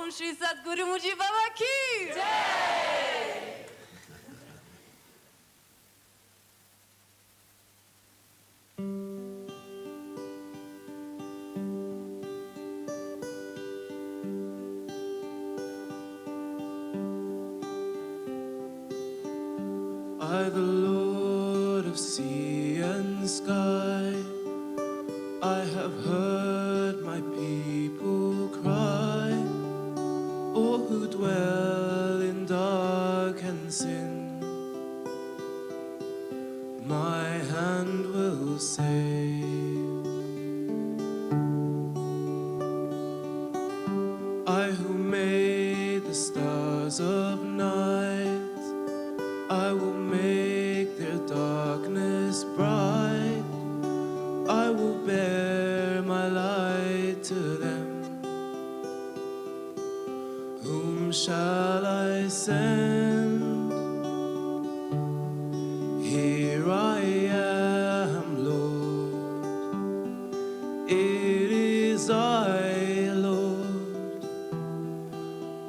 Om Shri Sadguru Mooji Baba ki Jai! I, the Lord of sea and sky, I have heard my people cry, all who dwell in dark and sin. My hand will save. I who made the stars of night, I will make their darkness bright. I will bear my light to them. Whom shall I send? Here I am, Lord. It is I, Lord.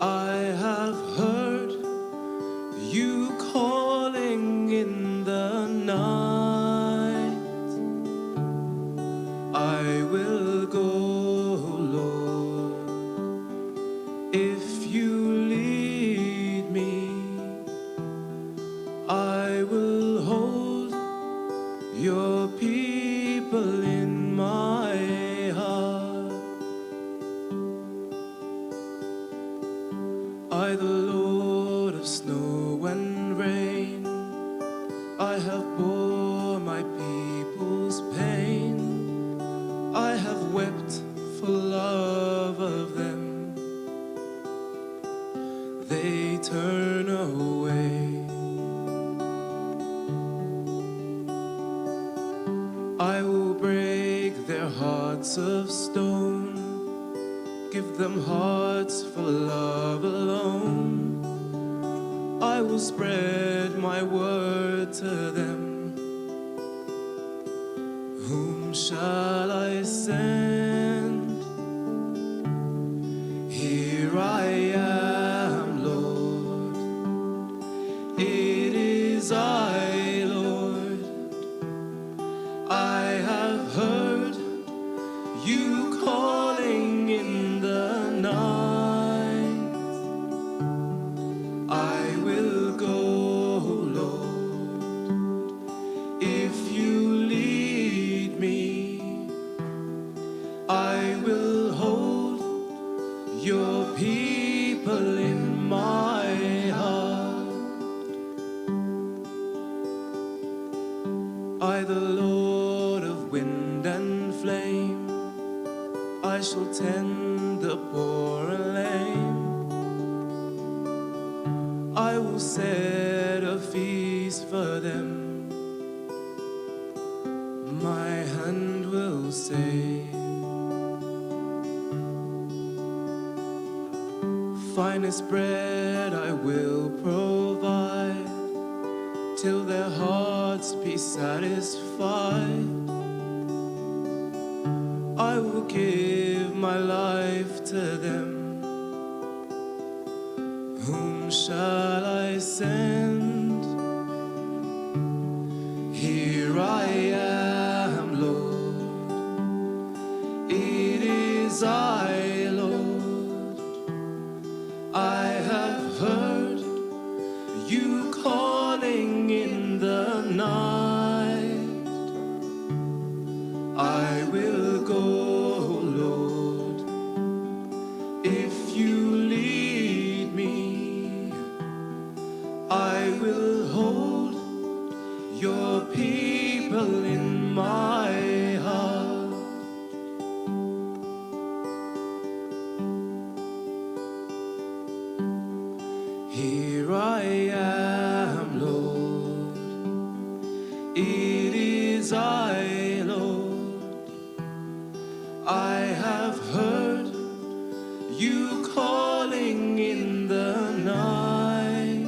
I have heard you calling in the night. I will go, Lord, if you lead me. I will hold your people in my heart. I, the Lord of snow and rain, I have bore my people's pain. I have wept for love of them. They turn away. I will break their hearts of stone, give them hearts for love alone. I will spread my word to them. Whom shall I send? Here I am, Lord. It is I, Lord. I have heard you calling in the night. I will go, Lord, if you lead me. I will hold your people in my heart. I, the Lord of wind and flame, I shall tend the poor and lame. I will set a feast for them. My hand will save. Finest bread I will provide, till their hearts be satisfied. I will give my life to them. Whom shall I send? Here I am, Lord. It is I, Lord. I have heard you calling in the night. I will go, Lord, if you lead me. I will hold your people in my heart. Here I am, Lord. It is I, Lord. I have heard you calling in the night.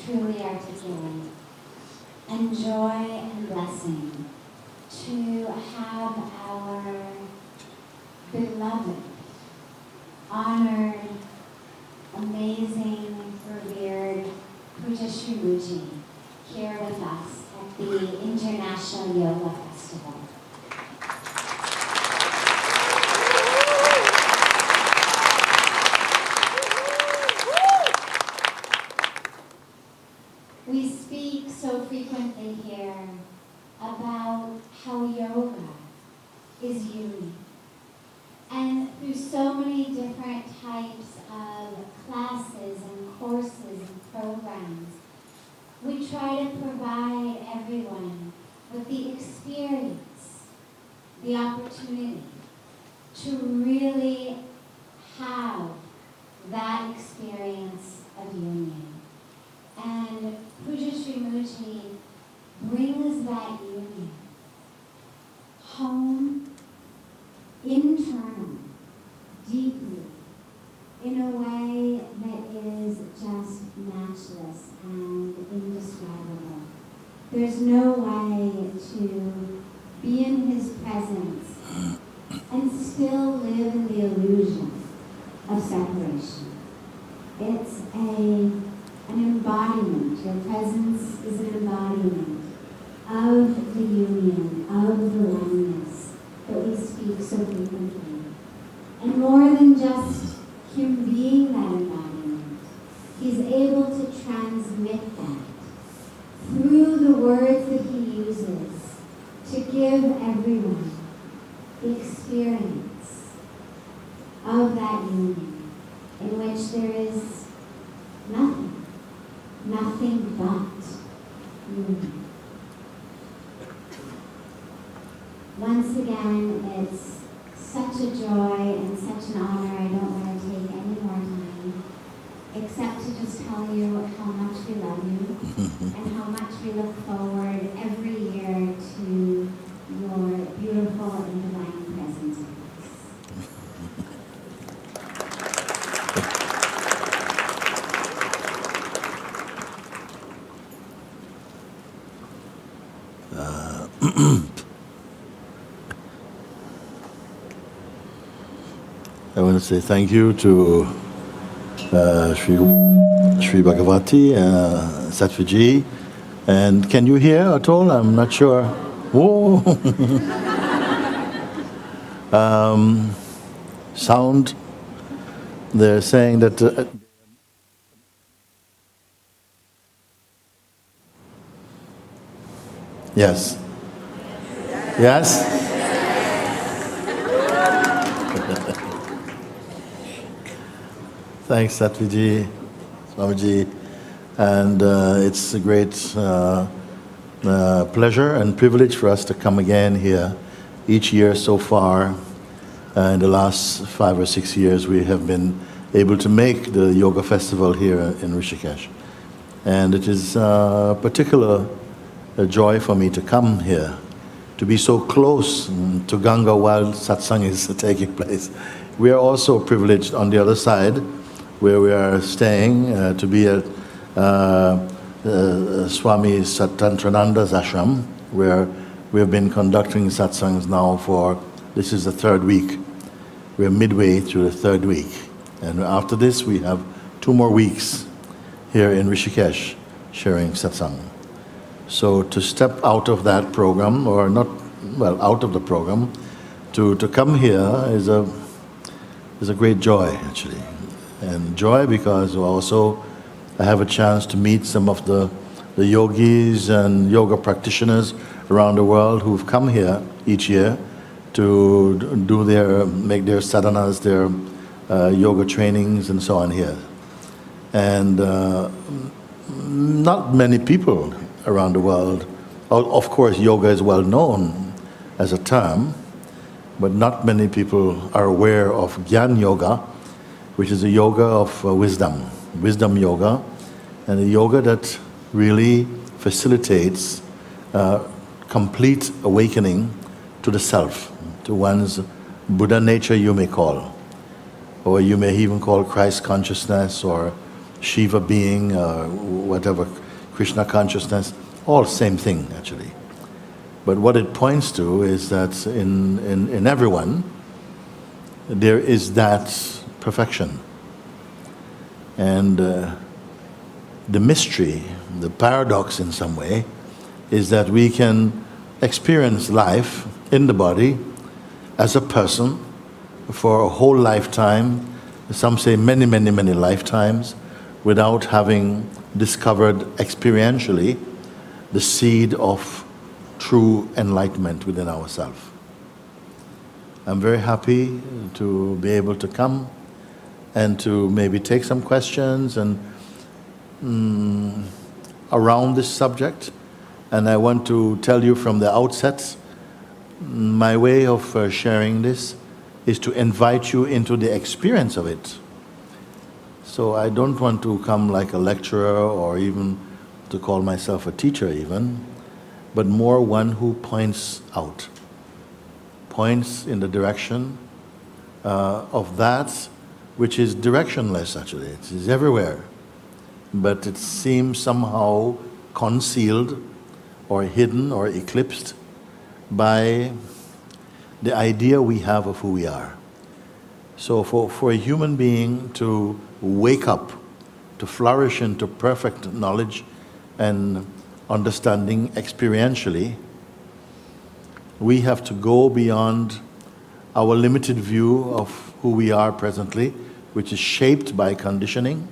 truly articulate. And joy and blessing to have our beloved, honored, amazing, revered Puja Shri Mooji here with us at the International Yoga Festival. We speak so frequently here about how yoga is unique. And through so many different types of classes and courses and programs, we try to provide everyone with the experience, the opportunity to really have that experience of union. And Puja Shri Mooji brings that union home, internal, deeply, in a way that is just matchless and indescribable. There's no way to be in his presence and still live in the illusion of separation. It's an embodiment. Your presence is an embodiment of the union, of the oneness that we speak so frequently. And more than just him being that embodiment, he's able to transmit that through the words that he uses to give everyone the experience of that union in which there is nothing but union. Once again, it's such a joy and such an honor. I don't want to take any more time, except to just tell you how much we love you and how much we look forward every year to your beautiful and divine presence with us. I want to say thank you to Sri Bhagavati, Satviji. And can you hear at all? I'm not sure. Whoa! Sound. They're saying that... yes. Yes? Thanks, Satviji, Swamiji, and it's a great pleasure and privilege for us to come again here each year so far. In the last 5 or 6 years, we have been able to make the Yoga Festival here in Rishikesh. And it is a particular joy for me to come here, to be so close to Ganga while Satsang is taking place. We are also privileged on the other side, where we are staying, to be at Swami Satantrananda's ashram, where we have been conducting satsangs now for, this is the 3rd week. We're midway through the 3rd week. And after this, we have 2 more weeks here in Rishikesh sharing satsang. So to step out of that program, or not, well, out of the program, to come here is a great joy, actually. And joy because also I have a chance to meet some of the yogis and yoga practitioners around the world who've come here each year to make their sadhanas, their yoga trainings and so on here. And not many people around the world, of course yoga is well known as a term, but not many people are aware of Gyan Yoga, which is a yoga of wisdom yoga, and a yoga that really facilitates complete awakening to the self, to one's Buddha nature, you may call, or you may even call Christ consciousness or Shiva being, whatever, Krishna consciousness, all same thing actually. But what it points to is that in everyone, there is that perfection. And the mystery, the paradox in some way, is that we can experience life in the body as a person for a whole lifetime, some say many, many, many lifetimes, without having discovered experientially the seed of true enlightenment within ourselves. I'm very happy to be able to come and to maybe take some questions and around this subject. And I want to tell you from the outset, my way of sharing this is to invite you into the experience of it. So I don't want to come like a lecturer or even to call myself a teacher even, but more one who points out, points in the direction of that which is directionless actually. It is everywhere, but it seems somehow concealed or hidden or eclipsed by the idea we have of who we are. So for a human being to wake up, to flourish into perfect knowledge and understanding experientially, we have to go beyond our limited view of who we are presently, which is shaped by conditioning.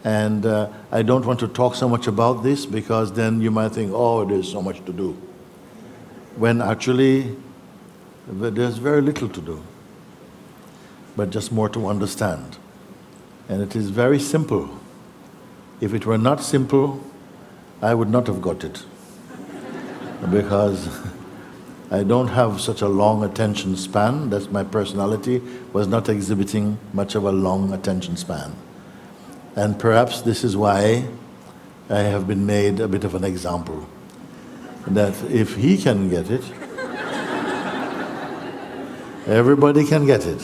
And I don't want to talk so much about this because then you might think, oh, there's so much to do. When actually, there's very little to do, but just more to understand. And it is very simple. If it were not simple, I would not have got it. Because I don't have such a long attention span. That's my personality, was not exhibiting much of a long attention span. And perhaps this is why I have been made a bit of an example. That if he can get it, everybody can get it.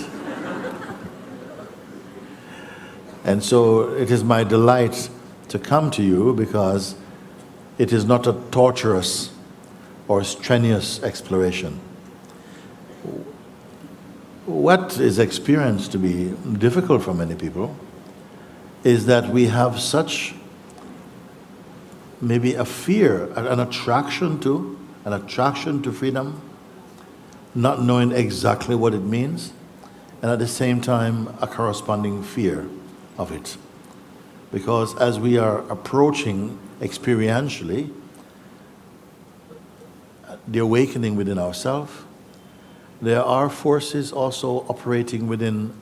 And so it is my delight to come to you because it is not a torturous or strenuous exploration. What is experienced to be difficult for many people is that we have such maybe a fear, an attraction to freedom, not knowing exactly what it means, and at the same time a corresponding fear of it. Because as we are approaching experientially the awakening within ourselves, there are forces also operating within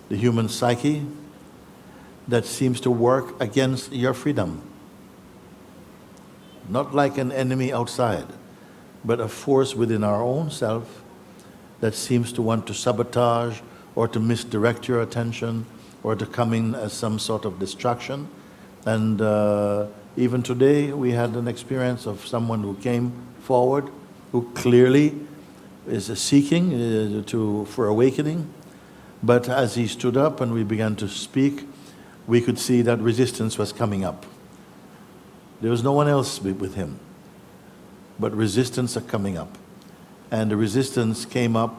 the human psyche that seems to work against your freedom. Not like an enemy outside, but a force within our own self that seems to want to sabotage or to misdirect your attention or to come in as some sort of distraction. And even today we had an experience of someone who came forward who clearly is seeking for awakening, but as he stood up and we began to speak, we could see that resistance was coming up. There was no one else with him, but resistance are coming up. And the resistance came up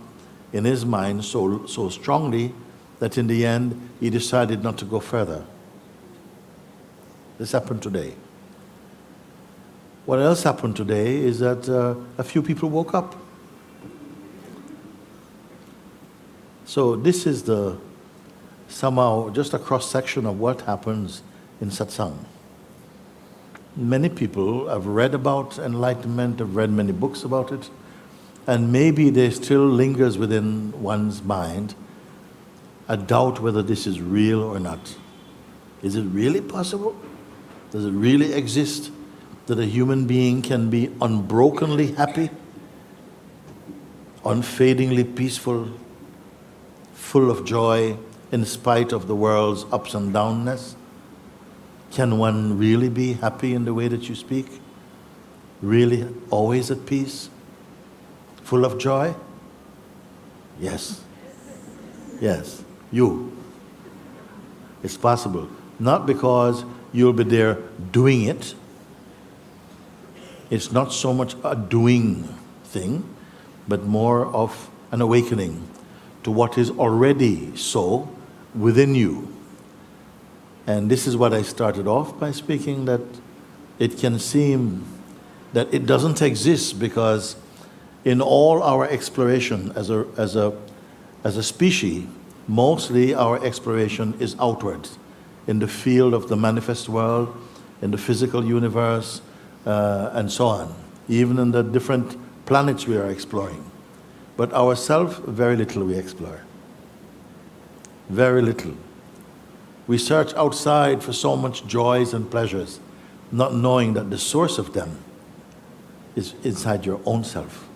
in his mind so strongly that in the end he decided not to go further. This happened today. What else happened today is that a few people woke up. So this is somehow just a cross-section of what happens in satsang. Many people have read about enlightenment, have read many books about it, and maybe there still lingers within one's mind a doubt whether this is real or not. Is it really possible? Does it really exist that a human being can be unbrokenly happy, unfadingly peaceful, full of joy in spite of the world's ups and downness? Can one really be happy in the way that you speak? Really always at peace? Full of joy? Yes. Yes. You. It's possible. Not because you'll be there doing it. It's not so much a doing thing, but more of an awakening to what is already so within you. And this is what I started off by speaking, that it can seem that it doesn't exist because in all our exploration as a species, mostly our exploration is outward, in the field of the manifest world, in the physical universe, and so on. Even in the different planets we are exploring. But ourself, very little we explore. Very little. We search outside for so much joys and pleasures, not knowing that the source of them is inside your own self.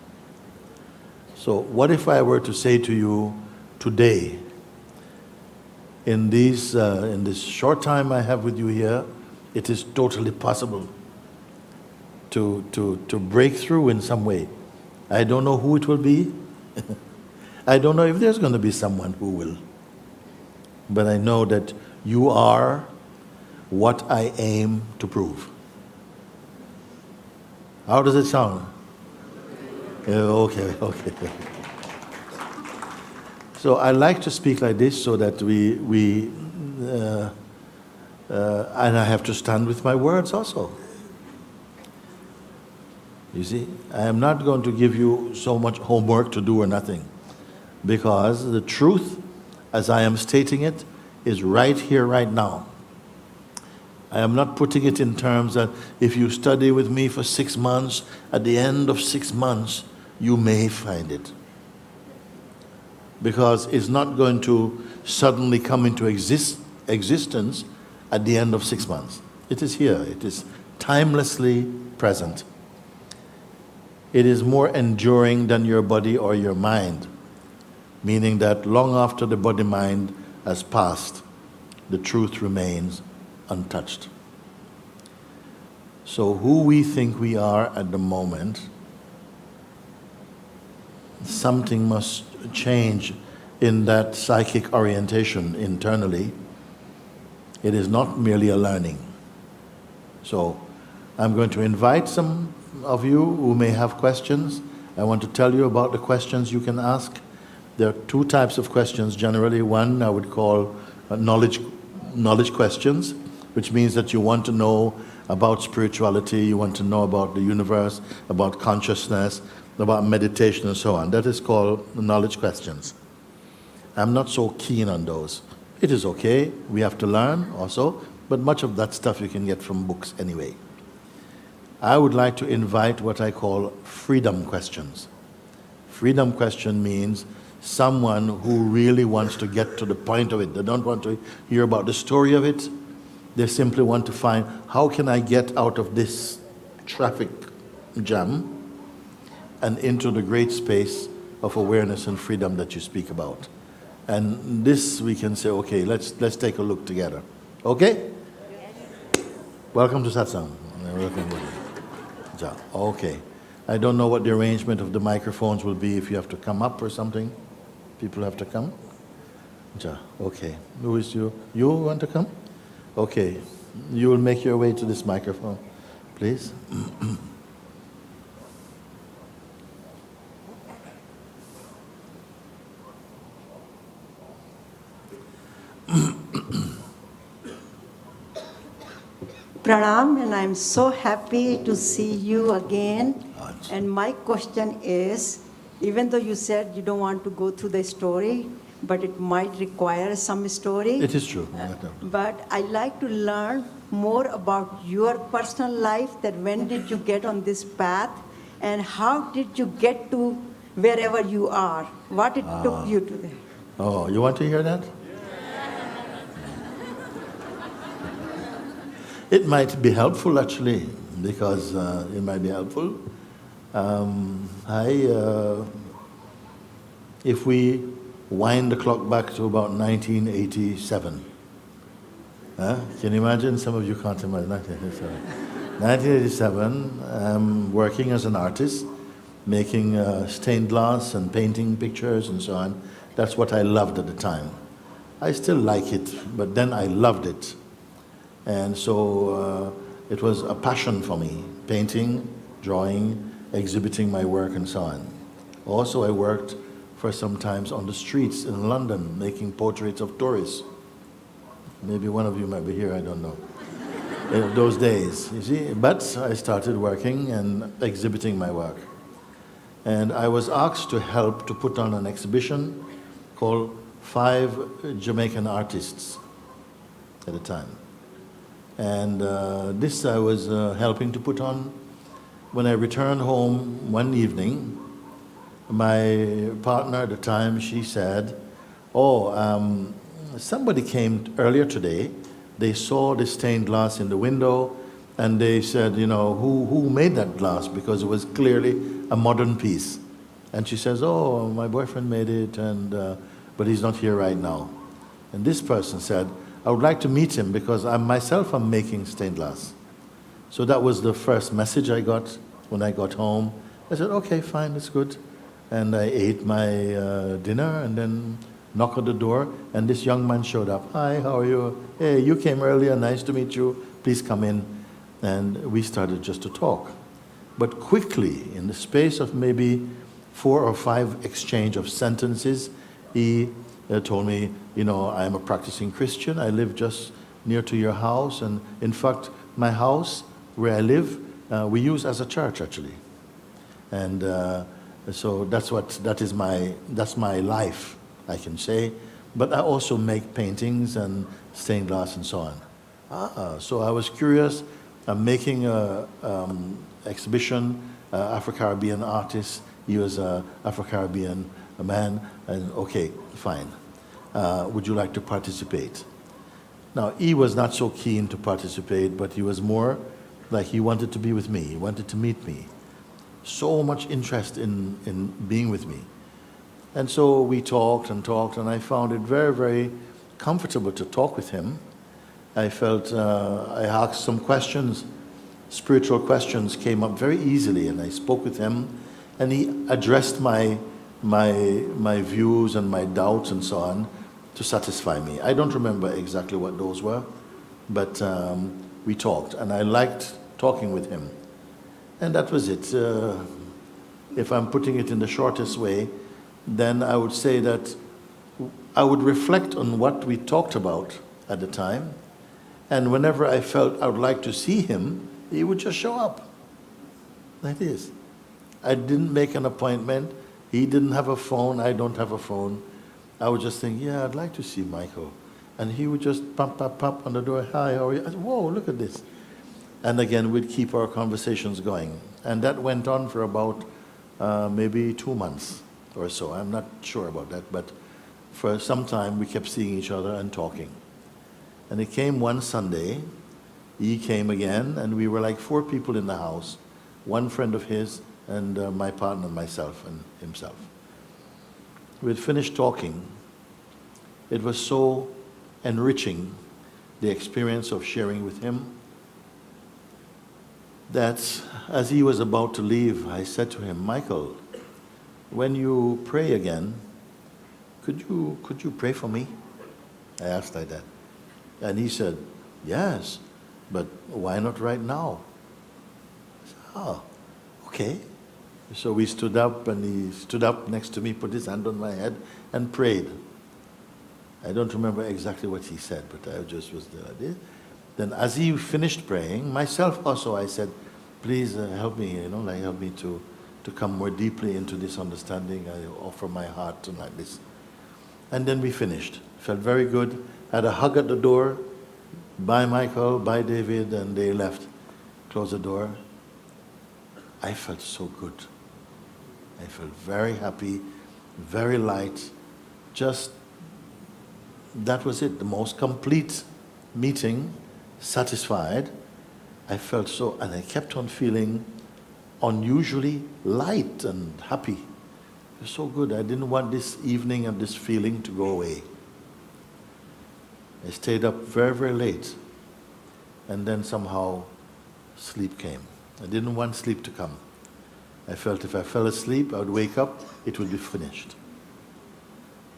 So what if I were to say to you today, in this short time I have with you here, it is totally possible to break through in some way. I don't know who it will be. I don't know if there's going to be someone who will. But I know that you are what I aim to prove. How does it sound? Okay. So I like to speak like this so that and I have to stand with my words also. You see, I am not going to give you so much homework to do or nothing, because the truth, as I am stating it, is right here, right now. I am not putting it in terms that if you study with me for 6 months, at the end of 6 months, you may find it. Because it's not going to suddenly come into existence at the end of 6 months. It is here. It is timelessly present. It is more enduring than your body or your mind, meaning that long after the body-mind has passed, the truth remains untouched. So who we think we are at the moment, something must change in that psychic orientation internally. It is not merely a learning. So I'm going to invite some of you who may have questions. I want to tell you about the questions you can ask. There are 2 types of questions generally. One I would call knowledge questions, which means that you want to know about spirituality, you want to know about the universe, about consciousness, about meditation and so on. That is called knowledge questions. I'm not so keen on those. It is okay, we have to learn also, but much of that stuff you can get from books anyway. I would like to invite what I call freedom questions. Freedom question means someone who really wants to get to the point of it. They don't want to hear about the story of it. They simply want to find, how can I get out of this traffic jam and into the great space of awareness and freedom that you speak about. And this we can say, okay, let's take a look together. Okay? Welcome to Satsang. Welcome. Okay. I don't know what the arrangement of the microphones will be, if you have to come up or something. People have to come. Okay. Who is you? You want to come? Okay. You will make your way to this microphone, please. Pranam, and I'm so happy to see you again. And my question is, even though you said you don't want to go through the story, but it might require some story. It is true. But I like to learn more about your personal life, that when did you get on this path, and how did you get to wherever you are? What it took you to there? Oh, you want to hear that? It might be helpful, actually, because it might be helpful. If we wind the clock back to about 1987, can you imagine? Some of you can't imagine 1987. 1987, I'm working as an artist, making stained glass and painting pictures and so on. That's what I loved at the time. I still like it, but then I loved it. And so it was a passion for me, painting, drawing, exhibiting my work and so on. Also, I worked for some times on the streets in London, making portraits of tourists. Maybe one of you might be here, I don't know. In those days, you see. But I started working and exhibiting my work. And I was asked to help to put on an exhibition called 5 Jamaican Artists at the time. And this I was helping to put on. When I returned home one evening, my partner at the time, she said, somebody came earlier today. They saw the stained glass in the window, and they said, who made that glass? Because it was clearly a modern piece. And she says, my boyfriend made it, but he's not here right now. And this person said, I would like to meet him because I myself am making stained glass. So that was the first message I got when I got home. I said, okay, fine, that's good. And I ate my dinner and then knocked on the door, and this young man showed up. Hi, how are you? Hey, you came earlier, nice to meet you. Please come in. And we started just to talk. But quickly, in the space of maybe 4 or 5 exchange of sentences, he told me, I am a practicing Christian. I live just near to your house. And in fact, my house where I live, we use as a church, actually. And so that's my life, I can say. But I also make paintings and stained glass and so on. So I was curious. I'm making an exhibition, Afro-Caribbean artist. He was an Afro-Caribbean man. And okay, fine. Would you like to participate? Now, he was not so keen to participate, but he was more like he wanted to be with me. He wanted to meet me. So much interest in being with me. And so we talked, and I found it very, very comfortable to talk with him. I felt I asked some questions, spiritual questions came up very easily, and I spoke with him, and he addressed my views and my doubts and so on to satisfy me. I don't remember exactly what those were, but we talked, and I liked talking with him. And that was it. If I'm putting it in the shortest way, then I would say that I would reflect on what we talked about at the time, and whenever I felt I would like to see him, he would just show up. That is. I didn't make an appointment. He didn't have a phone. I don't have a phone. I would just think, yeah, I'd like to see Michael. And he would just pop on the door. Hi, how are you? I said, whoa, look at this. And again, we'd keep our conversations going. And that went on for about maybe 2 months or so. I'm not sure about that, but for some time we kept seeing each other and talking. And it came one Sunday, he came again, and we were like 4 people in the house, 1 friend of his, and my partner, myself, and himself. We had finished talking. It was so enriching, the experience of sharing with him, that as he was about to leave, I said to him, Michael, when you pray again, could you pray for me? I asked like that. And he said, yes, but why not right now? I said, oh, okay. So we stood up, and he stood up next to me, put his hand on my head, and prayed. I don't remember exactly what he said, but I just was there. Then as he finished praying, myself also, I said, please help me, help me to come more deeply into this understanding. I offer my heart to like this. And then we finished. Felt very good. Had a hug at the door. Bye, Michael. Bye, David. And they left. Closed the door. I felt so good. I felt very happy, very light. Just, that was it. The most complete meeting, satisfied. I felt so, and I kept on feeling unusually light and happy. It was so good. I didn't want this evening and this feeling to go away. I stayed up very, very late, and then somehow sleep came. I didn't want sleep to come. I felt if I fell asleep, I would wake up, it would be finished.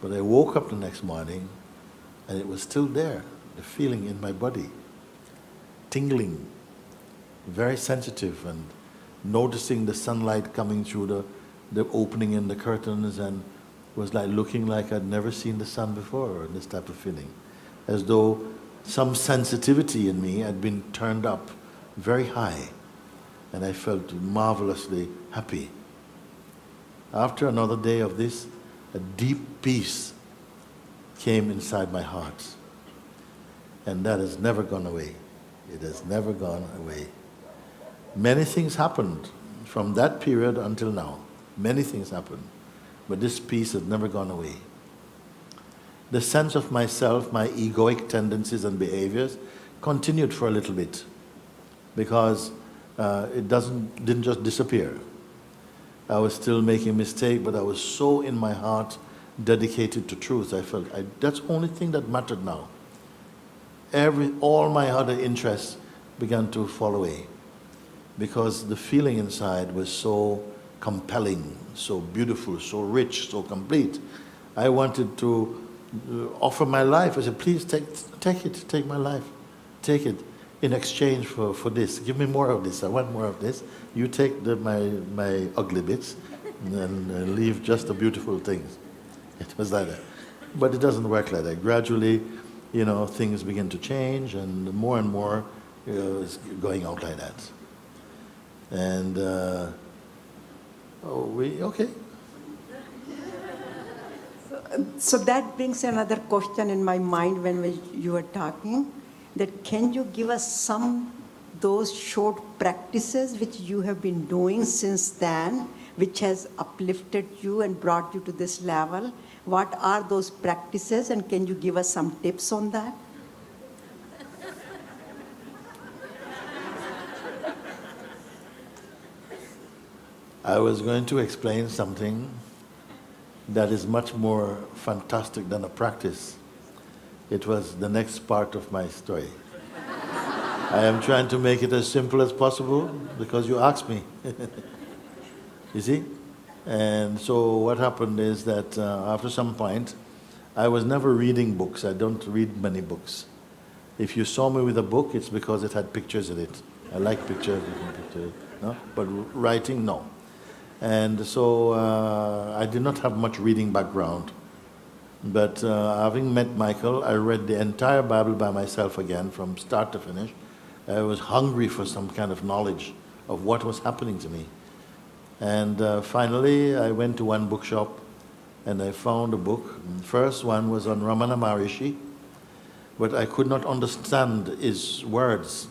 But I woke up the next morning, and it was still there, the feeling in my body. tingling, very sensitive, and noticing the sunlight coming through the opening in the curtains, and was like looking like I'd never seen the sun before, this type of feeling. As though some sensitivity in me had been turned up very high, and I felt marvelously happy. After another day of this, a deep peace came inside my heart. And that has never gone away. It has never gone away. Many things happened from that period until now. Many things happened. But this peace has never gone away. The sense of myself, my egoic tendencies and behaviors continued for a little bit, because it didn't just disappear. I was still making mistakes, but I was so in my heart dedicated to truth. I felt that's the only thing that mattered now. All my other interests began to fall away, because the feeling inside was so compelling, so beautiful, so rich, so complete. I wanted to offer my life. I said, please take my life. Take it in exchange for this. Give me more of this. I want more of this. You take my ugly bits and leave just the beautiful things. It was like that. But it doesn't work like that. Gradually, things begin to change, and more it's going out like that. And okay. So that brings another question in my mind when you were talking, that can you give us some those short practices which you have been doing since then, which has uplifted you and brought you to this level? What are those practices, and can you give us some tips on that? I was going to explain something that is much more fantastic than a practice. It was the next part of my story. I am trying to make it as simple as possible because you asked me. You see? And so what happened is that after some point, I was never reading books. I don't read many books. If you saw me with a book, it's because it had pictures in it. I like pictures, no? But writing, no. And so I did not have much reading background. But having met Michael, I read the entire Bible by myself again from start to finish. I was hungry for some kind of knowledge of what was happening to me. And finally, I went to one bookshop and I found a book. The first one was on Ramana Maharishi, but I could not understand his words.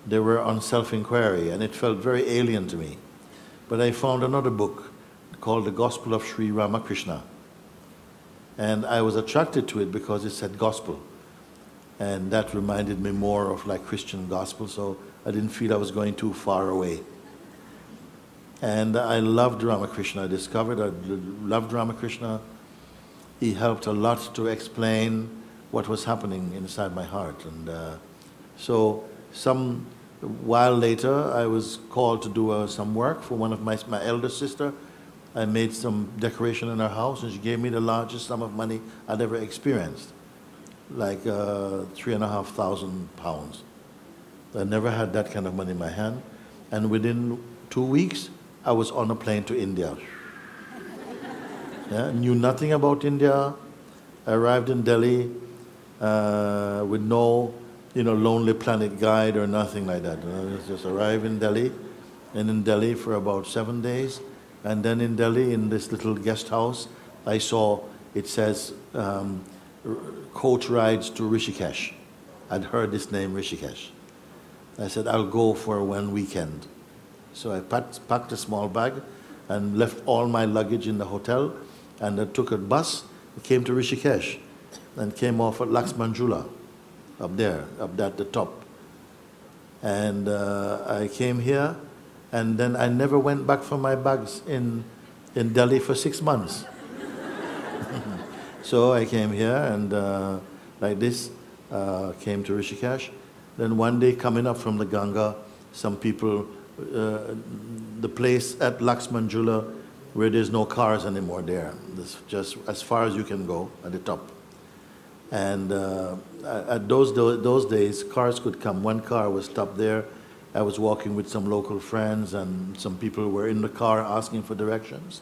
They were on self-inquiry, and it felt very alien to me. But I found another book called The Gospel of Sri Ramakrishna. And I was attracted to it because it said gospel. And that reminded me more of like Christian gospel, so I didn't feel I was going too far away. And I loved Ramakrishna. I discovered I loved Ramakrishna. He helped a lot to explain what was happening inside my heart. And so some while later, I was called to do some work for one of my elder sister. I made some decoration in her house, and she gave me the largest sum of money I'd ever experienced, like £3,500. I never had that kind of money in my hand. And within 2 weeks, I was on a plane to India. Yeah, knew nothing about India. I arrived in Delhi with no Lonely Planet guide or nothing like that. I just arrived in Delhi, and in Delhi for about 7 days. And then in Delhi, in this little guest house, I saw, it says, coach rides to Rishikesh. I'd heard this name, Rishikesh. I said, I'll go for one weekend. So I packed a small bag and left all my luggage in the hotel, and I took a bus, came to Rishikesh, and came off at Laxmanjula, up there, up at the top. And I came here, and then I never went back for my bags in Delhi for 6 months. So I came here, and like this, came to Rishikesh. Then one day, coming up from the Ganga, some people, the place at Laxmanjula where there's no cars anymore there. It's just as far as you can go at the top. And at those days, cars could come. One car was stopped there. I was walking with some local friends, and some people were in the car asking for directions.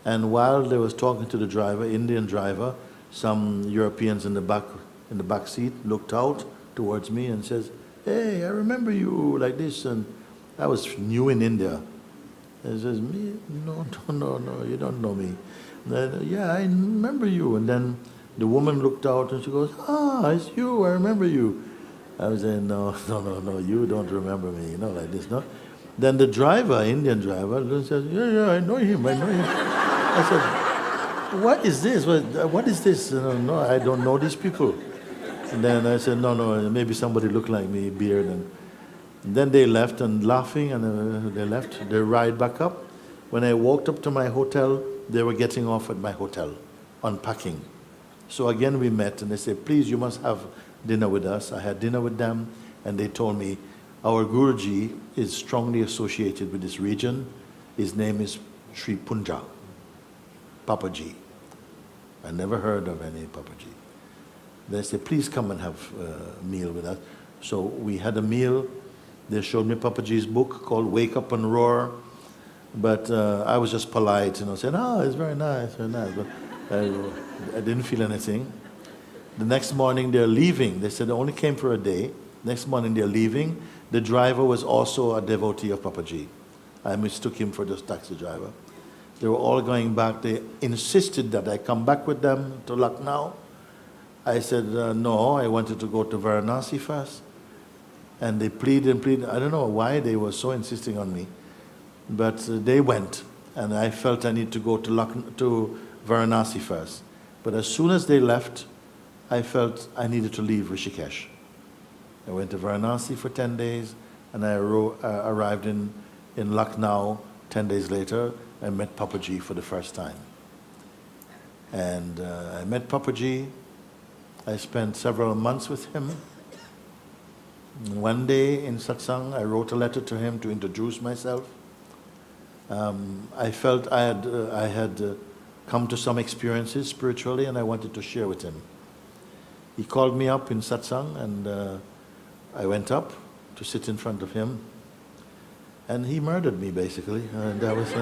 And while they was talking to the driver, Indian driver, some Europeans in the back seat looked out towards me and says, "Hey, I remember you," like this. And I was new in India. He says, "Me? No, you don't know me." Then, "Yeah, I remember you." And then the woman looked out and she goes, "Ah, it's you, I remember you." I was saying, no, you don't remember me, like this, no? Then the driver, Indian driver, says, yeah, I know him. I said, "What is this? What is this?" "No, I don't know these people." And then I said, no, maybe somebody looked like me, beard. And then they left and laughing, and they left. They ride back up. When I walked up to my hotel, they were getting off at my hotel, unpacking. So again we met, and they said, "Please, you must have dinner with us." I had dinner with them, and they told me, "Our Guruji is strongly associated with this region. His name is Sri Punja, Papaji." I never heard of any Papaji. They said, "Please come and have a meal with us." So we had a meal. They showed me Papaji's book called Wake Up and Roar. But I was just polite, saying, "Oh, it's very nice, very nice." But I didn't feel anything. The next morning they're leaving. They said they only came for a day. Next morning they're leaving. The driver was also a devotee of Papaji. I mistook him for just taxi driver. They were all going back. They insisted that I come back with them to Lucknow. I said, no, I wanted to go to Varanasi first. And they pleaded. I don't know why they were so insisting on me. But they went, and I felt I need to go to Varanasi first. But as soon as they left, I felt I needed to leave Rishikesh. I went to Varanasi for 10 days, and I arrived in Lucknow 10 days later. I met Papaji for the first time. And I met Papaji. I spent several months with him. One day in Satsang, I wrote a letter to him to introduce myself. I felt I had come to some experiences spiritually, and I wanted to share with him. He called me up in Satsang, and I went up to sit in front of him. And he murdered me, basically. And that was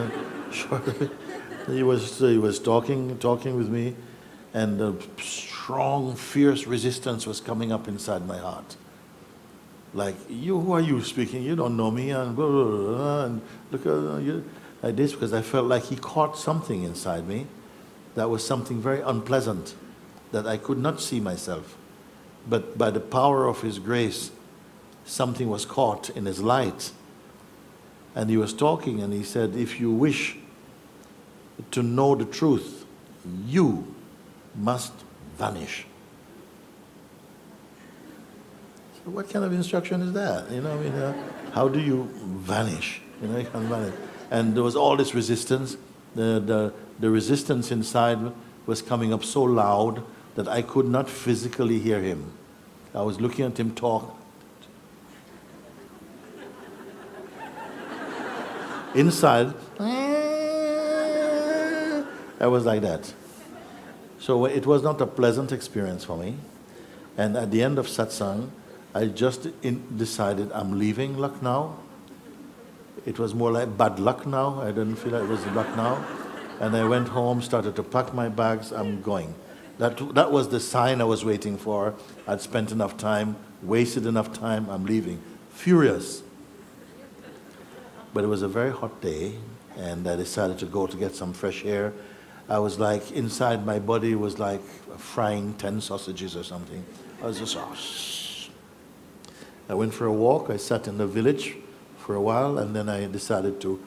short of it. He was talking with me, and a strong, fierce resistance was coming up inside my heart. Like, who are you speaking? You don't know me, and blah, blah, blah, blah, and look at you, like this, because I felt like he caught something inside me that was something very unpleasant, that I could not see myself. But by the power of his grace, something was caught in his light. And he was talking, and he said, "If you wish to know the truth, you must vanish." So what kind of instruction is that? How do you vanish? You can't vanish. And there was all this resistance. The resistance inside was coming up so loud that I could not physically hear him. I was looking at him talk. Inside, I was like that. So it was not a pleasant experience for me. And at the end of Satsang, I just decided I'm leaving Lucknow. It was more like bad luck now. I didn't feel like it was luck now. And I went home, started to pack my bags. I'm going. That was the sign I was waiting for. I'd spent enough time, wasted enough time. I'm leaving. Furious. But it was a very hot day, and I decided to go to get some fresh air. I was like, inside my body was like frying 10 sausages or something. I was just, I went for a walk. I sat in the village for a while, and then I decided to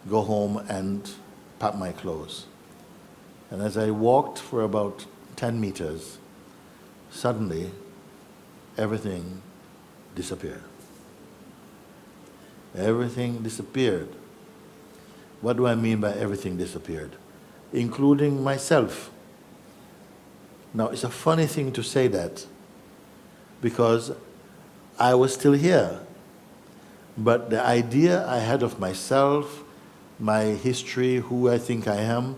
go home and pack my clothes. And as I walked for about 10 meters, suddenly everything disappeared. Everything disappeared. What do I mean by everything disappeared? Including myself. Now, it's a funny thing to say that, because I was still here. But the idea I had of myself, my history, who I think I am,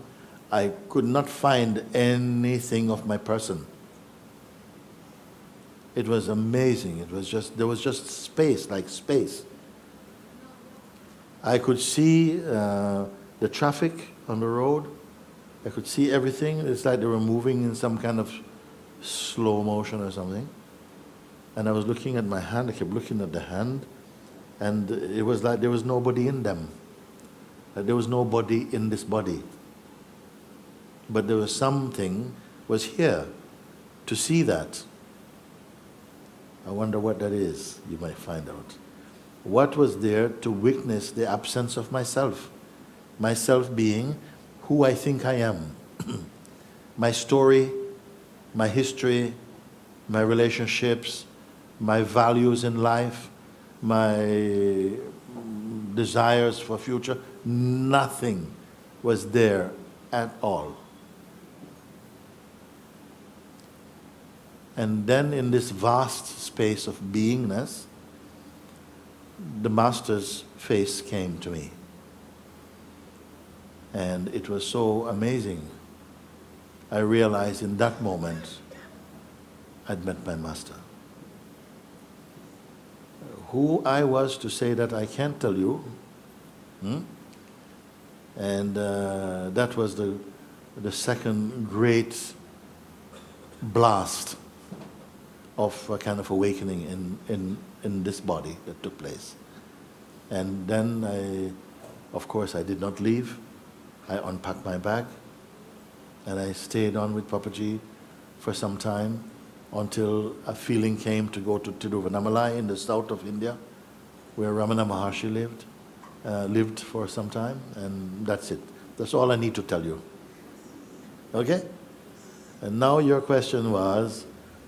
I could not find anything of my person. It was amazing. There was just space, like space. I could see the traffic on the road. I could see everything. It's like they were moving in some kind of slow motion or something. And I was looking at my hand. I kept looking at the hand. And it was like there was nobody in them. Like there was nobody in this body. But there was something was here to see that. I wonder what that is. You might find out. What was there to witness the absence of myself? Myself being who I think I am. My story, my history, my relationships, my values in life, my desires for future, nothing was there at all. And then in this vast space of beingness, the Master's face came to me. And it was so amazing. I realized in that moment, I'd met my Master. Who I was to say that I can't tell you. And that was the second great blast of a kind of awakening in this body that took place. And then of course I did not leave. I unpacked my bag and I stayed on with Papaji for some time until a feeling came to go to Tiruvannamalai in the south of India, where Ramana Maharshi lived for some time, and that's it. That's all I need to tell you. Okay? And now your question was,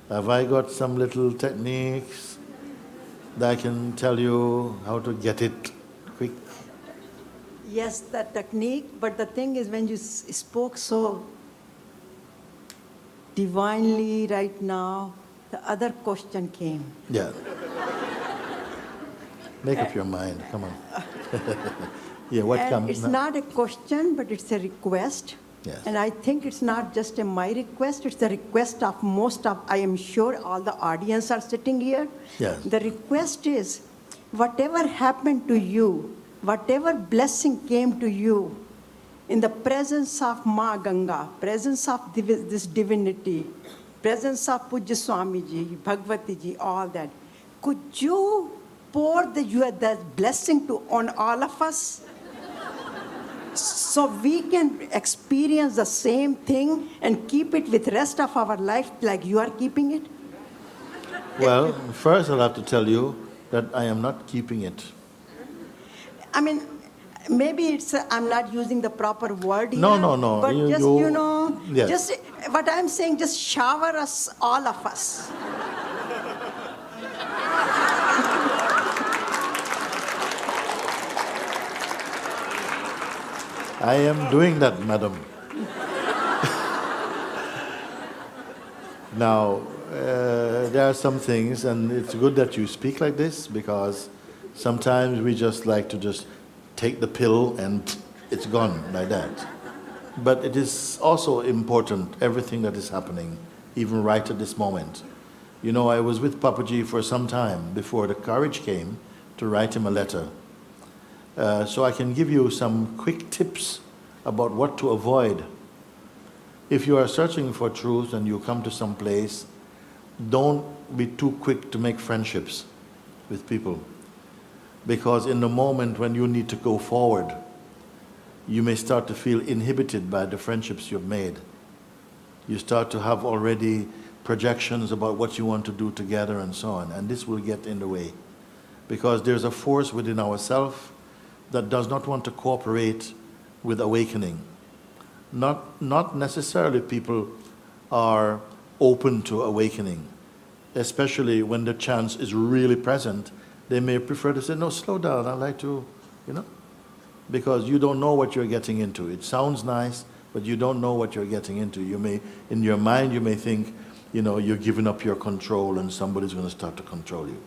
have I got some little techniques that I can tell you how to get it quick? Yes, that technique, but the thing is when you spoke so divinely right now, the other question came. Yeah. Make up your mind, come on. Yeah, what And comes it's now? not a question, but it's a request. Yes. And I think it's not just my request, it's the request of I am sure all the audience are sitting here. Yes. The request is, whatever happened to you, whatever blessing came to you, in the presence of Ma Ganga, presence of this divinity, presence of Pujya Swamiji, Bhagavati Ji, all that, could you pour that blessing on all of us? So we can experience the same thing and keep it with rest of our life like you are keeping it? Well, first I'll have to tell you that I am not keeping it. I mean, maybe I'm not using the proper word here. No. But Yes. just what I'm saying, just shower us, all of us. I am doing that, madam. Now, there are some things, and it's good that you speak like this, because sometimes we just like to just take the pill and it's gone like that. But it is also important, everything that is happening, even right at this moment. You know, I was with Papaji for some time before the courage came to write him a letter. So I can give you some quick tips about what to avoid. If you are searching for truth and you come to some place, don't be too quick to make friendships with people. Because in the moment when you need to go forward, you may start to feel inhibited by the friendships you've made. You start to have already projections about what you want to do together and so on, and this will get in the way. Because there's a force within ourselves that does not want to cooperate with awakening. Not necessarily people are open to awakening, especially when the chance is really present. They may prefer to say, no, slow down, I'd like to, because you don't know what you're getting into. It sounds nice, but you don't know what you're getting into. You may, in your mind, you may think, you're giving up your control and somebody's going to start to control you,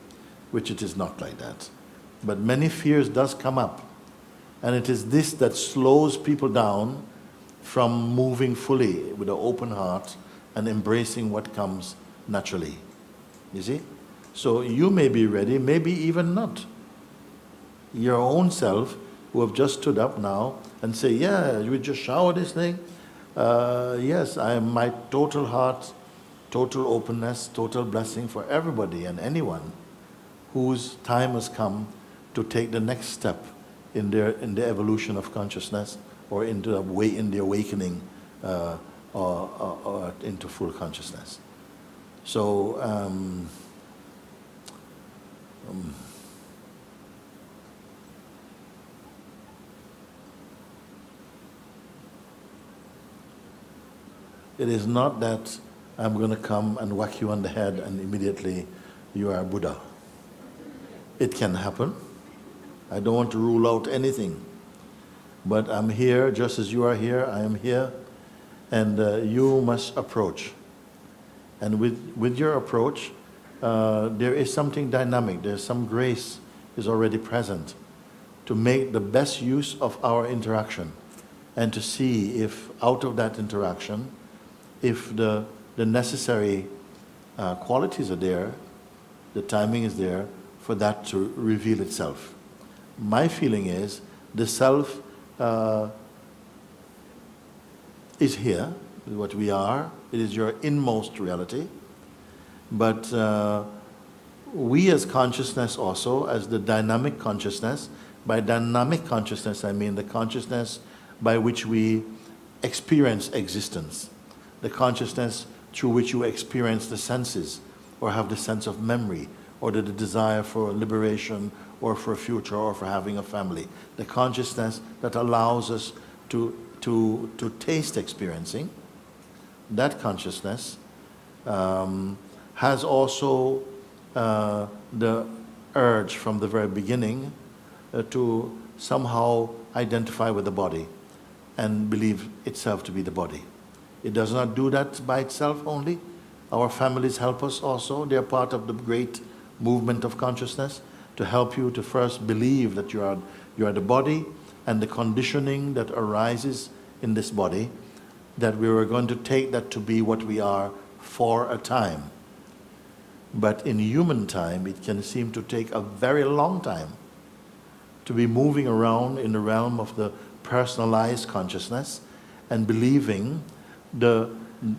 which it is not like that. But many fears does come up. And it is this that slows people down from moving fully with an open heart and embracing what comes naturally. You see? So you may be ready, maybe even not. Your own self, who have just stood up now and say, yeah, you would just shower this thing. Yes, I am my total heart, total openness, total blessing for everybody and anyone whose time has come to take the next step in the evolution of consciousness, or in the awakening, or into full consciousness. So it is not that I'm going to come and whack you on the head and immediately you are Buddha. It can happen. I don't want to rule out anything. But I'm here just as you are here. I am here. And you must approach. And with your approach, there is something dynamic. There's some grace is already present to make the best use of our interaction and to see if out of that interaction, if the necessary qualities are there, the timing is there for that to reveal itself. My feeling is the self is here, is what we are. It is your inmost reality. But we as consciousness also, as the dynamic consciousness, by dynamic consciousness I mean the consciousness by which we experience existence, the consciousness through which you experience the senses, or have the sense of memory, or the desire for liberation, or for a future, or for having a family. The consciousness that allows us to taste experiencing, that consciousness has also the urge from the very beginning to somehow identify with the body and believe itself to be the body. It does not do that by itself only. Our families help us also. They are part of the great movement of consciousness to help you to first believe that you are the body, and the conditioning that arises in this body, that we were going to take that to be what we are for a time. But in human time, it can seem to take a very long time to be moving around in the realm of the personalized consciousness and believing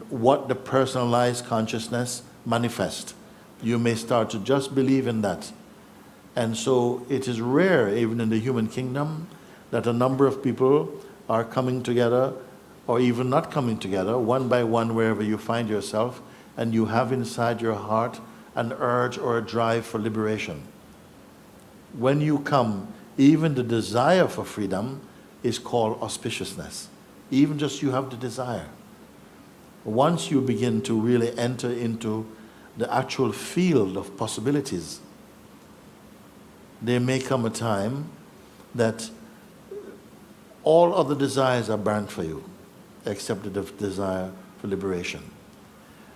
what the personalized consciousness manifests. You may start to just believe in that. And so it is rare, even in the human kingdom, that a number of people are coming together, or even not coming together, one by one, wherever you find yourself, and you have inside your heart an urge or a drive for liberation. When you come, even the desire for freedom is called auspiciousness. Even just you have the desire. Once you begin to really enter into the actual field of possibilities, there may come a time that all other desires are burnt for you, except the desire for liberation.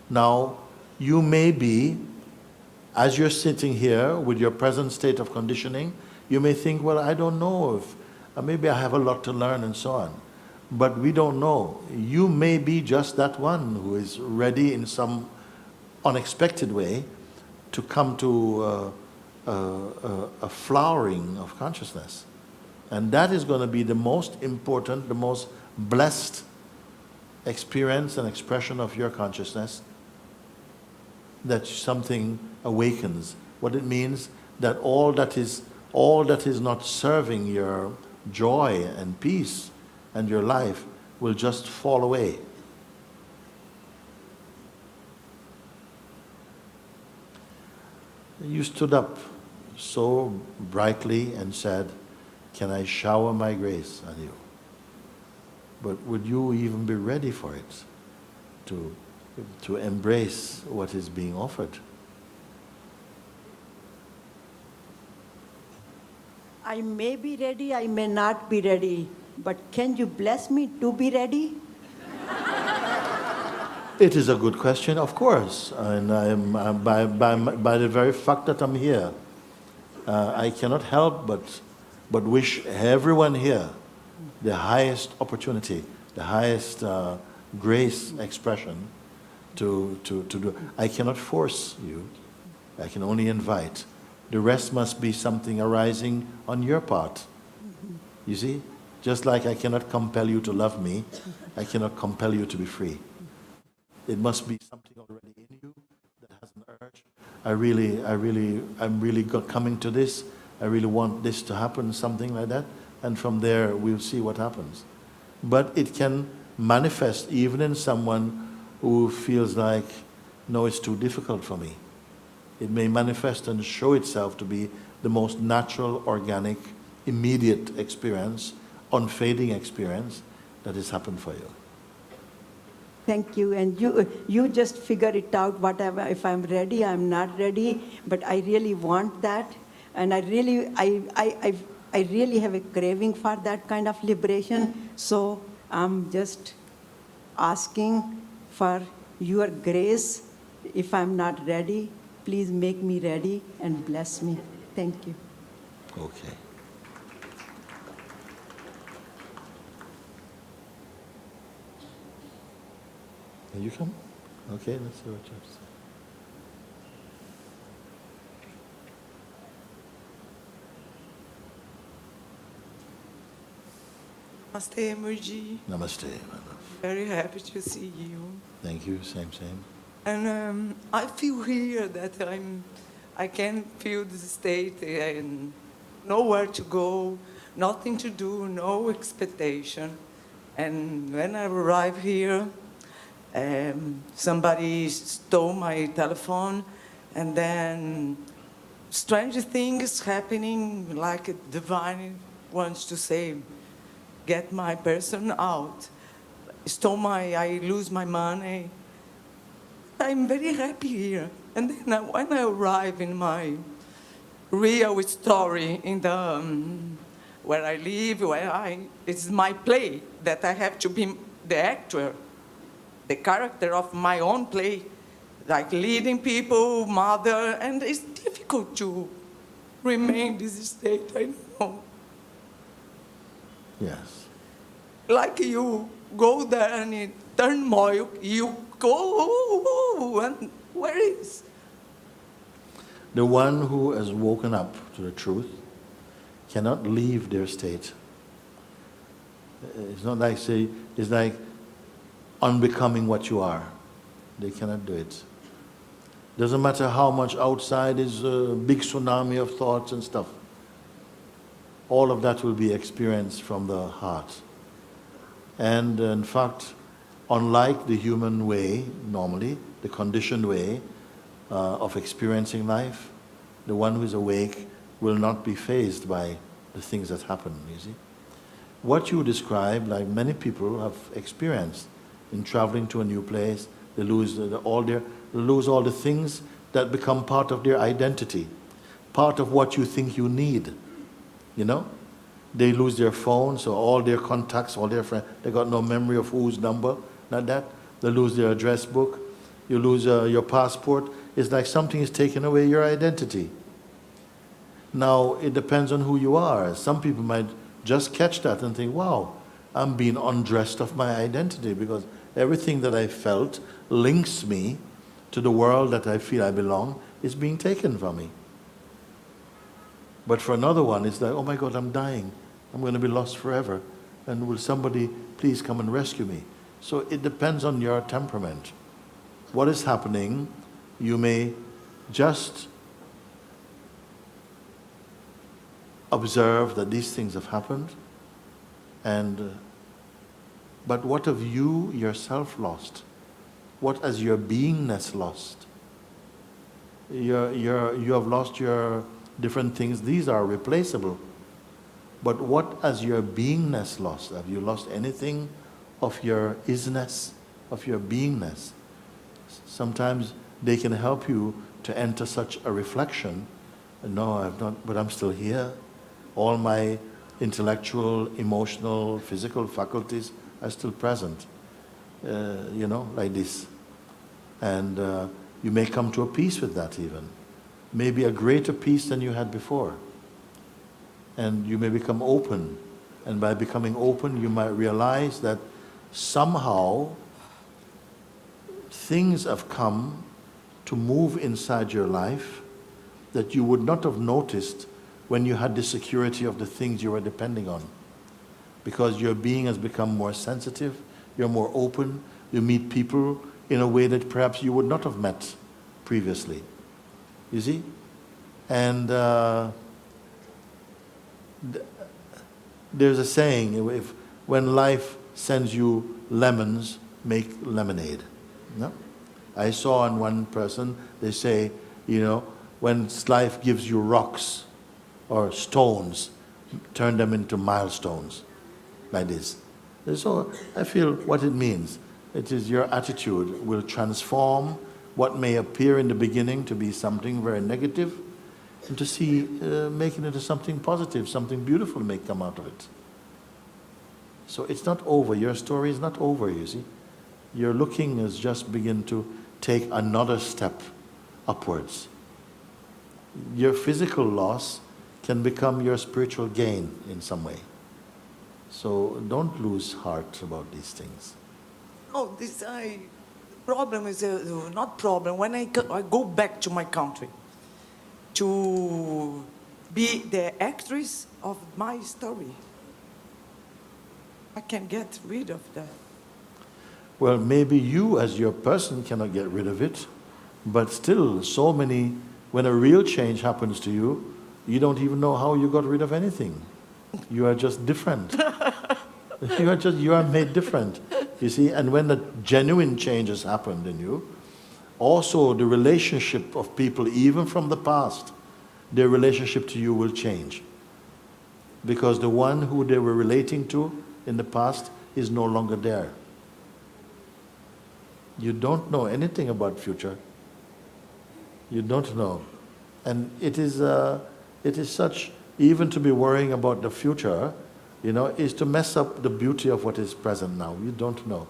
Now, you may be, as you're sitting here with your present state of conditioning, you may think, well, I don't know if, maybe I have a lot to learn and so on. But we don't know. You may be just that one who is ready in some unexpected way to come to a flowering of consciousness. And that is going to be the most important, the most blessed experience and expression of your consciousness, that something awakens. What it means, that all that is not serving your joy and peace and your life will just fall away. You stood up so brightly and said, "Can I shower my grace on you?" But would you even be ready for it, to embrace what is being offered? I may be ready, I may not be ready, but can you bless me to be ready? It is a good question, of course, and I am by the very fact that I'm here, I cannot help but wish everyone here the highest opportunity, the highest grace expression to do. I cannot force you. I can only invite. The rest must be something arising on your part. You see? Just like I cannot compel you to love me, I cannot compel you to be free. It must be something already in you that has an urge. I'm really coming to this. I really want this to happen, something like that. And from there, we'll see what happens. But it can manifest even in someone who feels like, no, it's too difficult for me. It may manifest and show itself to be the most natural, organic, immediate experience, unfading experience that has happened for you. Thank you. And you just figure it out, whatever. If I'm ready, I'm not ready. But I really want that. And I really have a craving for that kind of liberation. So I'm just asking for your grace. If I'm not ready, please make me ready and bless me. Thank you. Okay. Can you come? Okay, let's see what you have to say. Namaste, Mooji. Namaste, my love. Very happy to see you. Thank you, same. And I feel here that I can feel the state and nowhere to go, nothing to do, no expectation. And when I arrive here, somebody stole my telephone, and then strange things happening, like a divine wants to say, get my person out. I lose my money. I'm very happy here. And then when I arrive in my real story, in the where I live, it's my play that I have to be the actor, the character of my own play, like leading people, mother, and it's difficult to remain this state, I know. Yes. Like you go there and in turmoil, you go, and where is? The one who has woken up to the truth cannot leave their state. It's not like it's like unbecoming what you are. They cannot do it. Doesn't matter how much outside is a big tsunami of thoughts and stuff. All of that will be experienced from the heart. And in fact, unlike the human way, normally, the conditioned way of experiencing life, the one who is awake will not be fazed by the things that happen, you see. What you describe, like many people have experienced in traveling to a new place, they lose all the things that become part of their identity, part of what you think you need, you know? They lose their phone, so all their contacts, all their friends, they got no memory of whose number, not that. They lose their address book. You lose your passport. It's like something is taking away your identity. Now, it depends on who you are. Some people might just catch that and think, wow, I'm being undressed of my identity because everything that I felt links me to the world that I feel I belong is being taken from me. But for another one, it's like, oh my God, I'm dying. I'm going to be lost forever. And will somebody please come and rescue me? So it depends on your temperament. What is happening, you may just observe that these things have happened, but what have you yourself lost? What has your beingness lost? You have lost your different things. These are replaceable. But what has your beingness lost? Have you lost anything of your isness, of your beingness? Sometimes they can help you to enter such a reflection. No, I've not, but I'm still here. All my intellectual, emotional, physical faculties are still present, like this. And you may come to a peace with that even. Maybe a greater peace than you had before. And you may become open. And by becoming open, you might realize that somehow things have come to move inside your life that you would not have noticed when you had the security of the things you were depending on. Because your being has become more sensitive, you're more open, you meet people in a way that perhaps you would not have met previously. You see? And there's a saying, when life sends you lemons, make lemonade. No? I saw in one person, they say, when life gives you rocks or stones, turn them into milestones, like this. And so I feel what it means. It is your attitude will transform what may appear in the beginning to be something very negative, and to see making it into something positive, something beautiful may come out of it. So it's not over. Your story is not over, you see. Your looking is just begin to take another step upwards. Your physical loss can become your spiritual gain in some way. So don't lose heart about these things. Oh, this problem is not problem. When I go back to my country to be the actress of my story, I can get rid of that. Well, maybe you as your person cannot get rid of it, but still so many, when a real change happens to you, you don't even know how you got rid of anything. You are just different. You are made different, you see. And when the genuine change has happened in you, also the relationship of people, even from the past, their relationship to you will change. Because the one who they were relating to in the past is no longer there. You don't know anything about future. You don't know. And it is such, even to be worrying about the future, is to mess up the beauty of what is present now. You don't know.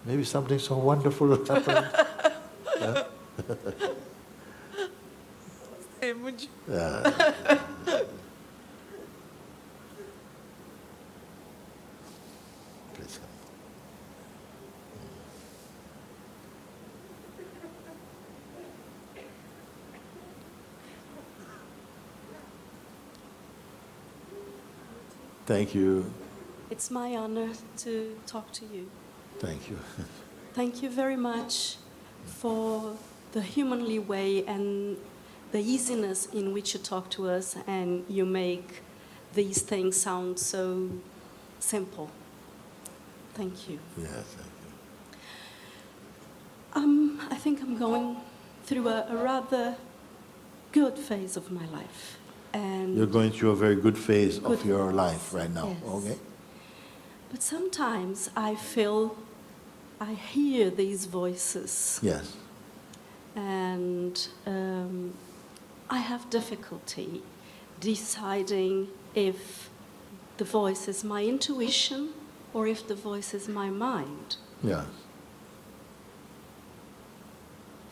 Maybe something so wonderful will happen. Yeah? Hey, Mooji. Yeah. Please come. Thank you. It's my honor to talk to you. Thank you. Thank you very much for the humanly way and the easiness in which you talk to us, and you make these things sound so simple. Thank you. Yes, thank you. I think I'm going through a rather good phase of my life. And You're going through a very good phase Good of your phase, life right now. yes. Okay? But sometimes I hear these voices, Yes. and I have difficulty deciding if the voice is my intuition or if the voice is my mind. Yes.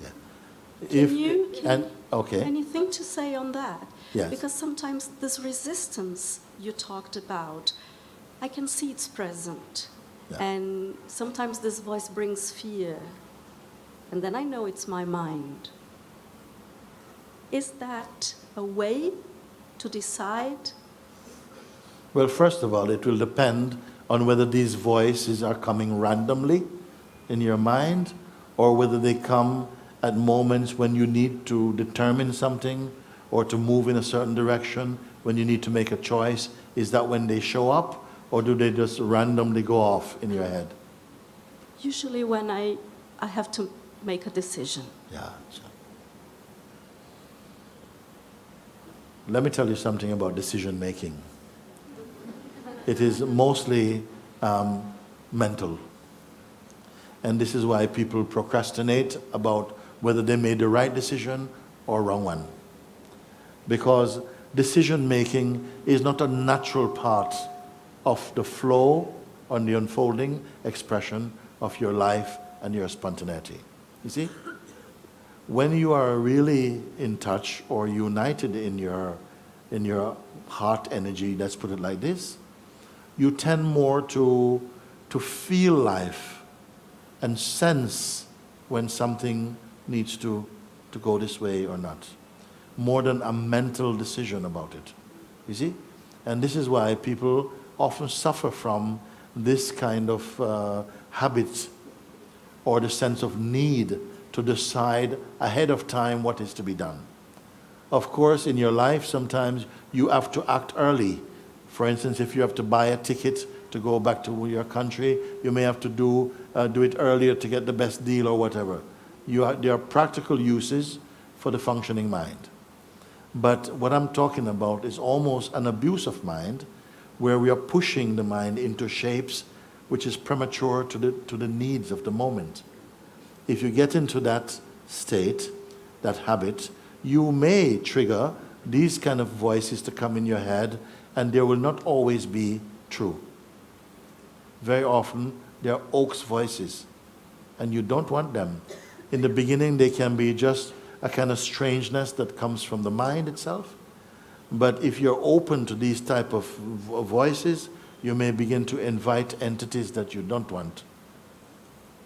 Yeah. Okay. Anything to say on that? Yes. Because sometimes this resistance you talked about, I can see it's present. Yeah. And sometimes this voice brings fear. And then I know it's my mind. Is that a way to decide? Well, first of all, it will depend on whether these voices are coming randomly in your mind or whether they come at moments when you need to determine something or to move in a certain direction, when you need to make a choice. Is that when they show up, or do they just randomly go off in your head? Usually when I have to make a decision. Yeah. So. Let me tell you something about decision making. It is mostly mental. And this is why people procrastinate about whether they made the right decision or wrong one. Because decision making is not a natural part of the flow or the unfolding expression of your life and your spontaneity. You see? When you are really in touch or united in your heart energy, let's put it like this, you tend more to feel life and sense when something needs to to go this way or not, more than a mental decision about it. You see? And this is why people often suffer from this kind of habit or the sense of need to decide ahead of time what is to be done. Of course, in your life, sometimes you have to act early. For instance, if you have to buy a ticket to go back to your country, you may have to do it earlier to get the best deal or whatever. There are practical uses for the functioning mind. But what I'm talking about is almost an abuse of mind, where we are pushing the mind into shapes which is premature to the needs of the moment. If you get into that state, that habit, you may trigger these kind of voices to come in your head, and they will not always be true. Very often, they are oaks voices, and you don't want them. In the beginning, they can be just a kind of strangeness that comes from the mind itself. But if you're open to these type of voices, you may begin to invite entities that you don't want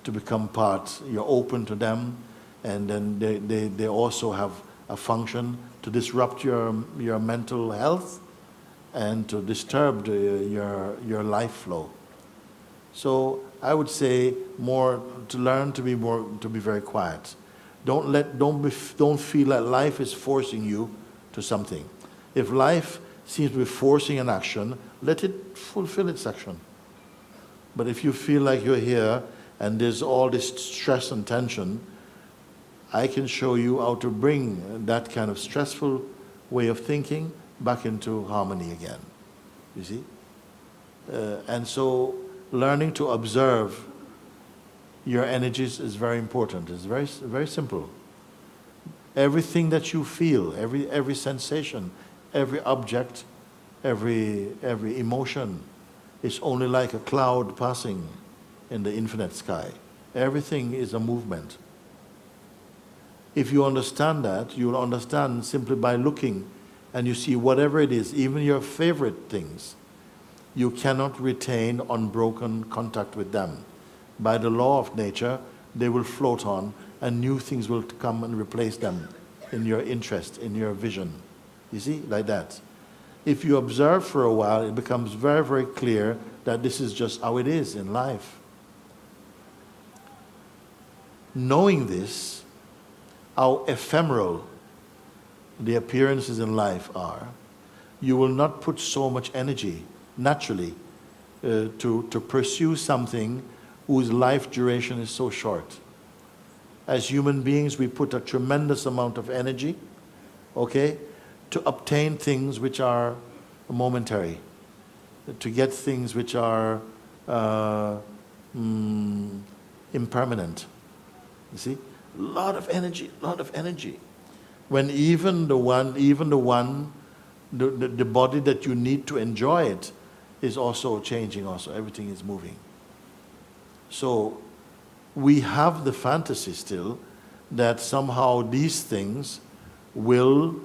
to become part. You're open to them, and then they also have a function to disrupt your mental health and to disturb your life flow. So I would say more to learn to be very quiet. Don't feel that life is forcing you to something. If life seems to be forcing an action, let it fulfill its action. But if you feel like you're here and there's all this stress and tension, I can show you how to bring that kind of stressful way of thinking back into harmony again. You see? And so learning to observe your energies is very important. It's very, very simple. Everything that you feel, every sensation, every object, every emotion is only like a cloud passing in the infinite sky. Everything is a movement. If you understand that, you'll understand simply by looking, and you see whatever it is, even your favorite things, you cannot retain unbroken contact with them. By the law of nature, they will float on, and new things will come and replace them in your interest, in your vision. You see, like that. If you observe for a while, it becomes very, very clear that this is just how it is in life. Knowing this, how ephemeral the appearances in life are, you will not put so much energy, naturally, to pursue something whose life duration is so short. As human beings, we put a tremendous amount of energy, okay, to obtain things which are momentary, to get things which are impermanent. You see, a lot of energy. When even the body that you need to enjoy it is also changing. Also, everything is moving. So we have the fantasy still that somehow these things will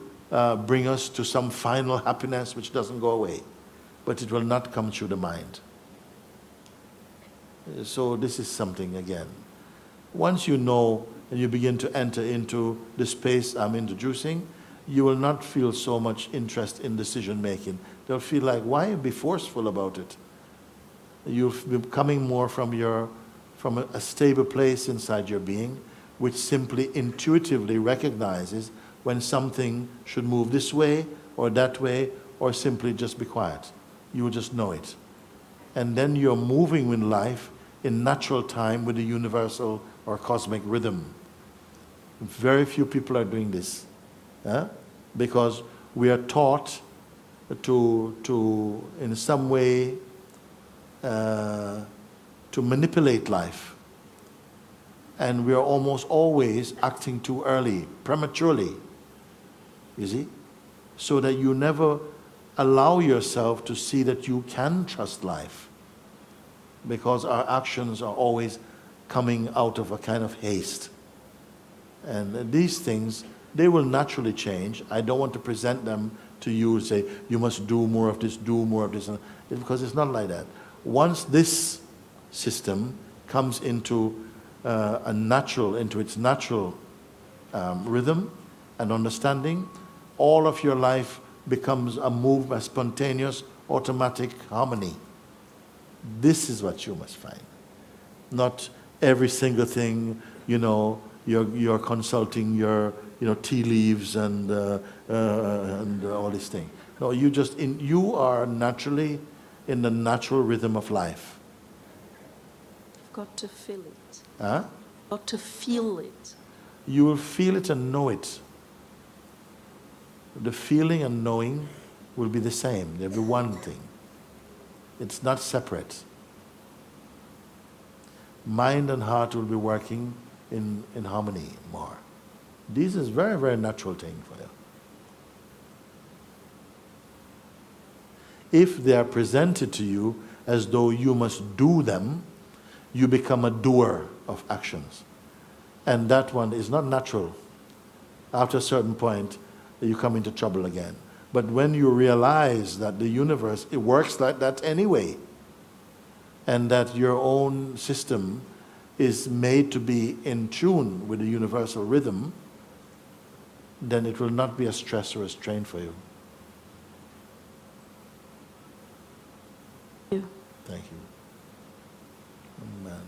bring us to some final happiness which doesn't go away, but it will not come through the mind. So this is something, again. Once you know and you begin to enter into the space I'm introducing, you will not feel so much interest in decision making. They'll feel like, why be forceful about it? You'll be coming more from a stable place inside your being, which simply intuitively recognizes when something should move this way or that way, or simply just be quiet. You will just know it. And then you're moving with life in natural time with the universal or cosmic rhythm. Very few people are doing this, because we are taught to in some way, to manipulate life. And we are almost always acting too early, prematurely, you see? So that you never allow yourself to see that you can trust life. Because our actions are always coming out of a kind of haste. And these things, they will naturally change. I don't want to present them to you, say, you must do more of this, because it's not like that. Once this system comes into its natural rhythm and understanding, all of your life becomes a spontaneous, automatic harmony. This is what you must find. Not every single thing, you're consulting your, tea leaves and all these things. No, you are naturally in the natural rhythm of life. You've got to feel it. Huh? Got to feel it. You will feel it and know it. The feeling and knowing will be the same. They'll be one thing. It's not separate. Mind and heart will be working in harmony more. This is very, very natural thing for you. If they are presented to you as though you must do them, you become a doer of actions. And that one is not natural. After a certain point, you come into trouble again. But when you realize that the universe, it works like that anyway, and that your own system is made to be in tune with the universal rhythm, then it will not be a stress or a strain for you. Yeah. Thank you. Amen.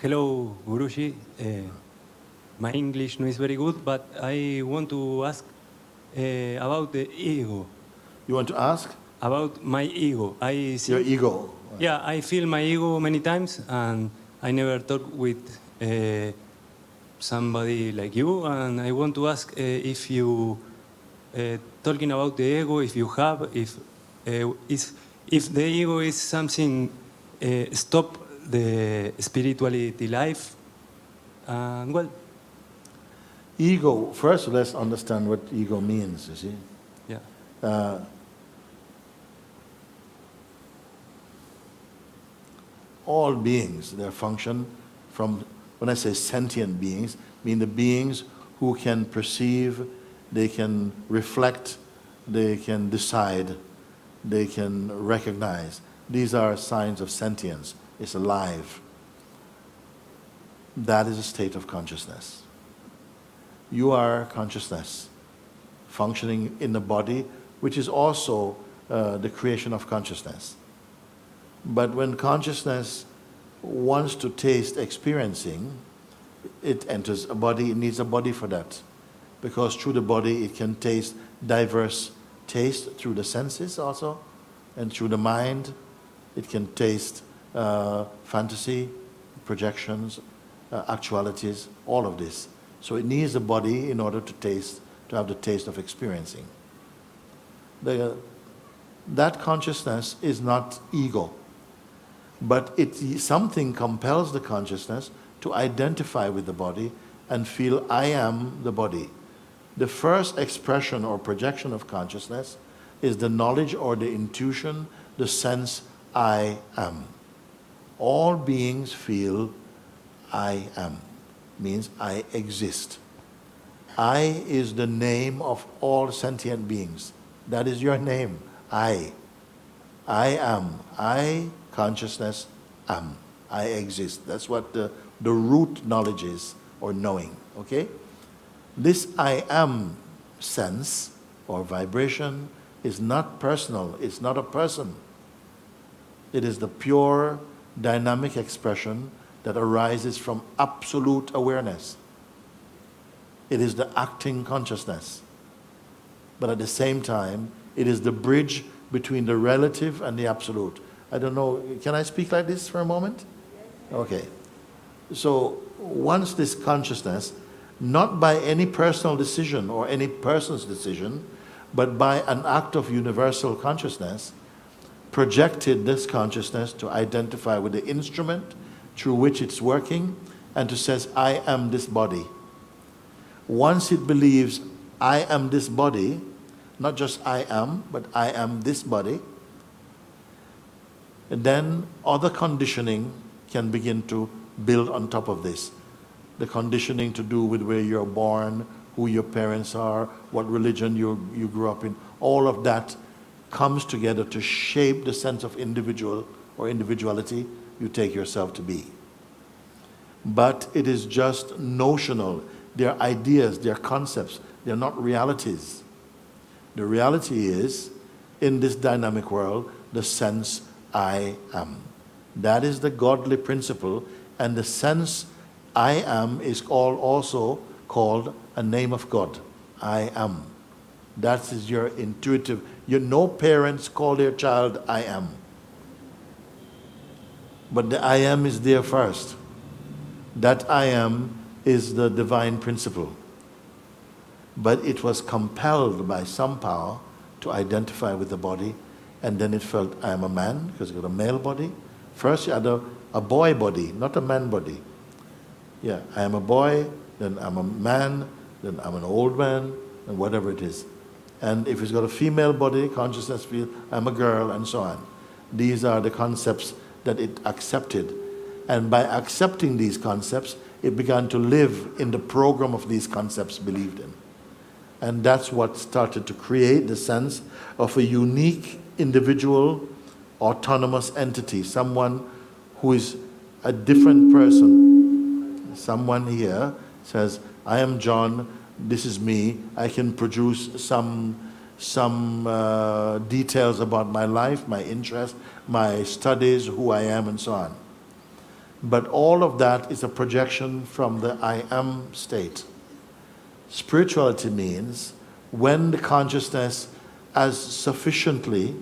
Hello, Guruji. My English no is very good, but I want to ask about the ego. You want to ask? About my ego. Your ego. Yeah, I feel my ego many times, and I never talk with somebody like you. And I want to ask if you talking about the ego, if you have, if the ego is something stop the spirituality life. Well, ego. First, let's understand what ego means. You see. Yeah. All beings, their function from, when I say sentient beings, mean the beings who can perceive, they can reflect, they can decide, they can recognize. These are signs of sentience. It's alive. That is a state of consciousness. You are consciousness functioning in the body, which is also the creation of consciousness. But when consciousness wants to taste experiencing, it enters a body, it needs a body for that. Because through the body it can taste diverse taste through the senses also, and through the mind it can taste fantasy, projections, actualities, all of this. So it needs a body in order to have the taste of experiencing. That consciousness is not ego. But something compels the consciousness to identify with the body and feel, I am the body. The first expression or projection of consciousness is the knowledge or the intuition, the sense, I am. All beings feel, I am, means I exist. I is the name of all sentient beings. That is your name, I. I am. I, consciousness, am. I exist. That's what the root knowledge is, or knowing, okay? This I am sense or vibration is not personal. It's not a person. It is the pure dynamic expression that arises from absolute awareness. It is the acting consciousness. But at the same time, it is the bridge between the relative and the absolute. I don't know, can I speak like this for a moment? Okay. So once this consciousness, not by any personal decision or any person's decision, but by an act of universal consciousness, projected this consciousness to identify with the instrument through which it's working and to says, I am this body. Once it believes, I am this body, not just I am, but I am this body, and then other conditioning can begin to build on top of this. The conditioning to do with where you're born, who your parents are, what religion you grew up in, all of that comes together to shape the sense of individual or individuality you take yourself to be. But it is just notional. They're ideas, they're concepts, they're not realities. The reality is, in this dynamic world, the sense I am. That is the godly principle, and the sense I am is also called a name of God. I am. That is your intuitive. No parents call their child I am. But the I am is there first. That I am is the divine principle. But it was compelled by some power to identify with the body, and then it felt I am a man because it got a male body. First you had a boy body, not a man body. Yeah, I am a boy, then I'm a man, then I'm an old man, and whatever it is. And if it's got a female body, consciousness feels I'm a girl, and so on. These are the concepts that it accepted. And by accepting these concepts, it began to live in the program of these concepts believed in. And that's what started to create the sense of a unique individual, autonomous entity, someone who is a different person. Someone here says, I am John, this is me, I can produce some details about my life, my interest, my studies, who I am, and so on. But all of that is a projection from the I am state. Spirituality means when the consciousness has sufficiently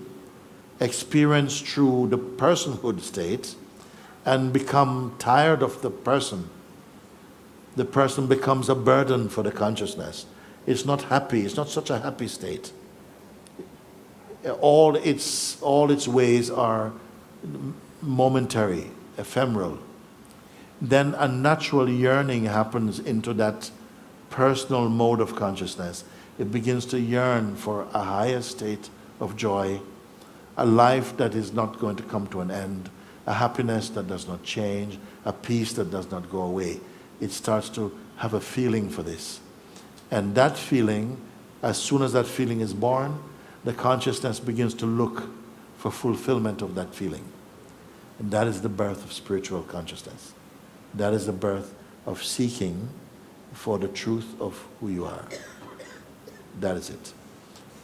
experienced through the personhood state and become tired of the person becomes a burden for the consciousness. It's not happy, it's not such a happy state. All its ways are momentary, ephemeral. Then a natural yearning happens into that personal mode of consciousness. It begins to yearn for a higher state of joy, a life that is not going to come to an end, a happiness that does not change, a peace that does not go away. It starts to have a feeling for this. And that feeling, as soon as that feeling is born, the consciousness begins to look for fulfillment of that feeling. And that is the birth of spiritual consciousness. That is the birth of seeking for the truth of who you are. That is it.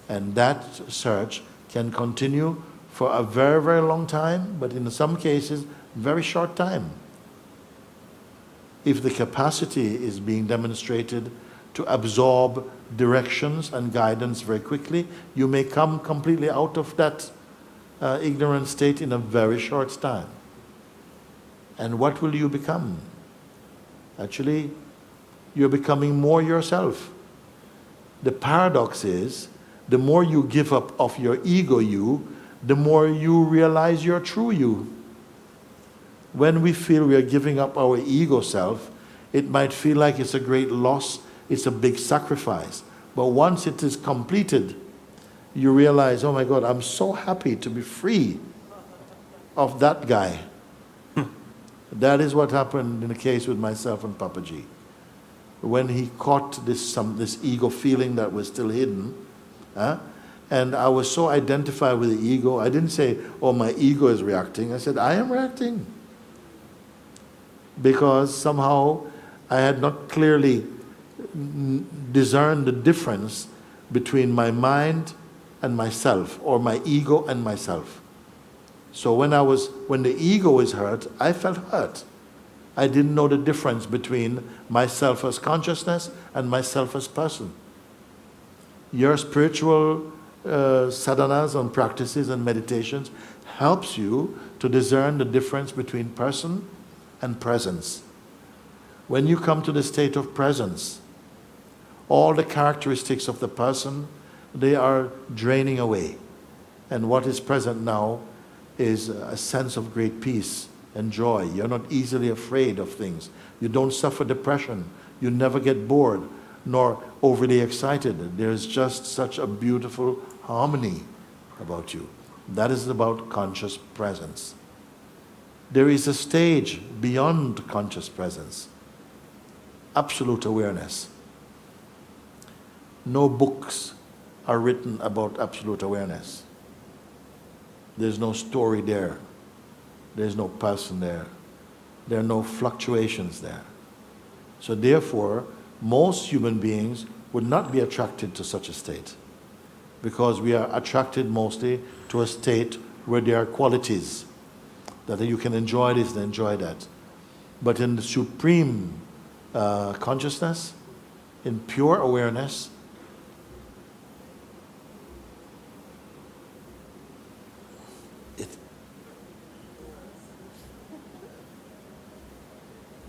And that search can continue for a very, very long time, but in some cases, very short time. If the capacity is being demonstrated to absorb directions and guidance very quickly, you may come completely out of that ignorant state in a very short time. And what will you become? Actually, you're becoming more yourself. The paradox is, the more you give up of your ego you, the more you realize your true you. When we feel we are giving up our ego self, it might feel like it's a great loss, it's a big sacrifice. But once it is completed, you realize, oh my God, I'm so happy to be free of that guy. That is what happened in the case with myself and Papaji. When he caught this ego feeling that was still hidden, and I was so identified with the ego, I didn't say, oh, my ego is reacting. I said, I am reacting. Because somehow I had not clearly discerned the difference between my mind and myself, or my ego and myself. So when the ego is hurt, I felt hurt. I didn't know the difference between myself as consciousness and myself as person. Your spiritual sadhanas and practices and meditations helps you to discern the difference between person and presence. When you come to the state of presence, all the characteristics of the person, they are draining away. And what is present now is a sense of great peace and joy. You're not easily afraid of things. You don't suffer depression. You never get bored. nor overly excited. There's just such a beautiful harmony about you. That is about conscious presence. There is a stage beyond conscious presence, absolute awareness. No books are written about absolute awareness. There's no story there. There's no person there. There are no fluctuations there. So therefore, most human beings would not be attracted to such a state, because we are attracted mostly to a state where there are qualities, that you can enjoy this and enjoy that. But in the supreme consciousness, in pure awareness,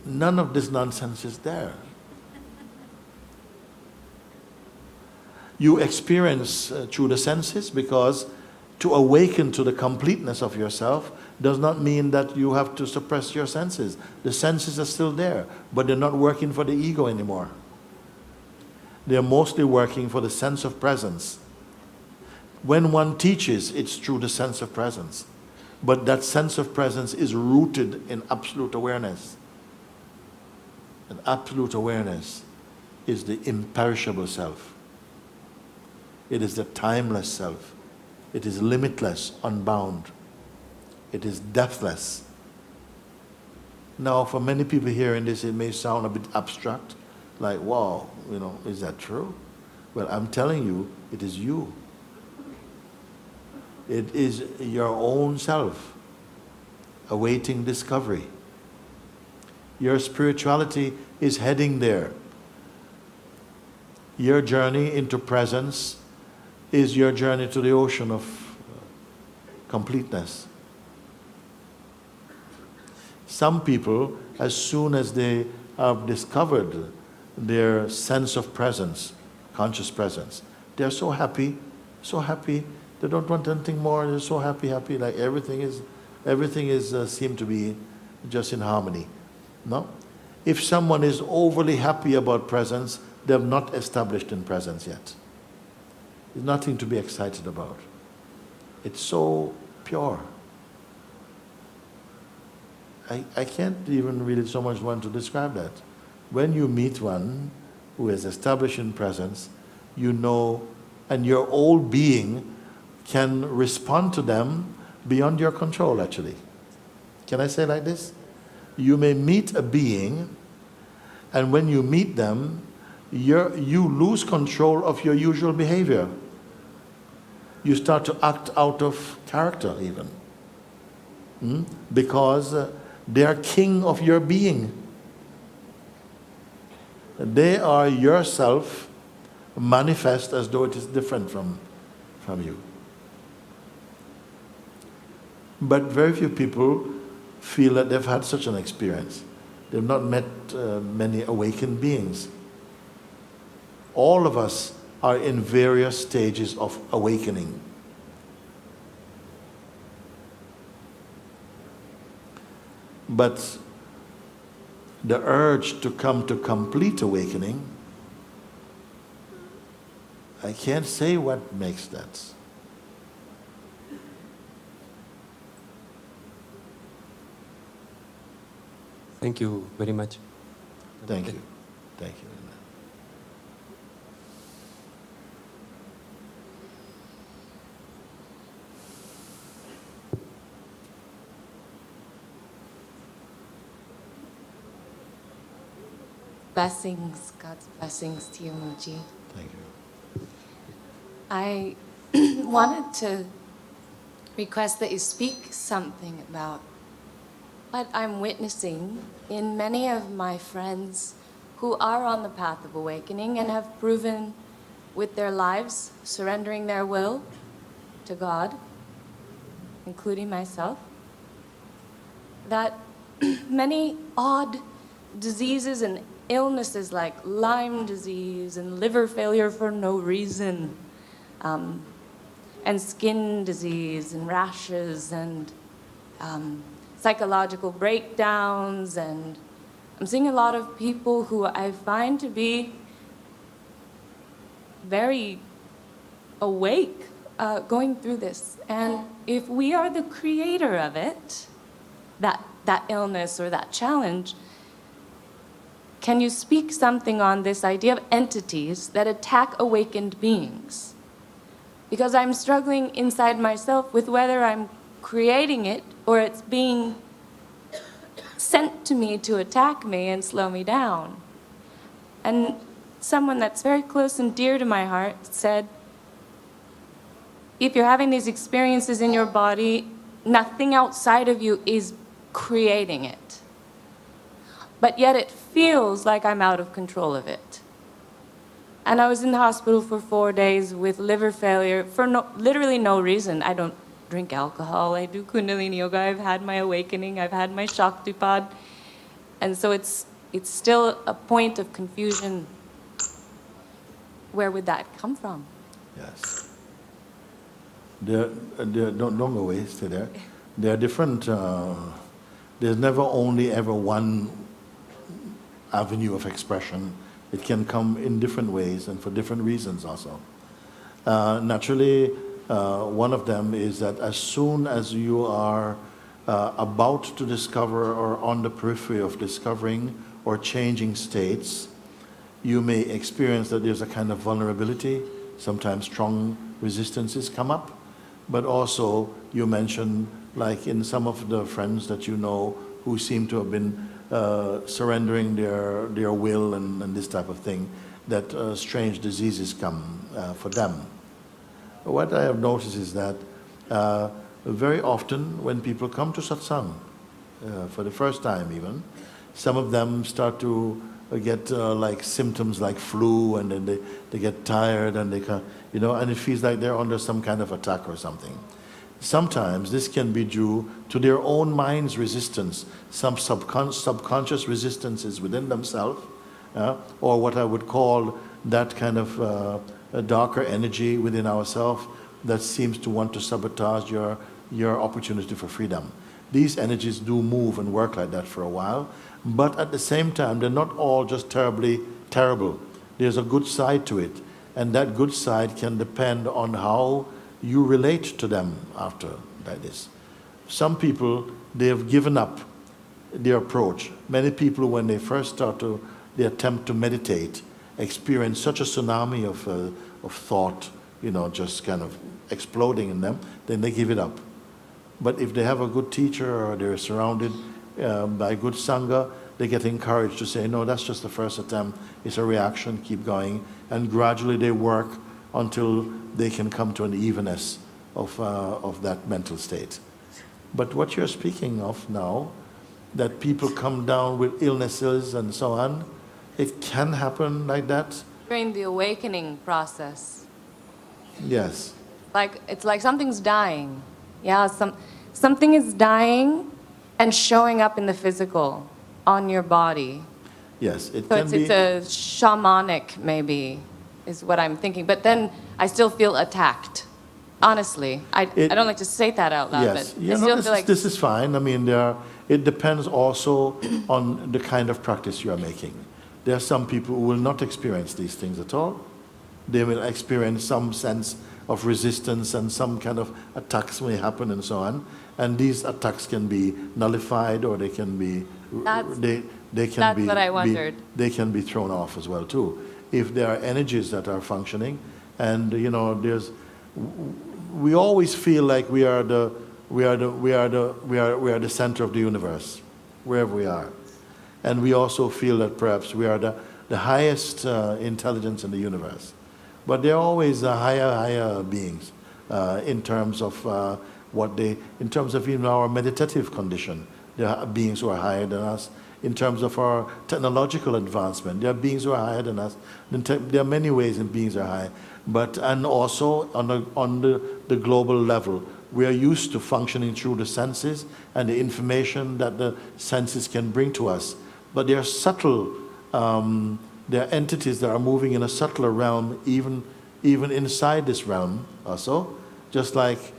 none of this nonsense is there. You experience through the senses, because to awaken to the completeness of yourself does not mean that you have to suppress your senses. The senses are still there, but they're not working for the ego anymore. They're mostly working for the sense of presence. When one teaches, it's through the sense of presence. But that sense of presence is rooted in absolute awareness. And absolute awareness is the imperishable self. It is the timeless self. It is limitless, unbound. It is deathless. Now, for many people hearing this, it may sound a bit abstract, like, wow, is that true? Well, I'm telling you, it is you. It is your own self awaiting discovery. Your spirituality is heading there. Your journey into presence is your journey to the ocean of completeness. Some people, as soon as they have discovered their sense of presence, conscious presence, they're so happy, they don't want anything more, they're so happy, like everything is seem to be just in harmony. No? If someone is overly happy about presence, they have not established in presence yet. There's nothing to be excited about. It's so pure. I can't even really so much want to describe that. When you meet one who is established in presence, you know, and your whole being can respond to them beyond your control, actually. Can I say like this? You may meet a being, and when you meet them, you lose control of your usual behavior. You start to act out of character even. Because they are king of your being. They are yourself manifest as though it is different from you. But very few people feel that they've had such an experience. They've not met many awakened beings. All of us are in various stages of awakening. But the urge to come to complete awakening, I can't say what makes that. Thank you very much. Thank you. Thank you. Blessings, God's blessings to you, Mooji. Thank you. I wanted to request that you speak something about what I'm witnessing in many of my friends who are on the path of awakening and have proven with their lives, surrendering their will to God, including myself, that many odd diseases and illnesses like Lyme disease and liver failure for no reason, and skin disease and rashes and psychological breakdowns, and I'm seeing a lot of people who I find to be very awake going through this. And if we are the creator of it, that illness or that challenge, can you speak something on this idea of entities that attack awakened beings? Because I'm struggling inside myself with whether I'm creating it or it's being sent to me to attack me and slow me down. And someone that's very close and dear to my heart said, if you're having these experiences in your body, nothing outside of you is creating it. But yet it feels like I'm out of control of it. And I was in the hospital for 4 days with liver failure for literally no reason. I don't drink alcohol, I do Kundalini Yoga, I've had my awakening, I've had my Shaktipad. And so it's still a point of confusion. Where would that come from? Yes. Don't go away, stay there. There are different, there's never only ever one avenue of expression. It can come in different ways and for different reasons also. Naturally, one of them is that as soon as you are about to discover or on the periphery of discovering or changing states, you may experience that there's a kind of vulnerability. Sometimes strong resistances come up, but also you mentioned, like in some of the friends that you know who seem to have been surrendering their will and this type of thing, that strange diseases come for them. What I have noticed is that very often when people come to satsang, for the first time even, some of them start to get like symptoms like flu, and then they get tired, and and it feels like they're under some kind of attack or something. Sometimes this can be due to their own mind's resistance, some subconscious resistances within themselves, or what I would call that kind of a darker energy within ourselves that seems to want to sabotage your opportunity for freedom. These energies do move and work like that for a while, but at the same time, they're not all just terribly terrible. There's a good side to it, and that good side can depend on how you relate to them after like this. Some people, they have given up their approach. Many people, when they first they attempt to meditate, experience such a tsunami of thought, just kind of exploding in them, then they give it up. But if they have a good teacher or they're surrounded by good sangha, they get encouraged to say, no, that's just the first attempt. It's a reaction, keep going. And gradually they work until they can come to an evenness of that mental state. But what you're speaking of now, that people come down with illnesses and so on, it can happen like that. During the awakening process. Yes. It's like something's dying. Yeah, something is dying and showing up in the physical, on your body. Yes, it so can be. It's a shamanic, maybe, is what I'm thinking. But then I still feel attacked. Honestly, I don't like to say that out loud. Yes, but I still feel like this is fine. I mean, it depends also on the kind of practice you are making. There are some people who will not experience these things at all. They will experience some sense of resistance, and some kind of attacks may happen and so on. And these attacks can be nullified, or they can be That's what I wondered. They can be thrown off as well too, if there are energies that are functioning. And we always feel like we are the center of the universe, wherever we are. And we also feel that perhaps we are the highest intelligence in the universe. But there are always higher beings in terms of in terms of even our meditative condition. There are beings who are higher than us. In terms of our technological advancement, there are beings who are higher than us. There are many ways in beings are high. And also on the global level, we are used to functioning through the senses and the information that the senses can bring to us. But they are subtle. There are entities that are moving in a subtler realm, even inside this realm also. Just like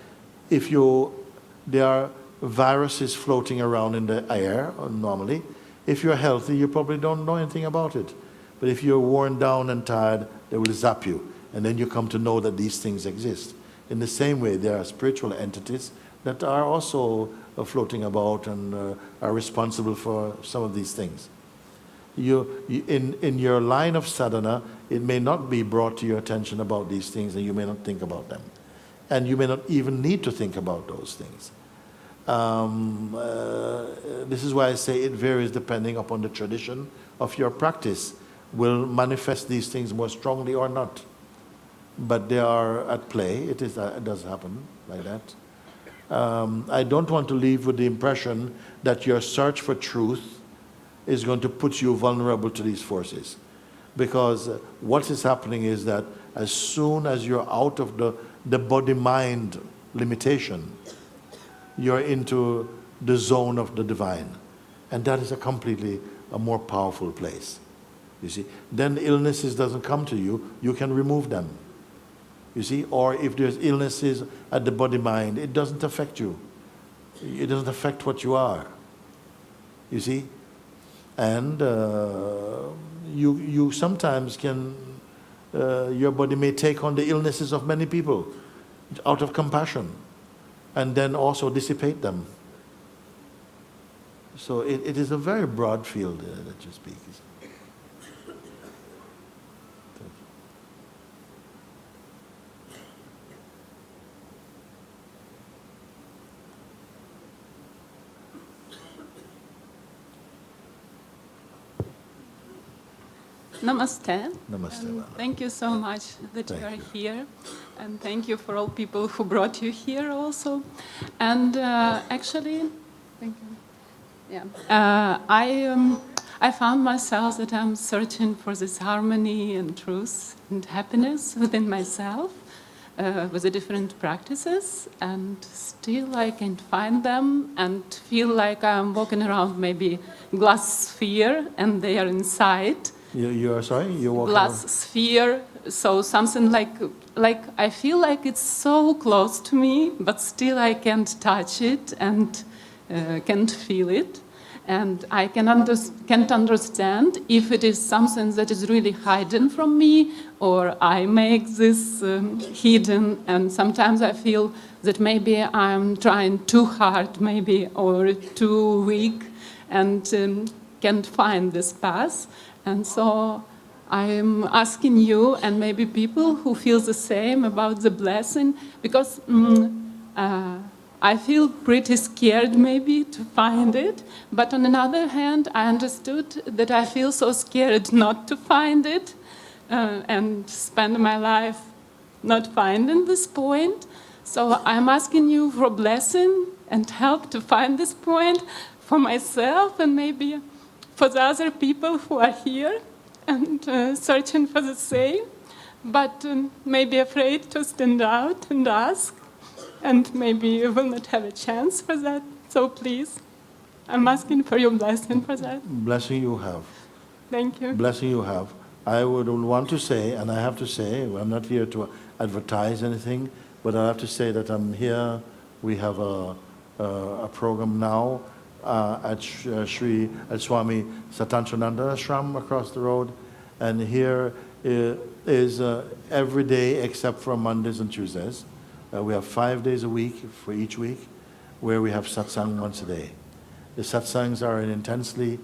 there are viruses floating around in the air normally. If you're healthy, you probably don't know anything about it. But if you're worn down and tired, they will zap you. And then you come to know that these things exist. In the same way, there are spiritual entities that are also floating about and are responsible for some of these things. In your line of sadhana, it may not be brought to your attention about these things, and you may not think about them. And you may not even need to think about those things. This is why I say it varies depending upon the tradition of your practice, will manifest these things more strongly or not. But they are at play. It does happen like that. I don't want to leave with the impression that your search for truth is going to put you vulnerable to these forces. Because what is happening is that as soon as you're out of the body-mind limitation, you're into the zone of the divine. And that is a more powerful place. You see, then illnesses doesn't come to you, you can remove them. You see, or if there's illnesses at the body-mind, it doesn't affect you. It doesn't affect what you are. You see? And you sometimes can, your body may take on the illnesses of many people out of compassion, and then also dissipate them. So it is a very broad field that you speak. Namaste. Namaste. Thank you so much that you are here. And thank you for all people who brought you here also. And actually, thank you. Yeah. I found myself that I'm searching for this harmony and truth and happiness within myself with the different practices. And still I can't find them and feel like I'm walking around maybe glass sphere and they are inside. You are sorry? You walk glass sphere, so something like I feel like it's so close to me, but still I can't touch it and can't feel it. And I can't understand if it is something that is really hidden from me, or I make this hidden. And sometimes I feel that maybe I'm trying too hard, maybe, or too weak, and can't find this path. And so I'm asking you, and maybe people who feel the same about the blessing, because I feel pretty scared maybe to find it, but on the other hand, I understood that I feel so scared not to find it and spend my life not finding this point. So I'm asking you for blessing and help to find this point for myself and maybe for the other people who are here and searching for the same, but maybe afraid to stand out and ask, and maybe you will not have a chance for that. So please, I'm asking for your blessing for that. Blessing you have. Thank you. Blessing you have. I would want to say, and I have to say, I'm not here to advertise anything, but I have to say that I'm here. We have a program now at Swami Satantrananda Ashram across the road, and here is every day except for Mondays and Tuesdays. We have 5 days a week for each week, where we have satsang once a day. The satsangs are an intensely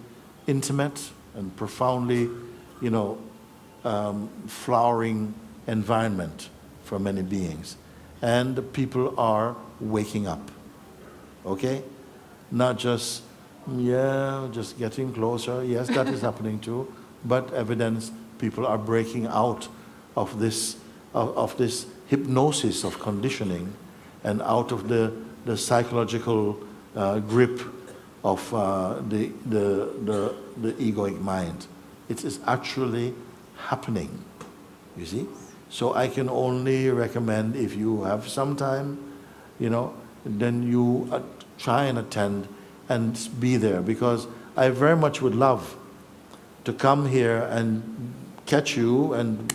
intimate and profoundly, flowering environment for many beings, and the people are waking up. Okay. Not just, just getting closer. Yes, that is happening too. But evidence, people are breaking out of this hypnosis of conditioning and out of the psychological grip of the egoic mind. It is actually happening, you see? So I can only recommend, if you have some time, then you try and attend and be there, because I very much would love to come here and catch you and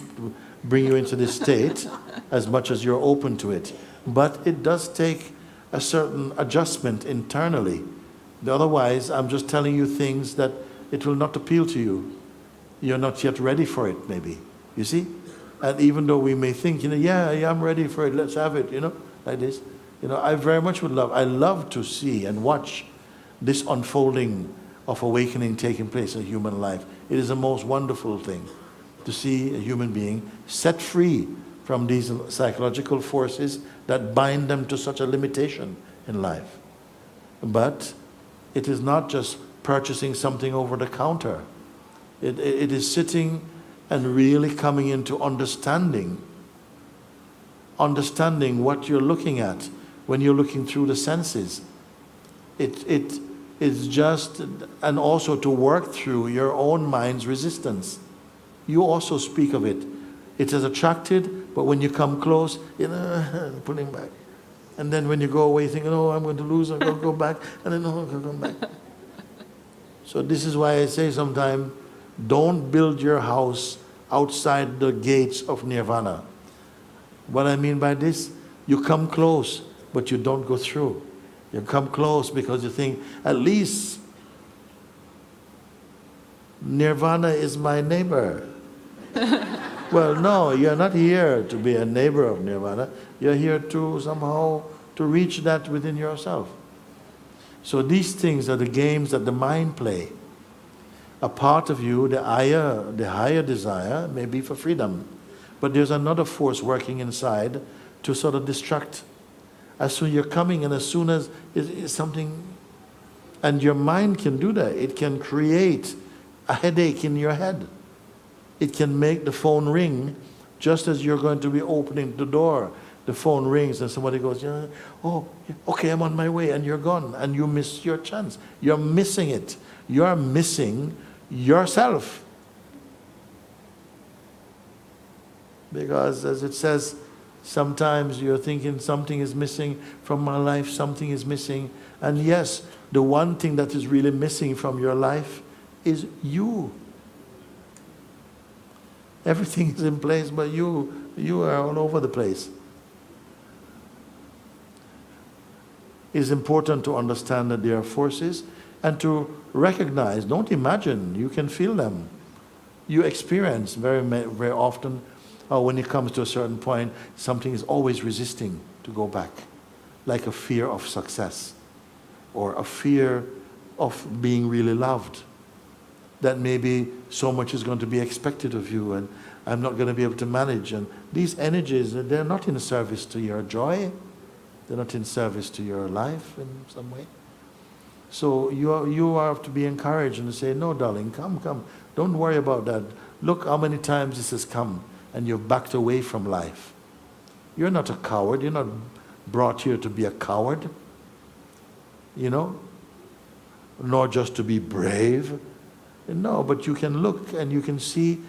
bring you into this state as much as you're open to it. But it does take a certain adjustment internally. Otherwise, I'm just telling you things that it will not appeal to you. You're not yet ready for it, maybe. You see? And even though we may think, yeah, I'm ready for it, let's have it, like this. I very much I love to see and watch this unfolding of awakening taking place in human life. It is the most wonderful thing to see a human being set free from these psychological forces that bind them to such a limitation in life. But it is not just purchasing something over the counter. It is sitting and really coming into understanding what you're looking at when you're looking through the senses. It is just, and also to work through your own mind's resistance. You also speak of it. It is attracted, but when you come close, pulling back. And then when you go away, thinking, oh, I'm going to lose, I'm going to go back, and then, oh, I'm going to come back. So this is why I say sometimes, don't build your house outside the gates of nirvana. What I mean by this, you come close, but you don't go through. You come close because you think, at least nirvana is my neighbor. Well, no, you're not here to be a neighbor of nirvana. You're here to somehow to reach that within yourself. So these things are the games that the mind play. A part of you, the higher desire, may be for freedom. But there's another force working inside to sort of distract. As soon as you're coming, and as soon as it's something, and your mind can do that. It can create a headache in your head. It can make the phone ring just as you're going to be opening the door. The phone rings and somebody goes, oh, okay, I'm on my way, and you're gone, and you miss your chance. You're missing it. You're missing yourself. Because as it says, sometimes you're thinking something is missing from my life, something is missing. And yes, the one thing that is really missing from your life is you. Everything is in place, but you are all over the place. It's important to understand that there are forces and to recognize, don't imagine, you can feel them. You experience very, very often, when it comes to a certain point, something is always resisting to go back, like a fear of success or a fear of being really loved. That maybe so much is going to be expected of you and I'm not going to be able to manage. And these energies, they're not in service to your joy. They're not in service to your life in some way. So you have to be encouraged and to say, no, darling, come. Don't worry about that. Look how many times this has come and you've backed away from life. You're not a coward. You're not brought here to be a coward, nor just to be brave. No, but you can look and you can see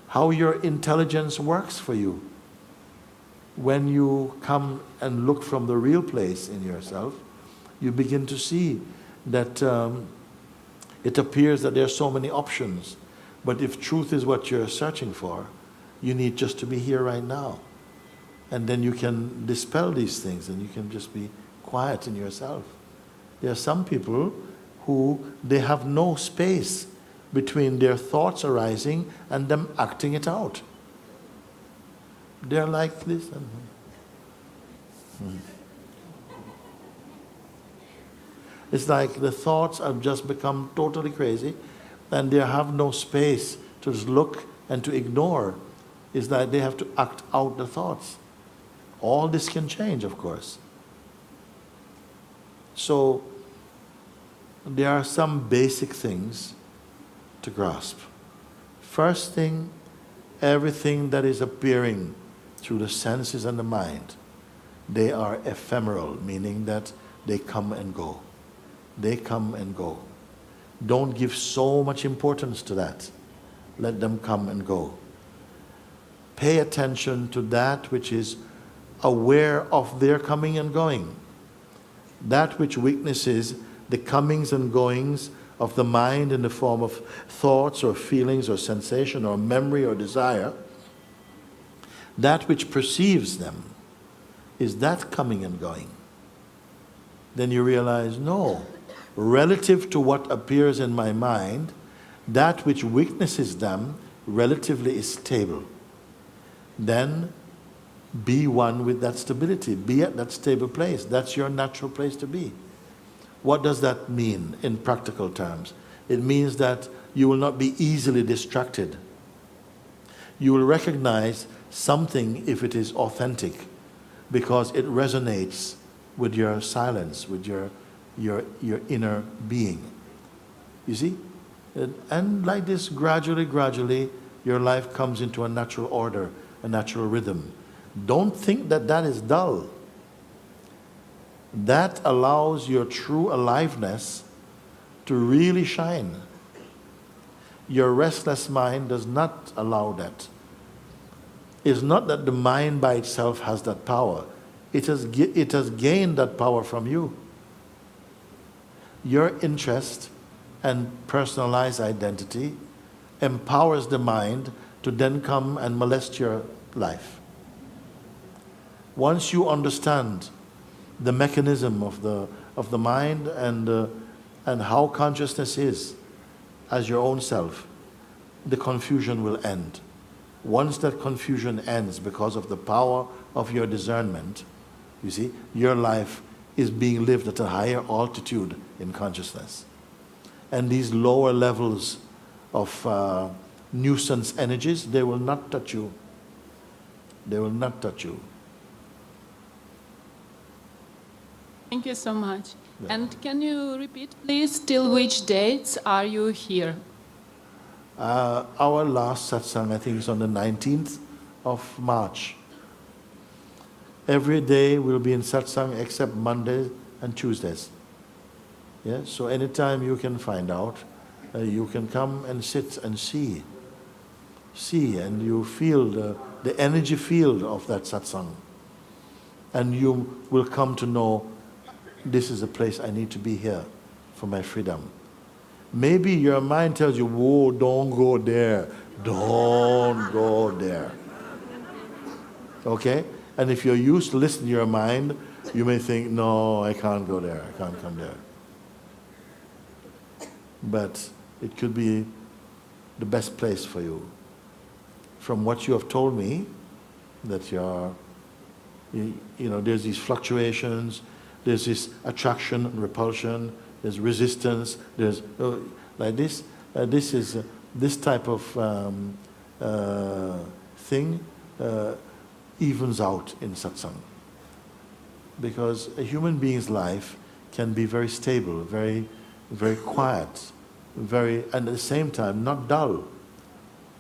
how your intelligence works for you. When you come and look from the real place in yourself, you begin to see that it appears that there are so many options. But if truth is what you're searching for, you need just to be here right now. And then you can dispel these things and you can just be quiet in yourself. There are some people who they have no space between their thoughts arising and them acting it out. They're like this. It's like the thoughts have just become totally crazy and they have no space to just look and to ignore. It's like they have to act out the thoughts. All this can change, of course. So there are some basic things to grasp. First thing, everything that is appearing through the senses and the mind, they are ephemeral, meaning that they come and go. They come and go. Don't give so much importance to that. Let them come and go. Pay attention to that which is aware of their coming and going. That which witnesses the comings and goings of the mind in the form of thoughts or feelings or sensation or memory or desire, that which perceives them, is that coming and going? Then you realize, no, relative to what appears in my mind, that which witnesses them relatively is stable. then be one with that stability. Be at that stable place. That's your natural place to be. What does that mean in practical terms? It means that you will not be easily distracted. You will recognize something if it is authentic, because it resonates with your silence, with your inner being. You see? And like this, gradually, your life comes into a natural order, a natural rhythm. Don't think that that is dull. That allows your true aliveness to really shine. Your restless mind does not allow that. It's not that the mind by itself has that power. It has gained that power from you. Your interest and personalized identity empowers the mind to then come and molest your life. Once you understand the mechanism of the mind and how consciousness is as your own self, the confusion will end. Once that confusion ends because of the power of your discernment, you see, your life is being lived at a higher altitude in consciousness. And these lower levels of nuisance energies, they will not touch you. They will not touch you. Thank you so much. Yeah. And can you repeat, please, till which dates are you here? Our last satsang, I think, is on the 19th of March. Every day we'll be in satsang except Mondays and Tuesdays. Yeah? So anytime you can find out, you can come and sit and see. See, and you feel the energy field of that satsang. And you will come to know, this is a place I need to be here for my freedom. Maybe your mind tells you, whoa, don't go there. Don't go there. Okay? And if you're used to listening to your mind, you may think, no, I can't go there. I can't come there. But it could be the best place for you. From what you have told me, that there's these fluctuations, there's this attraction and repulsion, there's resistance, there's like this. This type of thing evens out in satsang, because a human being's life can be very stable, very, very quiet, and at the same time not dull,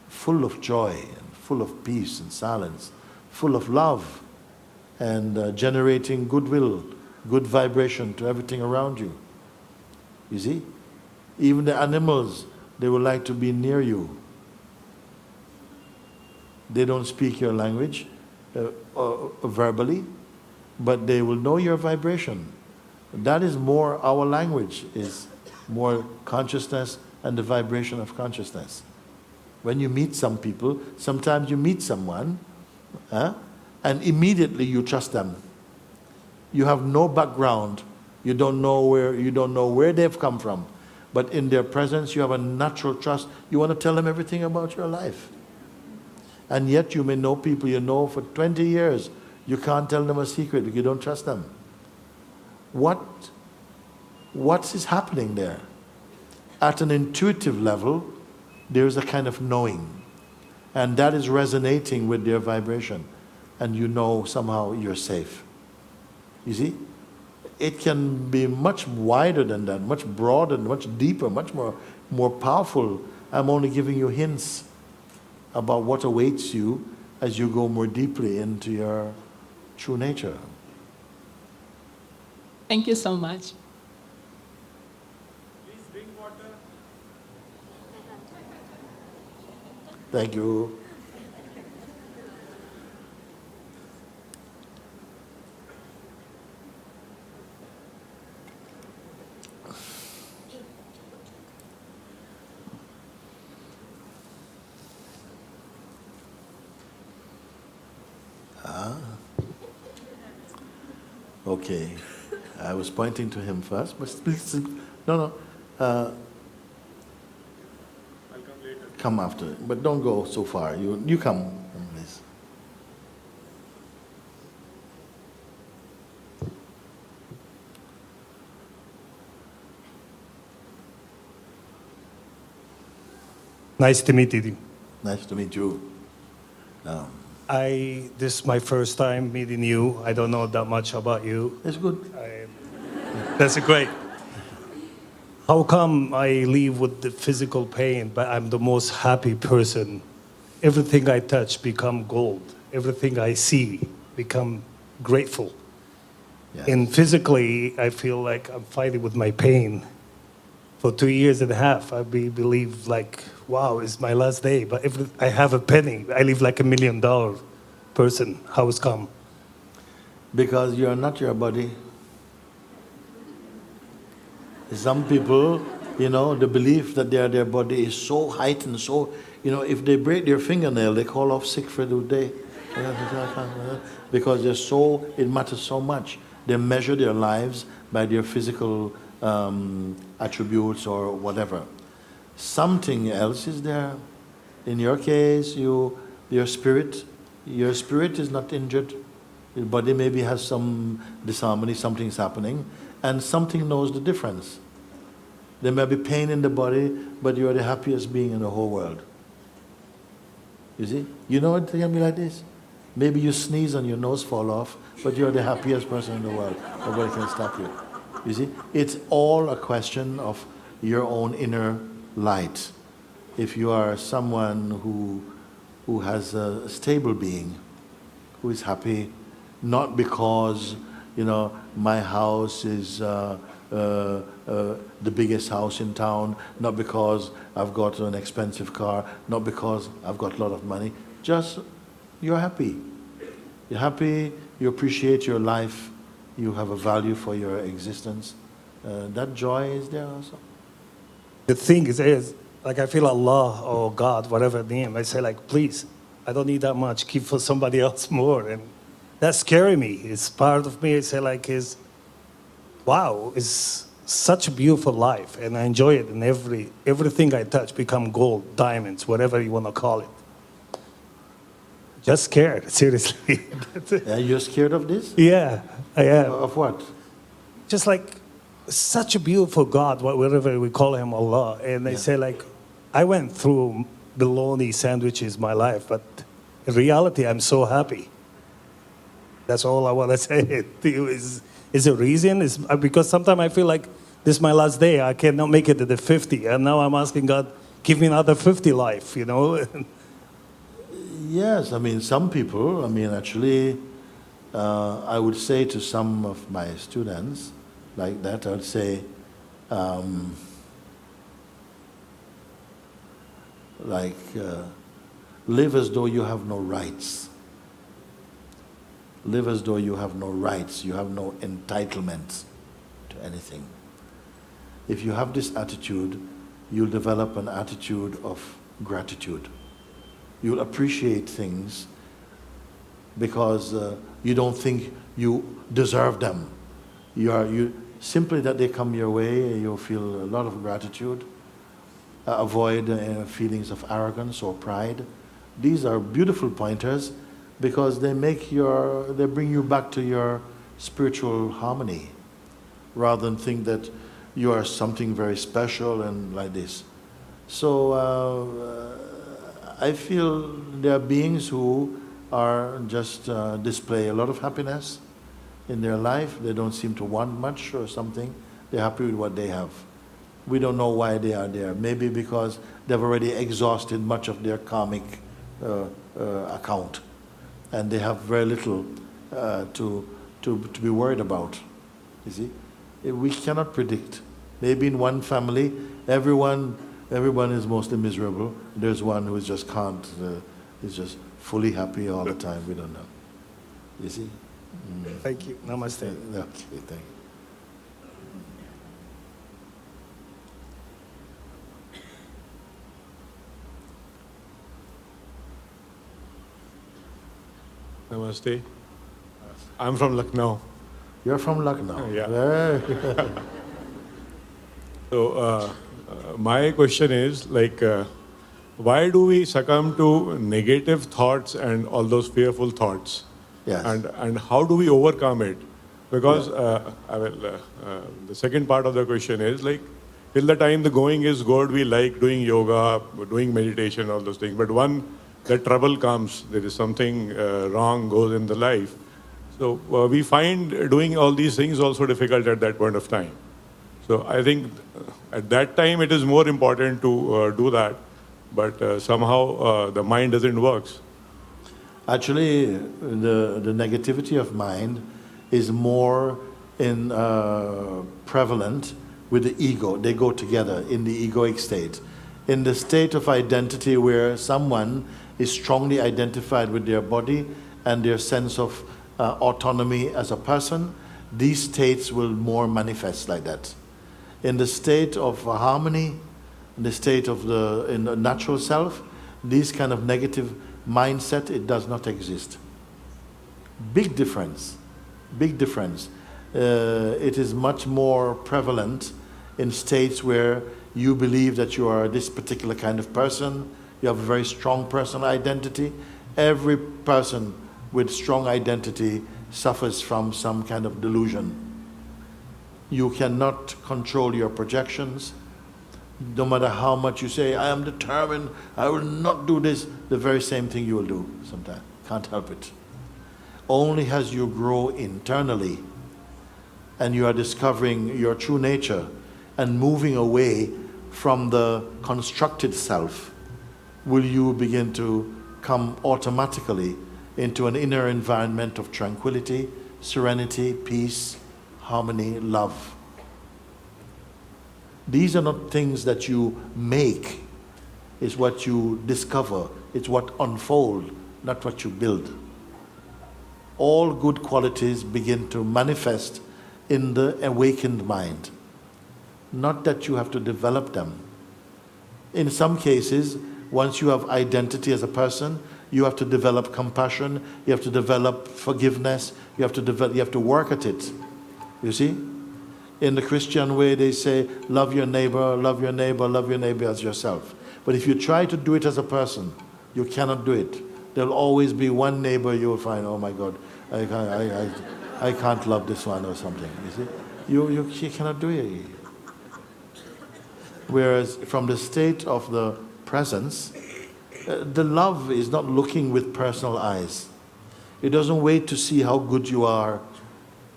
full of joy and full of peace and silence, full of love, and generating goodwill, good vibration to everything around you. You see? Even the animals, they would like to be near you. They don't speak your language verbally, but they will know your vibration. That is more, our language is more consciousness and the vibration of consciousness. When you meet some people, sometimes you meet someone, and immediately you trust them. You have no background. You don't know where they've come from. But in their presence, you have a natural trust. You want to tell them everything about your life. And yet you may know people you know for 20 years. You can't tell them a secret because you don't trust them. What is happening there? At an intuitive level, there is a kind of knowing. And that is resonating with their vibration. And you know somehow you're safe. You see? It can be much wider than that, much broader, much deeper, much more powerful. I'm only giving you hints about what awaits you as you go more deeply into your true nature. Thank you so much. Please drink water. Thank you. Okay, I was pointing to him first, but please, no. I'll come later. Come after, but don't go so far. You come, please. Nice to meet you. Nice to meet you. This is my first time meeting you. I don't know that much about you. It's good. That's great. How come I live with the physical pain, but I'm the most happy person? Everything I touch become gold. Everything I see become grateful. Yes. And physically, I feel like I'm fighting with my pain. For 2 years and a half, I believe like, wow, it's my last day. But if I have a penny, I live like $1 million person. How it's come? Because you are not your body. Some people, you know, the belief that they are their body is so heightened, so, you know, if they break their fingernail, they call off sick for the day. Because they're so, it matters so much. They measure their lives by their physical attributes or whatever. Something else is there. In your case, your spirit is not injured. Your body maybe has some disharmony, something's happening, and something knows the difference. There may be pain in the body, but you are the happiest being in the whole world. You see? You know what can be like this? Maybe you sneeze and your nose fall off, but you're the happiest person in the world. Nobody can stop you. You see? It's all a question of your own inner light. If you are someone who has a stable being, who is happy, not because, you know, my house is the biggest house in town, not because I've got an expensive car, not because I've got a lot of money, just you're happy. You're happy, you appreciate your life, you have a value for your existence. That joy is there also. The thing is, like I feel Allah or God, whatever name, I say like, please, I don't need that much, keep for somebody else more. And that's scaring me. It's part of me, I say like, wow, it's such a beautiful life, and I enjoy it, and everything I touch become gold, diamonds, whatever you want to call it. Just scared, seriously. You're scared of this? Yeah, I am. Of what? Just like such a beautiful God, whatever we call him, Allah. And they say like, I went through bologna sandwiches my life, but in reality, I'm so happy. That's all I want to say to you. Is a reason? Because sometimes I feel like this is my last day. I cannot make it to the 50. And now I'm asking God, give me another 50 life, you know? Yes, I mean, some people, actually, I would say to some of my students like that, I would say, live as though you have no rights. Live as though you have no rights, you have no entitlement to anything. If you have this attitude, you'll develop an attitude of gratitude. You'll appreciate things because you don't think you deserve them. You simply that they come your way, you'll feel a lot of gratitude. Avoid feelings of arrogance or pride. These are beautiful pointers because they bring you back to your spiritual harmony, rather than think that you are something very special and like this. So I feel there are beings who are just display a lot of happiness in their life. They don't seem to want much or something. They're happy with what they have. We don't know why they are there. Maybe because they've already exhausted much of their karmic account, and they have very little to be worried about. You see, we cannot predict. Maybe in one family, everyone is mostly miserable. There's one who just can't, is just fully happy all the time. We don't know. You see? Thank you. Namaste. Okay, thank you. Namaste. I'm from Lucknow. You're from Lucknow? Yeah. So, my question is, like, why do we succumb to negative thoughts and all those fearful thoughts? Yes. And how do we overcome it? Because, the second part of the question is, like, till the time the going is good, we like doing yoga, doing meditation, all those things. But when the trouble comes, there is something wrong goes in the life. So we find doing all these things also difficult at that point of time. So I think at that time it is more important to do that, but somehow the mind doesn't work. Actually, the negativity of mind is more prevalent with the ego. They go together in the egoic state. In the state of identity where someone is strongly identified with their body and their sense of autonomy as a person, these states will more manifest like that. In the state of harmony, in the state of in the natural self, these kind of negative mindset, it does not exist. Big difference, big difference. It is much more prevalent in states where you believe that you are this particular kind of person, you have a very strong personal identity. Every person with strong identity suffers from some kind of delusion. You cannot control your projections. No matter how much you say, I am determined, I will not do this, the very same thing you will do sometimes. Can't help it. Only as you grow internally and you are discovering your true nature and moving away from the constructed self, will you begin to come automatically into an inner environment of tranquility, serenity, peace, harmony, love. These are not things that you make. It's what you discover. It's what unfolds, not what you build. All good qualities begin to manifest in the awakened mind. Not that you have to develop them. In some cases, once you have identity as a person, you have to develop compassion, you have to develop forgiveness, you have to work at it. You see? In the Christian way, they say, love your neighbor, love your neighbor, love your neighbor as yourself. But if you try to do it as a person, you cannot do it. There'll always be one neighbor you will find, oh my God, I can't love this one or something. You see? You cannot do it. Whereas from the state of the presence, the love is not looking with personal eyes. It doesn't wait to see how good you are.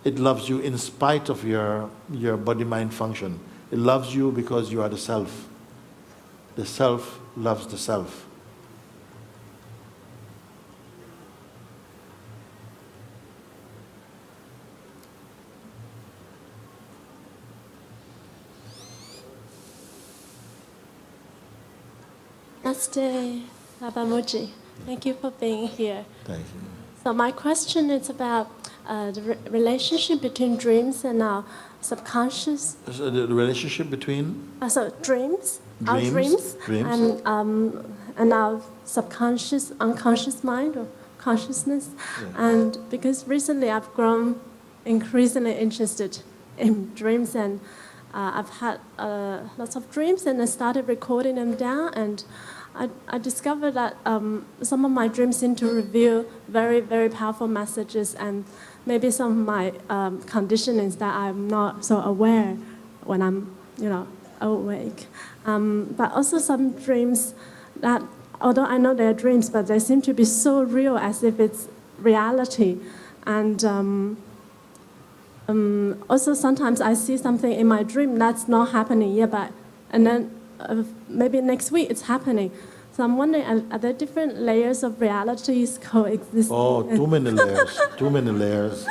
It loves you in spite of your body-mind function. It loves you because you are the self. The self loves the self. Namaste, Baba Mooji. Thank you for being here. Thank you. So my question is about the relationship between dreams and our subconscious. So the relationship between? So dreams, our dreams, and our subconscious, unconscious mind or consciousness. Yeah. And because recently I've grown increasingly interested in dreams, and I've had lots of dreams, and I started recording them down, and I discovered that some of my dreams seem to reveal very, very powerful messages, and maybe some of my conditionings that I'm not so aware when I'm, awake. But also some dreams that, although I know they're dreams, but they seem to be so real as if it's reality. And also sometimes I see something in my dream that's not happening yet, and then maybe next week it's happening. So I'm wondering, are there different layers of realities coexisting? Oh, too many layers, too many layers.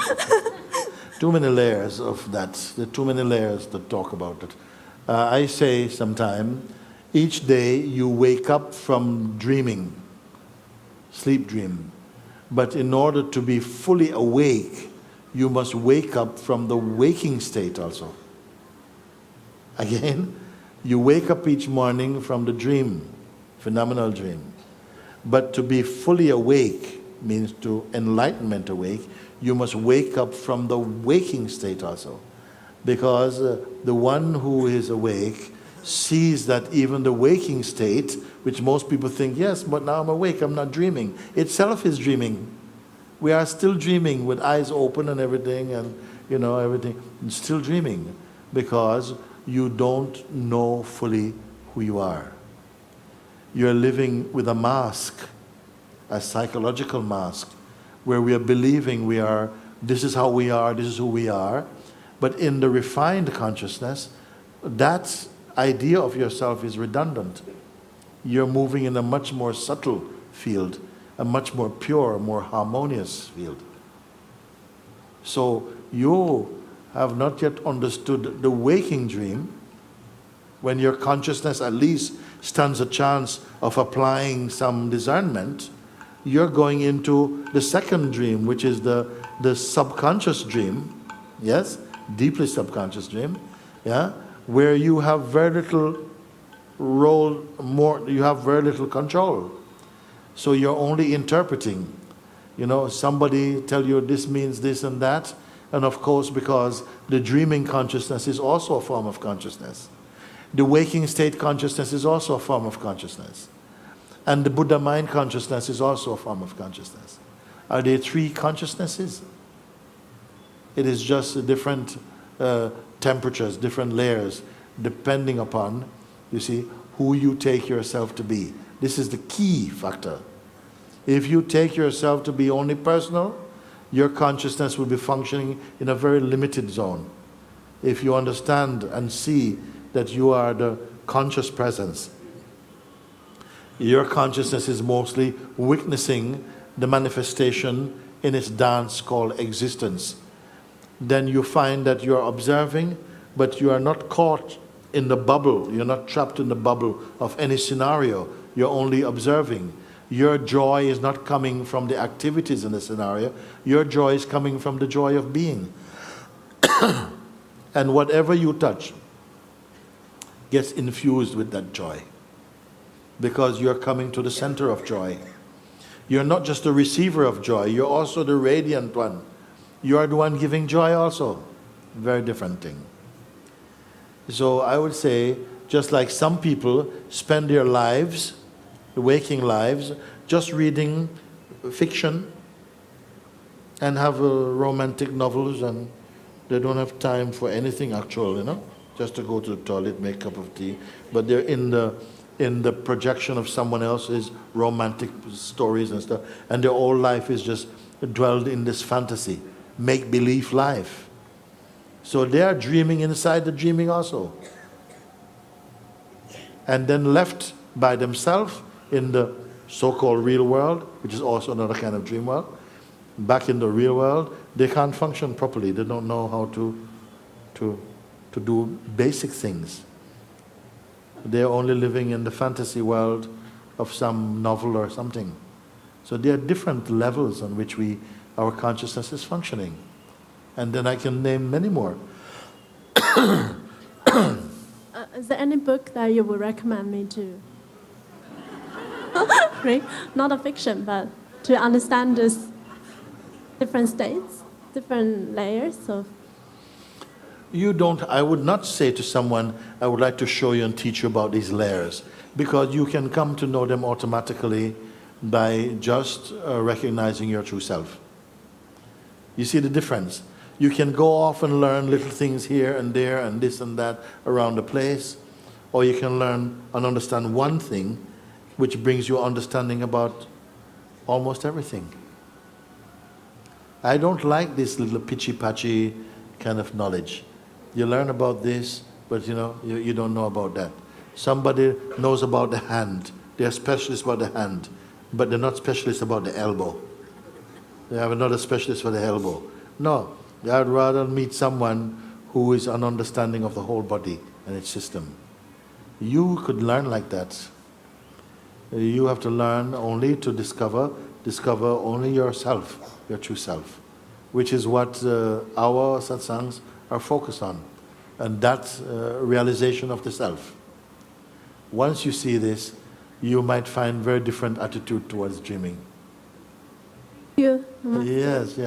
Too many layers of that. There are too many layers to talk about it. I say sometime, each day you wake up from dreaming, sleep dream. But in order to be fully awake, you must wake up from the waking state also. Again, you wake up each morning from the dream, phenomenal dream. But to be fully awake means to enlightenment awake, you must wake up from the waking state also. Because the one who is awake sees that even the waking state, which most people think, yes, but now I'm awake, I'm not dreaming, itself is dreaming. We are still dreaming with eyes open and everything, and everything, still dreaming. Because you don't know fully who you are. You're living with a mask, a psychological mask, where we are believing we are, this is how we are, this is who we are. But in the refined consciousness, that idea of yourself is redundant. You're moving in a much more subtle field, a much more pure, more harmonious field. So you have not yet understood the waking dream, when your consciousness at least stands a chance of applying some discernment. You're going into the second dream, which is the subconscious dream, yes, deeply subconscious dream, yeah, where you have very little role, you have very little control. So you're only interpreting. You know, somebody tell you this means this and that, and of course, because the dreaming consciousness is also a form of consciousness. The waking state consciousness is also a form of consciousness. And the Buddha mind consciousness is also a form of consciousness. Are there three consciousnesses? It is just different temperatures, different layers, depending upon, you see, who you take yourself to be. This is the key factor. If you take yourself to be only personal, your consciousness will be functioning in a very limited zone. If you understand and see that you are the conscious presence, your consciousness is mostly witnessing the manifestation in its dance called existence. Then you find that you are observing, but you are not caught in the bubble. You're not trapped in the bubble of any scenario. You're only observing. Your joy is not coming from the activities in the scenario. Your joy is coming from the joy of being. And whatever you touch gets infused with that joy, because you're coming to the center of joy. You're not just the receiver of joy, you're also the radiant one. You are the one giving joy also. Very different thing. So I would say, just like some people spend their lives, waking lives, just reading fiction and have romantic novels, and they don't have time for anything actual, you know, just to go to the toilet, make a cup of tea, but they're in the projection of someone else's romantic stories and stuff, and their whole life is just dwelled in this fantasy, make-believe life. So they are dreaming inside the dreaming also. And then left by themselves in the so-called real world, which is also another kind of dream world, back in the real world, they can't function properly. They don't know how to do basic things. They're only living in the fantasy world of some novel or something. So there are different levels on which our consciousness is functioning. And then I can name many more. Is there any book that you would recommend me to read? Not a fiction, but to understand this different states, different layers of... I would not say to someone, I would like to show you and teach you about these layers, because you can come to know them automatically by just recognizing your true self. You see the difference? You can go off and learn little things here and there and this and that around the place, or you can learn and understand one thing which brings you understanding about almost everything. I don't like this little pitchy-patchy kind of knowledge. You learn about this, but you don't know about that. Somebody knows about the hand. They're specialists about the hand, but they're not specialists about the elbow. They have another specialist for the elbow. No, I'd rather meet someone who is an understanding of the whole body and its system. You could learn like that. You have to learn only to discover only yourself, your true self, which is what our satsangs are focused on, and that realization of the self. Once you see this, you might find very different attitude towards dreaming. You. Yes.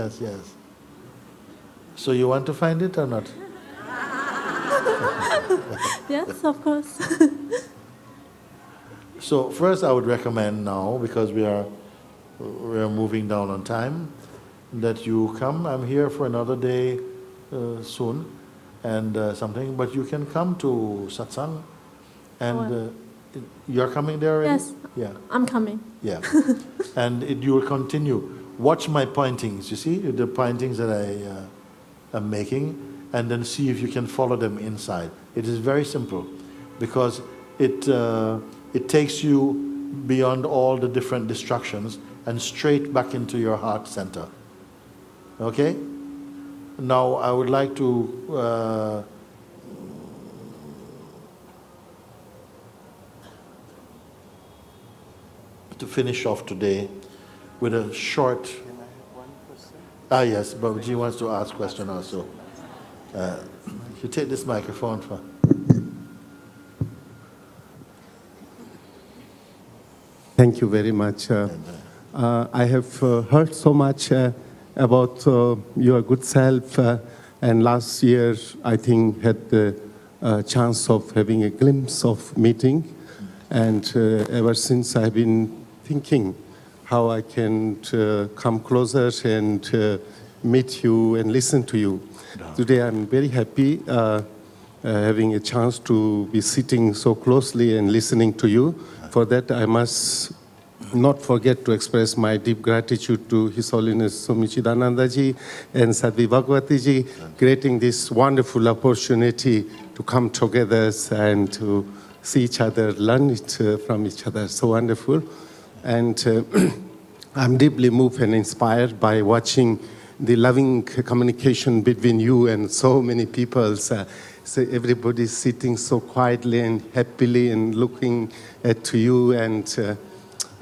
So you want to find it or not? Yes, of course. So first I would recommend now, because we are moving down on time, that you come. I'm here for another day soon, and something, but you can come to Satsang, and you're coming there already? Yes, yeah. I'm coming. Yeah, and you will continue. Watch my pointings, you see, the pointings that I am making, and then see if you can follow them inside. It is very simple, because it takes you beyond all the different distractions and straight back into your heart center. Okay? Now I would like to finish off today with a short. Can I have one question? Yes, Babaji wants to ask a question also. You take this microphone for. Thank you very much. I have heard so much about your good self, and last year I think had the chance of having a glimpse of meeting, and ever since I've been thinking how I can come closer and meet you and listen to you. Today I'm very happy having a chance to be sitting so closely and listening to you. For that I must not forget to express my deep gratitude to His Holiness Swami Chidanandaji and Sadhvi Bhagwati-ji, creating this wonderful opportunity to come together and to see each other, learn it from each other. So wonderful. And I'm deeply moved and inspired by watching the loving communication between you and so many people. So everybody's sitting so quietly and happily and looking at you, and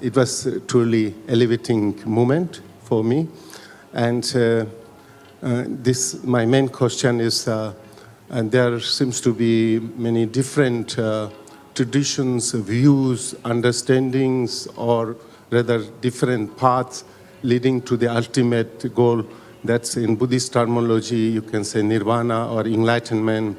it was a truly elevating moment for me. And my main question is, and there seems to be many different traditions, views, understandings, or rather different paths leading to the ultimate goal. That's in Buddhist terminology, you can say nirvana or enlightenment.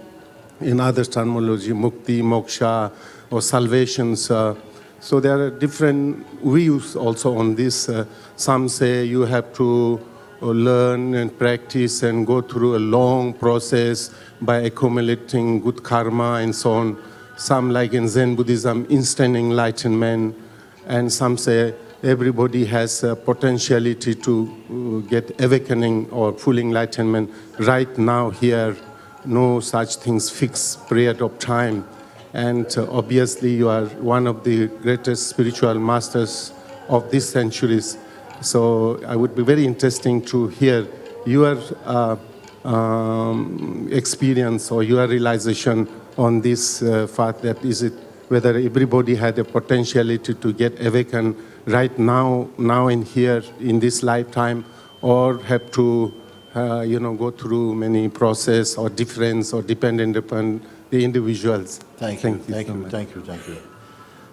In other terminology, mukti, moksha, or salvations. So there are different views also on this. Some say you have to learn and practice and go through a long process by accumulating good karma and so on. Some, like in Zen Buddhism, instant enlightenment. And some say everybody has a potentiality to get awakening or full enlightenment right now, here. No such things, fixed period of time. And obviously you are one of the greatest spiritual masters of these centuries. So I would be very interesting to hear your experience or your realization on this fact, that is it whether everybody had a potentiality to get awakened right now and here in this lifetime, or have to go through many process or difference or dependent upon the individuals. Thank you.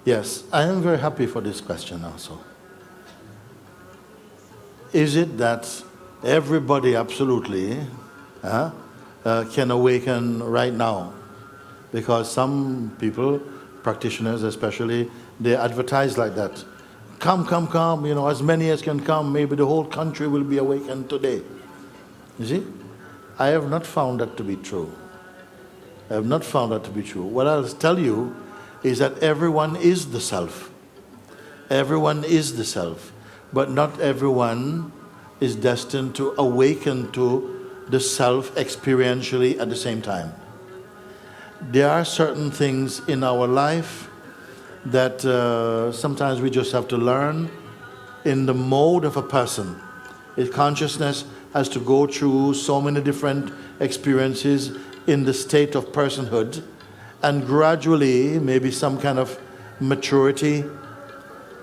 Yes, I am very happy for this question also. Is it that everybody absolutely can awaken right now? Because some people, practitioners especially, they advertise like that. Come, as many as can come, maybe the whole country will be awakened today. You see? I have not found that to be true. What I'll tell you is that everyone is the self. Everyone is the self. But not everyone is destined to awaken to the self experientially at the same time. There are certain things in our life that sometimes we just have to learn in the mode of a person. Consciousness has to go through so many different experiences in the state of personhood, and gradually maybe some kind of maturity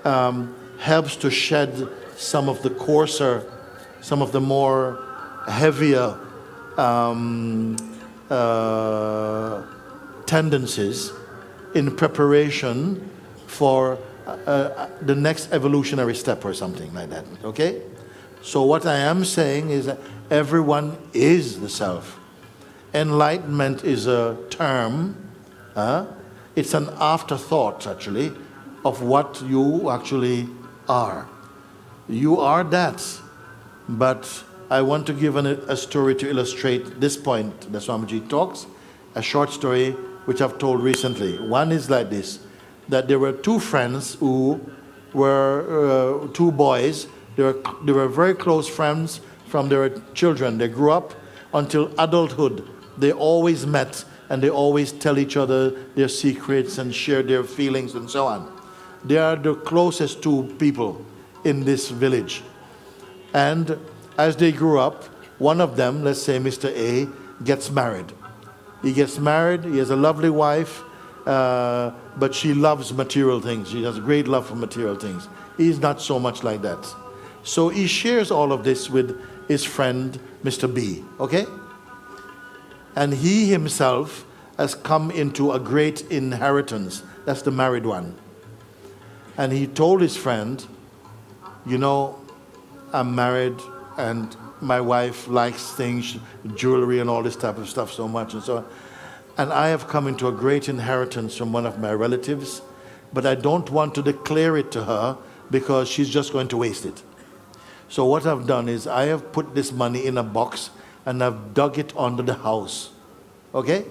helps to shed some of the coarser, some of the more heavier tendencies in preparation for the next evolutionary step or something like that, okay? So what I am saying is that everyone is the self. Enlightenment is a term, it's an afterthought actually, of what you actually are. You are that, but I want to give a story to illustrate this point that Swamiji talks, a short story which I've told recently. One is like this, that there were two friends who were two boys. They were very close friends from their children. They grew up until adulthood. They always met and they always tell each other their secrets and share their feelings and so on. They are the closest two people in this village. And as they grew up, one of them, let's say Mr. A, gets married. He gets married, he has a lovely wife, but she loves material things. She has a great love for material things. He's not so much like that. So he shares all of this with his friend, Mr. B, okay? And he himself has come into a great inheritance. That's the married one. And he told his friend, you know, I'm married and my wife likes things, jewelry and all this type of stuff so much and so on. And I have come into a great inheritance from one of my relatives, but I don't want to declare it to her because she's just going to waste it. So what I've done is I have put this money in a box and I've dug it under the house. Okay?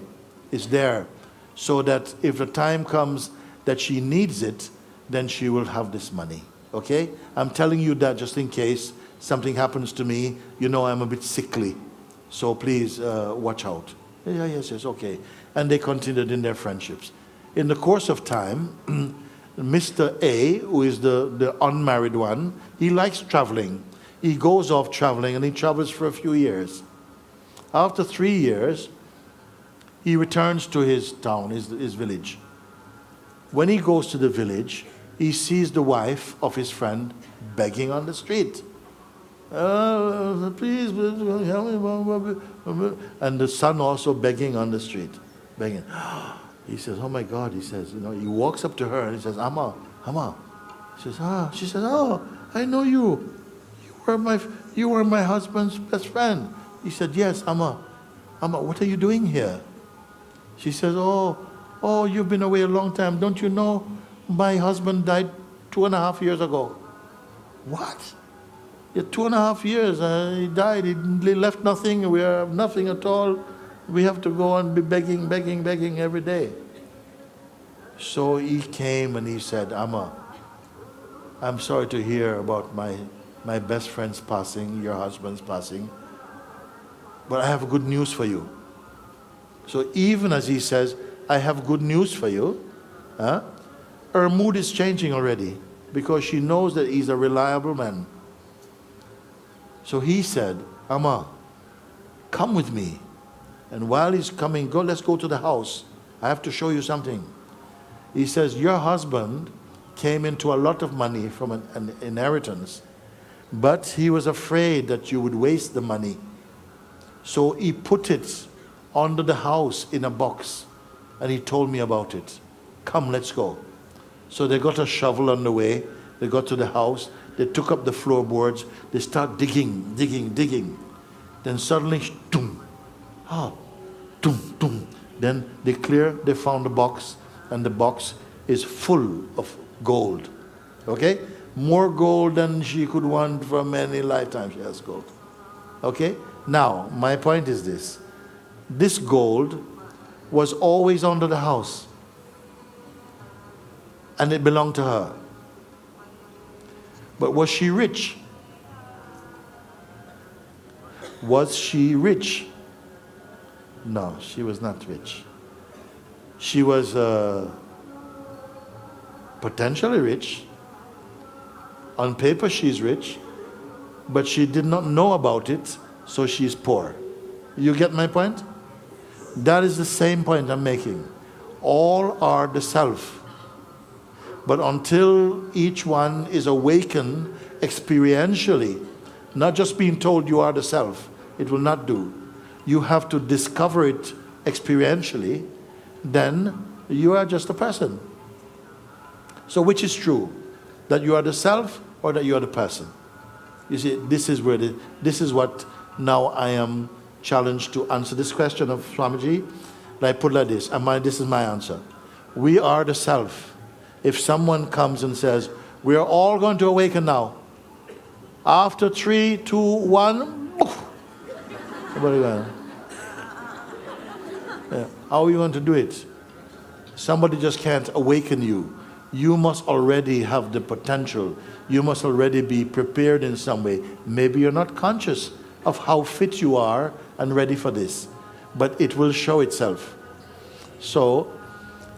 It's there. So that if the time comes that she needs it, then she will have this money. Okay? I'm telling you that just in case something happens to me. You know I'm a bit sickly. So please watch out. Yeah, yes, okay. And they continued in their friendships. In the course of time, Mr. A, who is the unmarried one, he likes traveling. He goes off traveling and he travels for a few years. After 3 years, he returns to his town, his village. When he goes to the village, he sees the wife of his friend begging on the street. Please, help me. And the son also begging on the street, begging. He says, oh my God, he says, you know, he walks up to her and he says, Amma. She says, oh, I know you. You were my husband's best friend. He said, yes, Amma, what are you doing here? She says, oh, you've been away a long time. Don't you know my husband died 2.5 years ago? What? Yeah, 2.5 years, he died, he left nothing, we have nothing at all. We have to go and be begging every day. So he came and he said, Amma, I'm sorry to hear about my best friend's passing, your husband's passing, but I have good news for you. So even as he says, I have good news for you, her mood is changing already because she knows that he's a reliable man. So he said, Amma, come with me. And while he's coming, let's go to the house. I have to show you something. He says, your husband came into a lot of money from an inheritance, but he was afraid that you would waste the money. So he put it under the house in a box, and he told me about it. Come, let's go. So they got a shovel on the way. They got to the house. They took up the floorboards. They start digging. Then suddenly, then they found the box, and the box is full of gold. Okay? More gold than she could want for many lifetimes. She has gold. Okay? Now, my point is this. This gold was always under the house, and it belonged to her. But was she rich? Was she rich? No, she was not rich. She was potentially rich. On paper she's rich, but she did not know about it, so she's poor. You get my point? That is the same point I'm making. All are the self. But until each one is awakened experientially, not just being told you are the self, it will not do. You have to discover it experientially, then you are just a person. So which is true? That you are the self or that you are the person? You see, this is what now I am challenged to answer this question of Swamiji. And I put like this, this is my answer. We are the self. If someone comes and says, we are all going to awaken now. After 3, 2, 1, What are you going? Yeah. How are you going to do it? Somebody just can't awaken you. You must already have the potential. You must already be prepared in some way. Maybe you're not conscious of how fit you are and ready for this, but it will show itself. So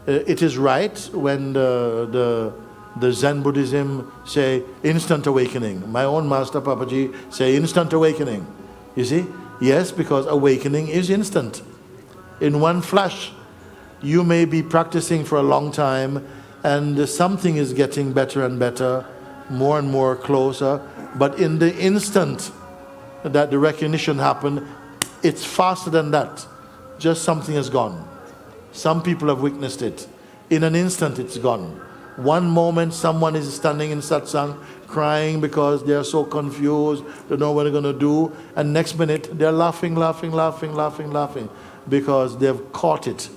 it is right when the Zen Buddhism say instant awakening. My own master Papaji say instant awakening. You see? Yes, because awakening is instant. In one flash. You may be practicing for a long time and something is getting better and better, more and more closer, but in the instant that the recognition happened, it's faster than that. Just something has gone. Some people have witnessed it. In an instant it's gone. One moment someone is standing in satsang crying because they are so confused, they don't know what they're going to do, and next minute they're laughing because they've caught it.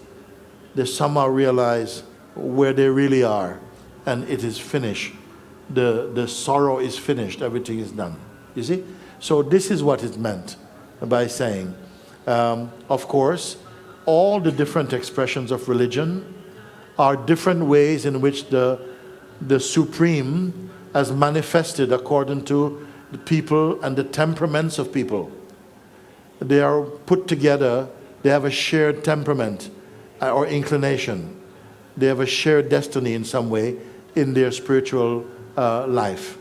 They somehow realize where they really are, and it is finished. The sorrow is finished, everything is done. You see? So this is what is meant by saying, of course, all the different expressions of religion are different ways in which the Supreme has manifested according to the people and the temperaments of people. They are put together, they have a shared temperament or inclination. They have a shared destiny in some way in their spiritual life.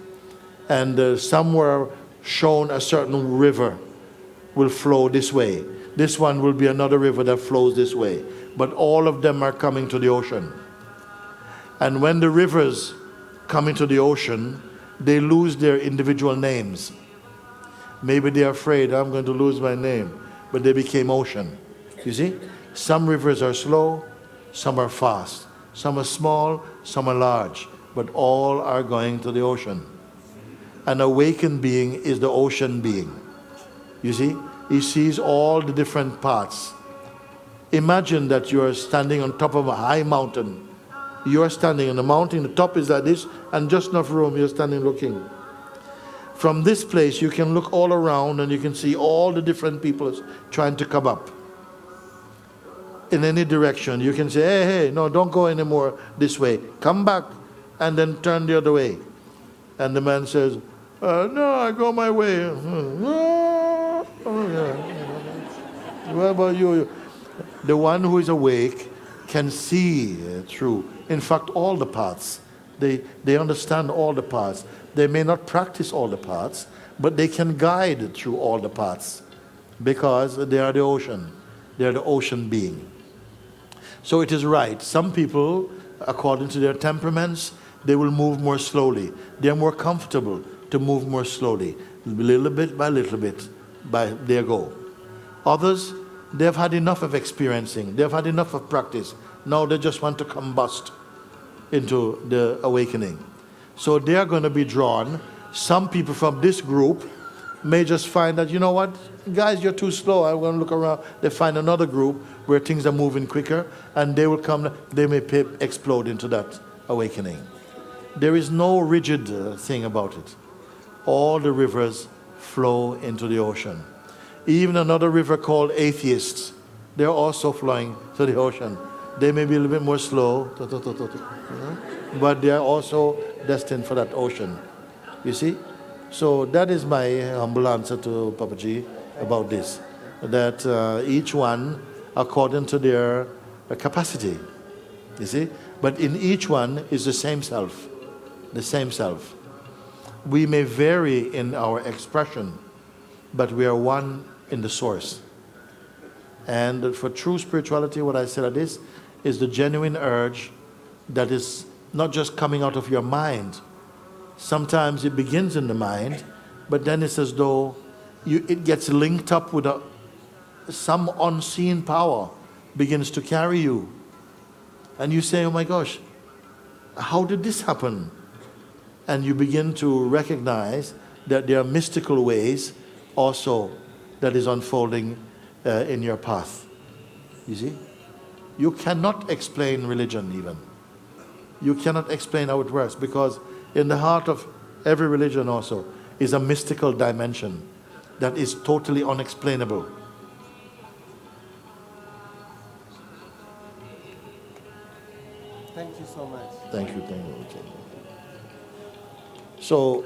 And some were shown a certain river will flow this way. This one will be another river that flows this way. But all of them are coming to the ocean. And when the rivers come into the ocean, they lose their individual names. Maybe they're afraid, I'm going to lose my name. But they became ocean. You see? Some rivers are slow, some are fast. Some are small, some are large. But all are going to the ocean. An awakened being is the ocean being. You see? He sees all the different parts. Imagine that you are standing on top of a high mountain. You are standing on the mountain, the top is like this, and just enough room, you're standing looking. From this place, you can look all around and you can see all the different people trying to come up. In any direction, you can say, hey, no, don't go anymore this way. Come back and then turn the other way. And the man says, no, I go my way. What about you? The one who is awake can see through, in fact, all the paths. They understand all the paths. They may not practice all the paths, but they can guide through all the paths because they are the ocean. They are the ocean being. So it is right. Some people, according to their temperaments, they will move more slowly. They are more comfortable to move more slowly. Little bit by they go. Others, they have had enough of experiencing. They have had enough of practice. Now they just want to combust into the awakening. So they are going to be drawn. Some people from this group may just find that, you know what, guys, you're too slow. I'm going to look around. They find another group where things are moving quicker, and they will come, they may explode into that awakening. There is no rigid thing about it. All the rivers flow into the ocean. Even another river called atheists, they're also flowing to the ocean. They may be a little bit more slow, but they are also destined for that ocean. You see? So that is my humble answer to Papaji about this. That each one, according to their capacity, you see? But in each one is the same self. The same self. We may vary in our expression, but we are one in the source. And for true spirituality, what I said at this is the genuine urge that is not just coming out of your mind. Sometimes it begins in the mind, but then it's as though it gets linked up with some unseen power begins to carry you. And you say, oh my gosh, how did this happen? And you begin to recognize that there are mystical ways also that is unfolding in your path. You see? You cannot explain religion even. You cannot explain how it works, because in the heart of every religion also is a mystical dimension that is totally unexplainable. you so much. Thank you. So,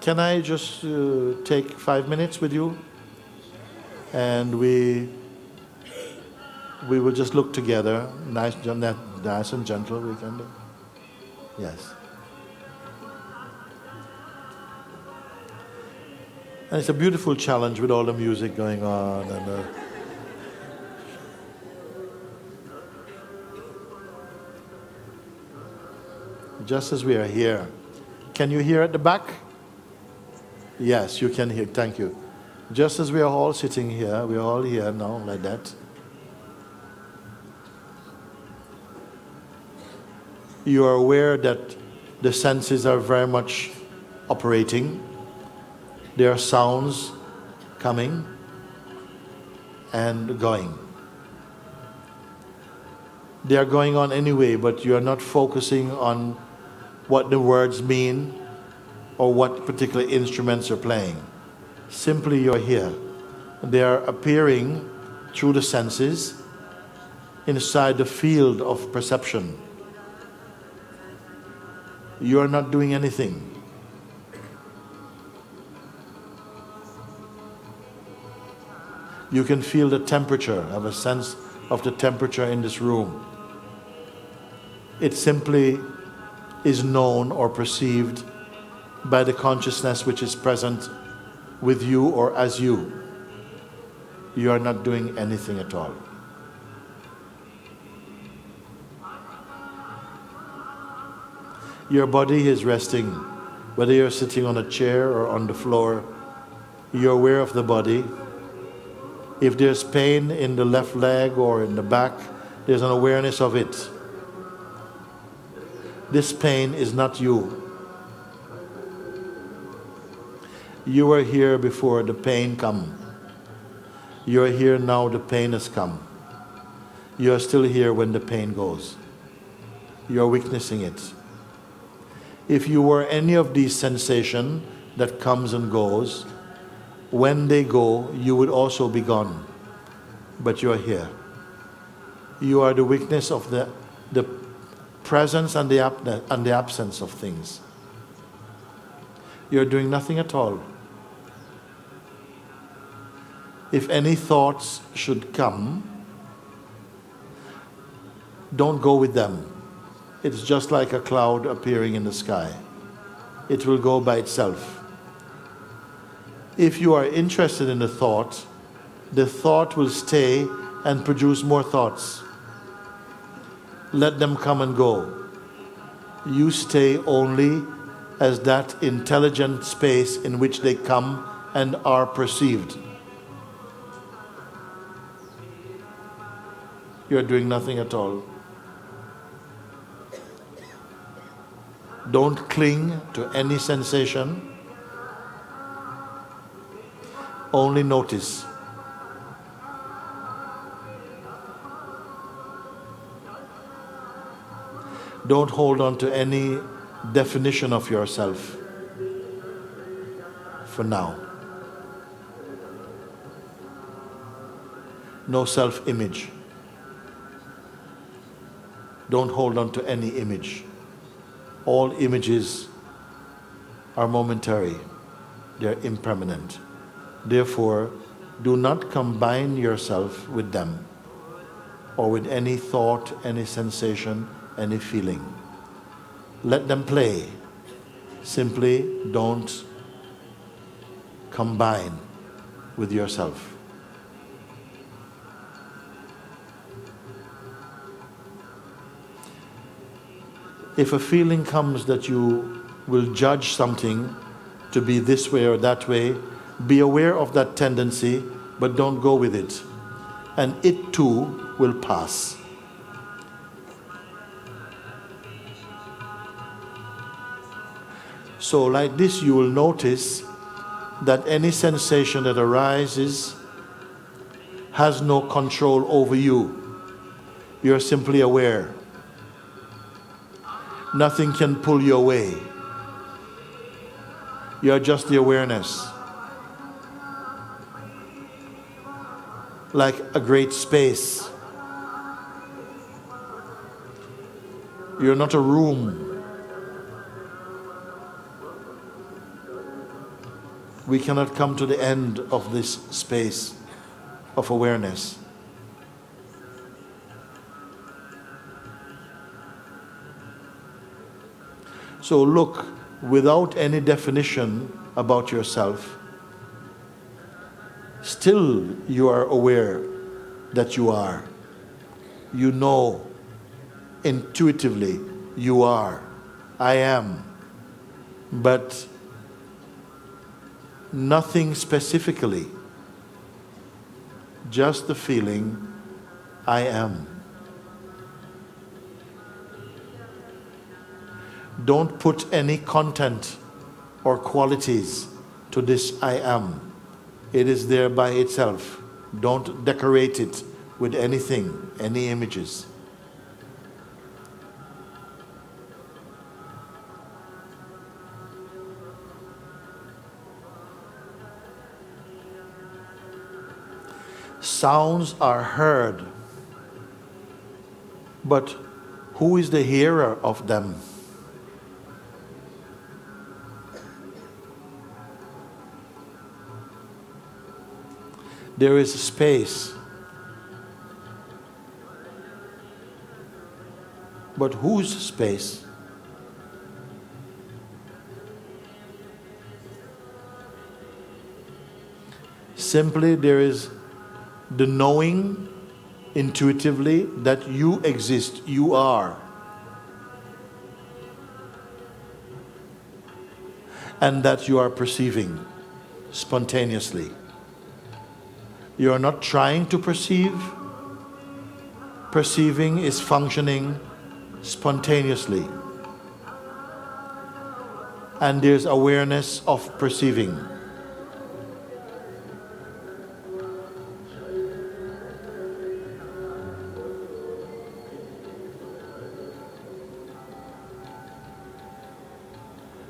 can I just take 5 minutes with you? And we will just look together, nice and gentle. We can do. Yes. And it's a beautiful challenge with all the music going on and. Just as we are here. Can you hear at the back? Yes, you can hear. Thank you. Just as we are all sitting here, we are all here now, like that. You are aware that the senses are very much operating. There are sounds coming and going. They are going on anyway, but you are not focusing on what the words mean or what particular instruments are playing. Simply you're here. They are appearing through the senses inside the field of perception. You are not doing anything. You can feel the temperature, have a sense of the temperature in this room. It simply is known or perceived by the consciousness which is present with you or as you. You are not doing anything at all. Your body is resting, whether you're sitting on a chair or on the floor. You're aware of the body. If there's pain in the left leg or in the back, there's an awareness of it. This pain is not you. You were here before the pain came. You are here now, the pain has come. You are still here when the pain goes. You are witnessing it. If you were any of these sensations that comes and goes, when they go, you would also be gone. But you are here. You are the witness of the presence and the absence of things. You're doing nothing at all. If any thoughts should come, don't go with them. It's just like a cloud appearing in the sky. It will go by itself. If you are interested in the thought will stay and produce more thoughts. Let them come and go. You stay only as that intelligent space in which they come and are perceived. You're doing nothing at all. Don't cling to any sensation. Only notice. Don't hold on to any definition of yourself for now. No self-image. Don't hold on to any image. All images are momentary. They're impermanent. Therefore, do not combine yourself with them or with any thought, any sensation, any feeling. Let them play. Simply don't combine with yourself. If a feeling comes that you will judge something to be this way or that way, be aware of that tendency, but don't go with it. And it too will pass. So like this, you will notice that any sensation that arises has no control over you. You're simply aware. Nothing can pull you away. You're just the awareness. like a great space. You're not a room. We cannot come to the end of this space of awareness. So look, without any definition about yourself, still you are aware that you are. You know intuitively you are. I am. But nothing specifically. Just the feeling, I am. Don't put any content or qualities to this I am. It is there by itself. Don't decorate it with anything, any images. Sounds are heard, but who is the hearer of them? There is space, but whose space? Simply there is the knowing intuitively that you exist, you are. And that you are perceiving spontaneously. You are not trying to perceive. Perceiving is functioning spontaneously. And there's awareness of perceiving.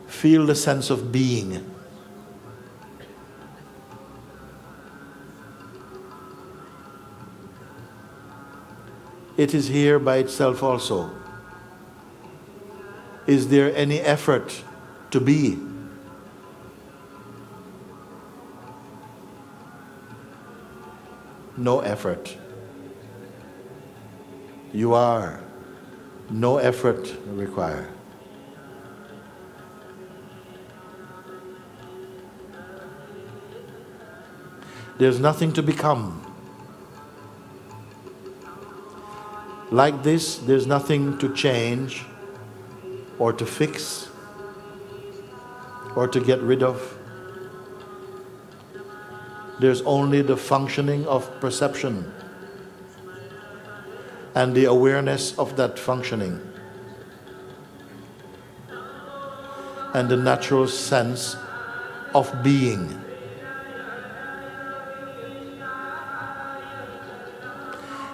Feel the sense of being. It is here by itself also. Is there any effort to be? No effort. You are. No effort required. There's nothing to become. Like this, there's nothing to change or to fix or to get rid of. There's only the functioning of perception and the awareness of that functioning and the natural sense of being.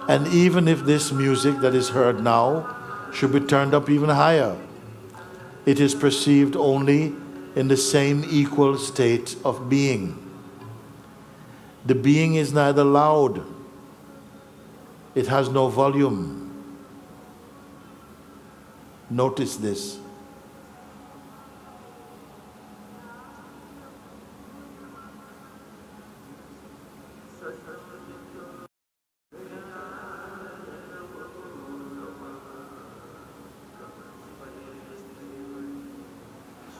And even if this music that is heard now should be turned up even higher, it is perceived only in the same equal state of being. The being is neither loud, it has no volume. Notice this.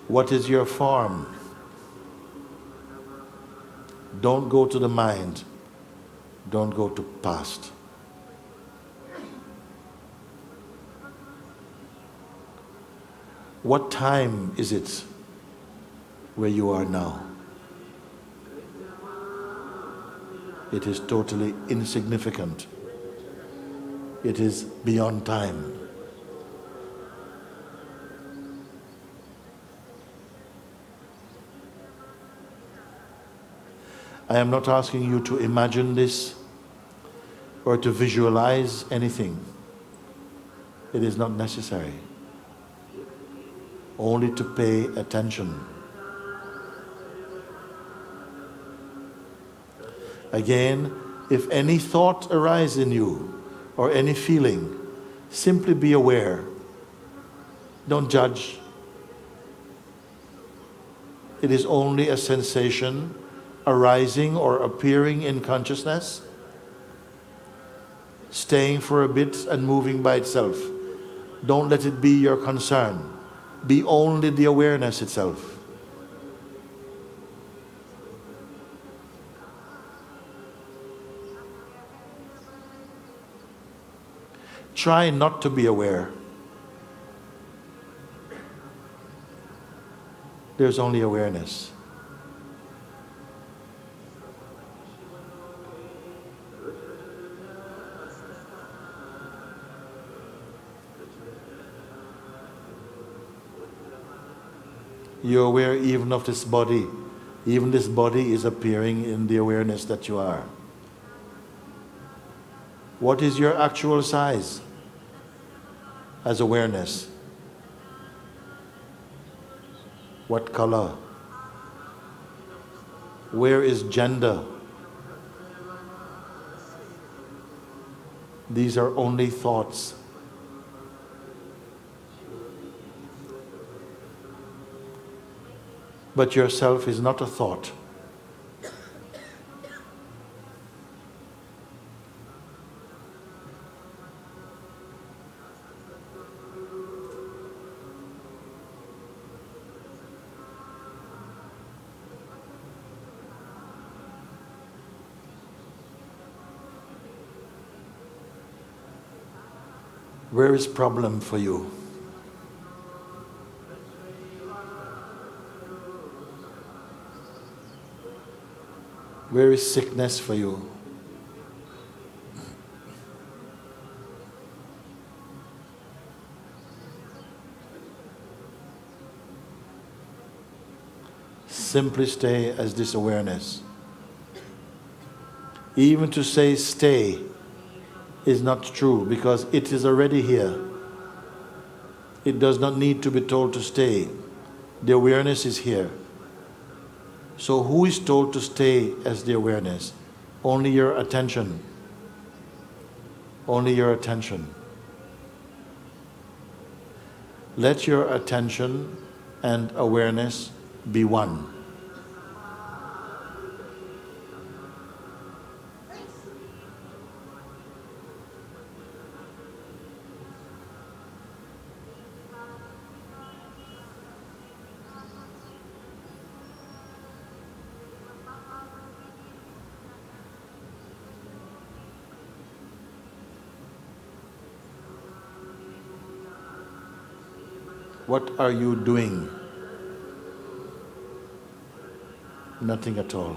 What is your form? Don't go to the mind. Don't go to past. What time is it where you are now? It is totally insignificant. It is beyond time. I am not asking you to imagine this or to visualize anything. It is not necessary. Only to pay attention. Again, If any thought arises in you or any feeling, simply be aware. Don't judge. It is only a sensation arising or appearing in consciousness, staying for a bit and moving by itself. Don't let it be your concern. Be only the awareness itself. Try not to be aware. There's only awareness. You're aware even of this body. Even this body is appearing in the awareness that you are. What is your actual size as awareness? What color? Where is gender? These are only thoughts. But yourself is not a thought. Where is problem for you? Where is sickness for you? Simply stay as this awareness. Even to say stay is not true because it is already here. It does not need to be told to stay. The awareness is here. So who is told to stay as the awareness? Only your attention. Only your attention. Let your attention and awareness be one. What are you doing? Nothing at all.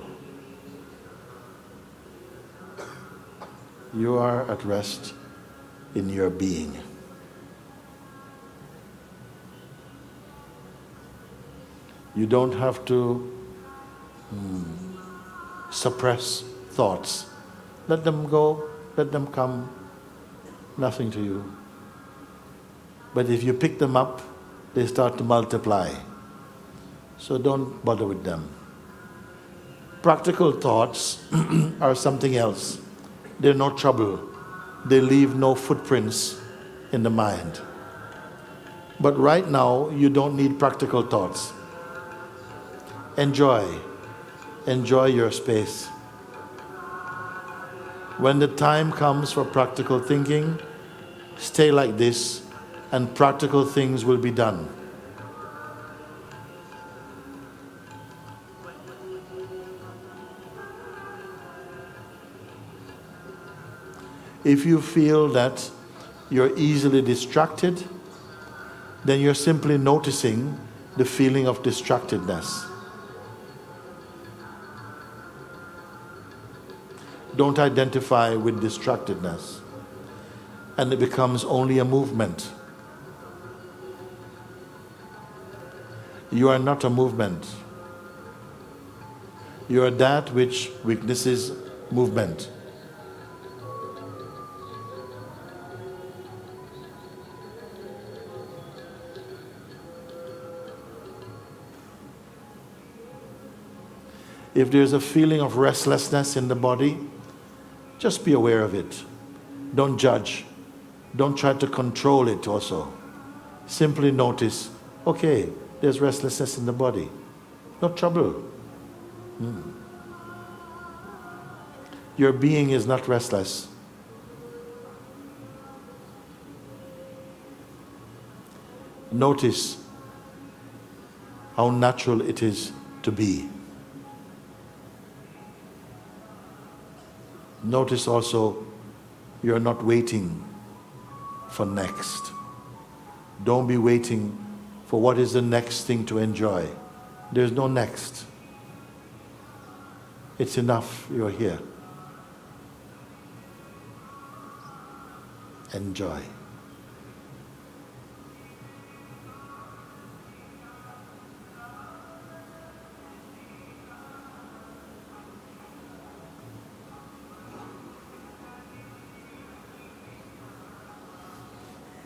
You are at rest in your being. You don't have to suppress thoughts. Let them go, let them come, nothing to you. But if you pick them up, they start to multiply. So don't bother with them. Practical thoughts are something else. They're no trouble. They leave no footprints in the mind. But right now, you don't need practical thoughts. Enjoy. Enjoy your space. When the time comes for practical thinking, stay like this, and practical things will be done. If you feel that you're easily distracted, then you're simply noticing the feeling of distractedness. Don't identify with distractedness, and it becomes only a movement. You are not a movement. You are that which witnesses movement. If there's a feeling of restlessness in the body, Just be aware of it. Don't judge. Don't try to control it also. Simply notice, okay, there's restlessness in the body. No trouble. Your being is not restless. Notice how natural it is to be. Notice also you're not waiting for next. Don't be waiting for what is the next thing to enjoy. There's no next. It's enough you're here. Enjoy.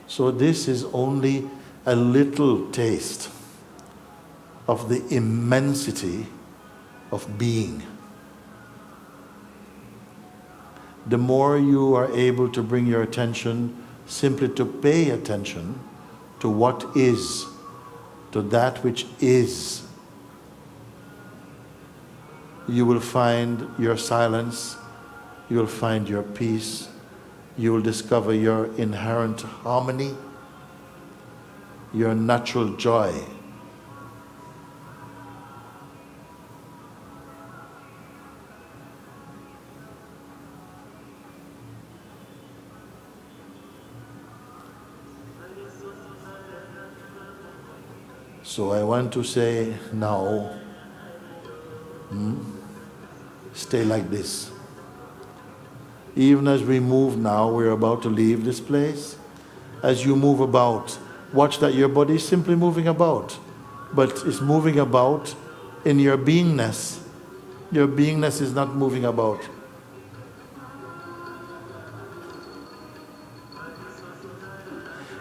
So this is only a little taste of the immensity of being. The more you are able to bring your attention simply to pay attention to what is, to that which is, you will find your silence, you will find your peace, you will discover your inherent harmony, your natural joy. So I want to say now, stay like this. Even as we move now, we're about to leave this place. As you move about, watch that your body is simply moving about, but it's moving about in your beingness. Your beingness is not moving about.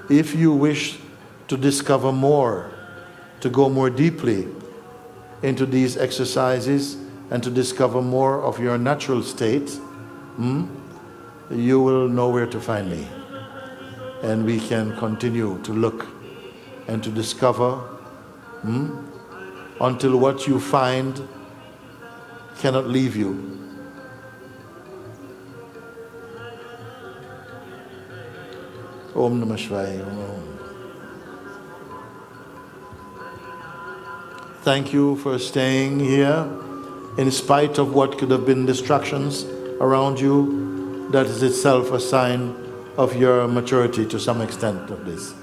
If you wish to discover more, to go more deeply into these exercises and to discover more of your natural state, you will know where to find me. And we can continue to look and to discover until what you find cannot leave you. Om Namah Shivaya. Om. Thank you for staying here in spite of what could have been distractions around you. That is itself a sign of your maturity to some extent of this.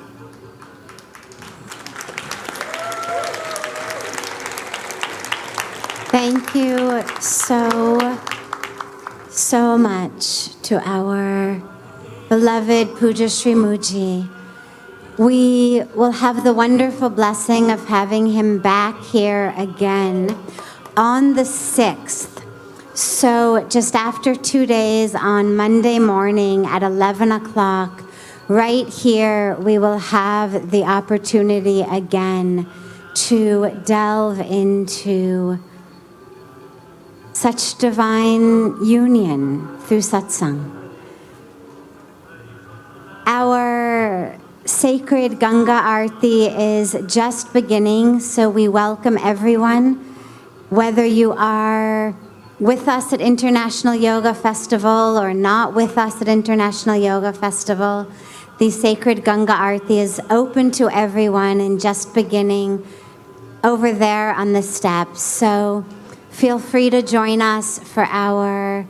Thank you so much to our beloved Puja Sri Mooji. We will have the wonderful blessing of having him back here again on the 6th. So just after 2 days, on Monday morning at 11 o'clock, right here, we will have the opportunity again to delve into such divine union through satsang. Our sacred Ganga Aarti is just beginning, so we welcome everyone, whether you are with us at International Yoga Festival or not with us at International Yoga Festival. The sacred Ganga Aarti is open to everyone and just beginning over there on the steps. So feel free to join us for our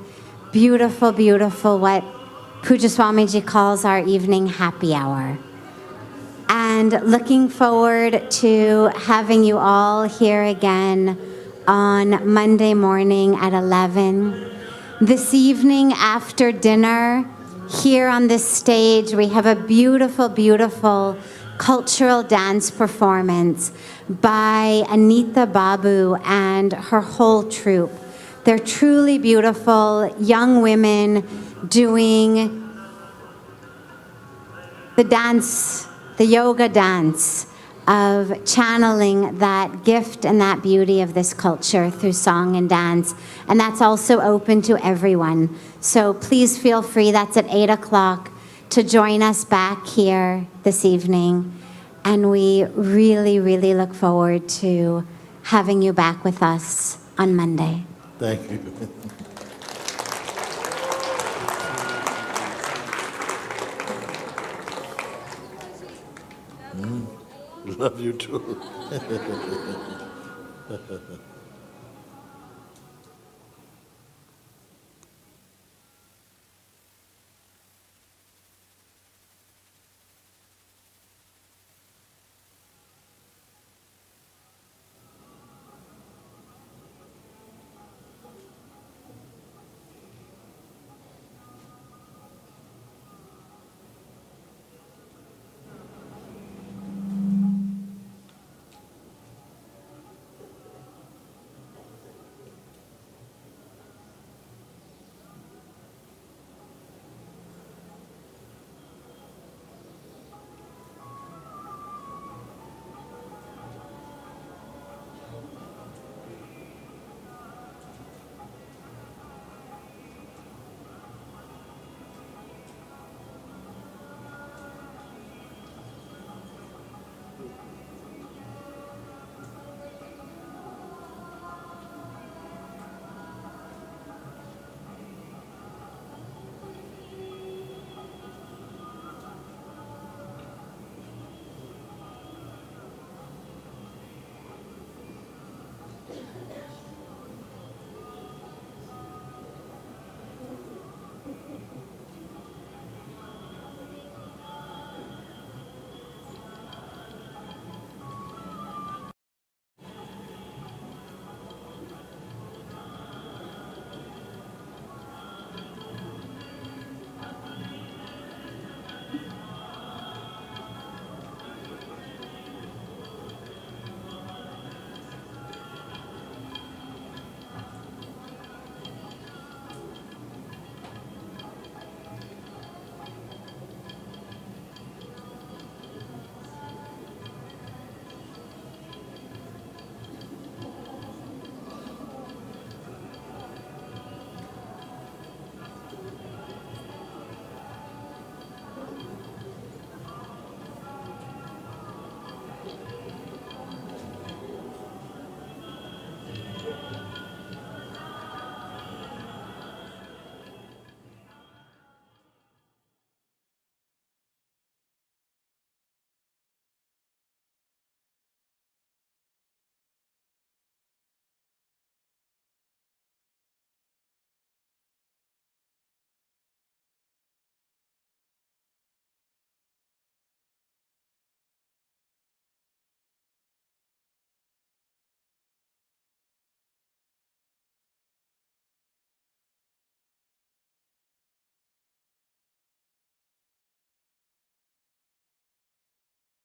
beautiful, beautiful, what Puja Swamiji calls our evening happy hour. And looking forward to having you all here again on Monday morning at 11. This evening after dinner, here on this stage, we have a beautiful, beautiful cultural dance performance by Anita Babu and her whole troupe. They're truly beautiful young women doing the dance, the yoga dance of channeling that gift and that beauty of this culture through song and dance. And that's also open to everyone. So please feel free, that's at 8 o'clock, to join us back here this evening. And we really, really look forward to having you back with us on Monday. Thank you. Love you too.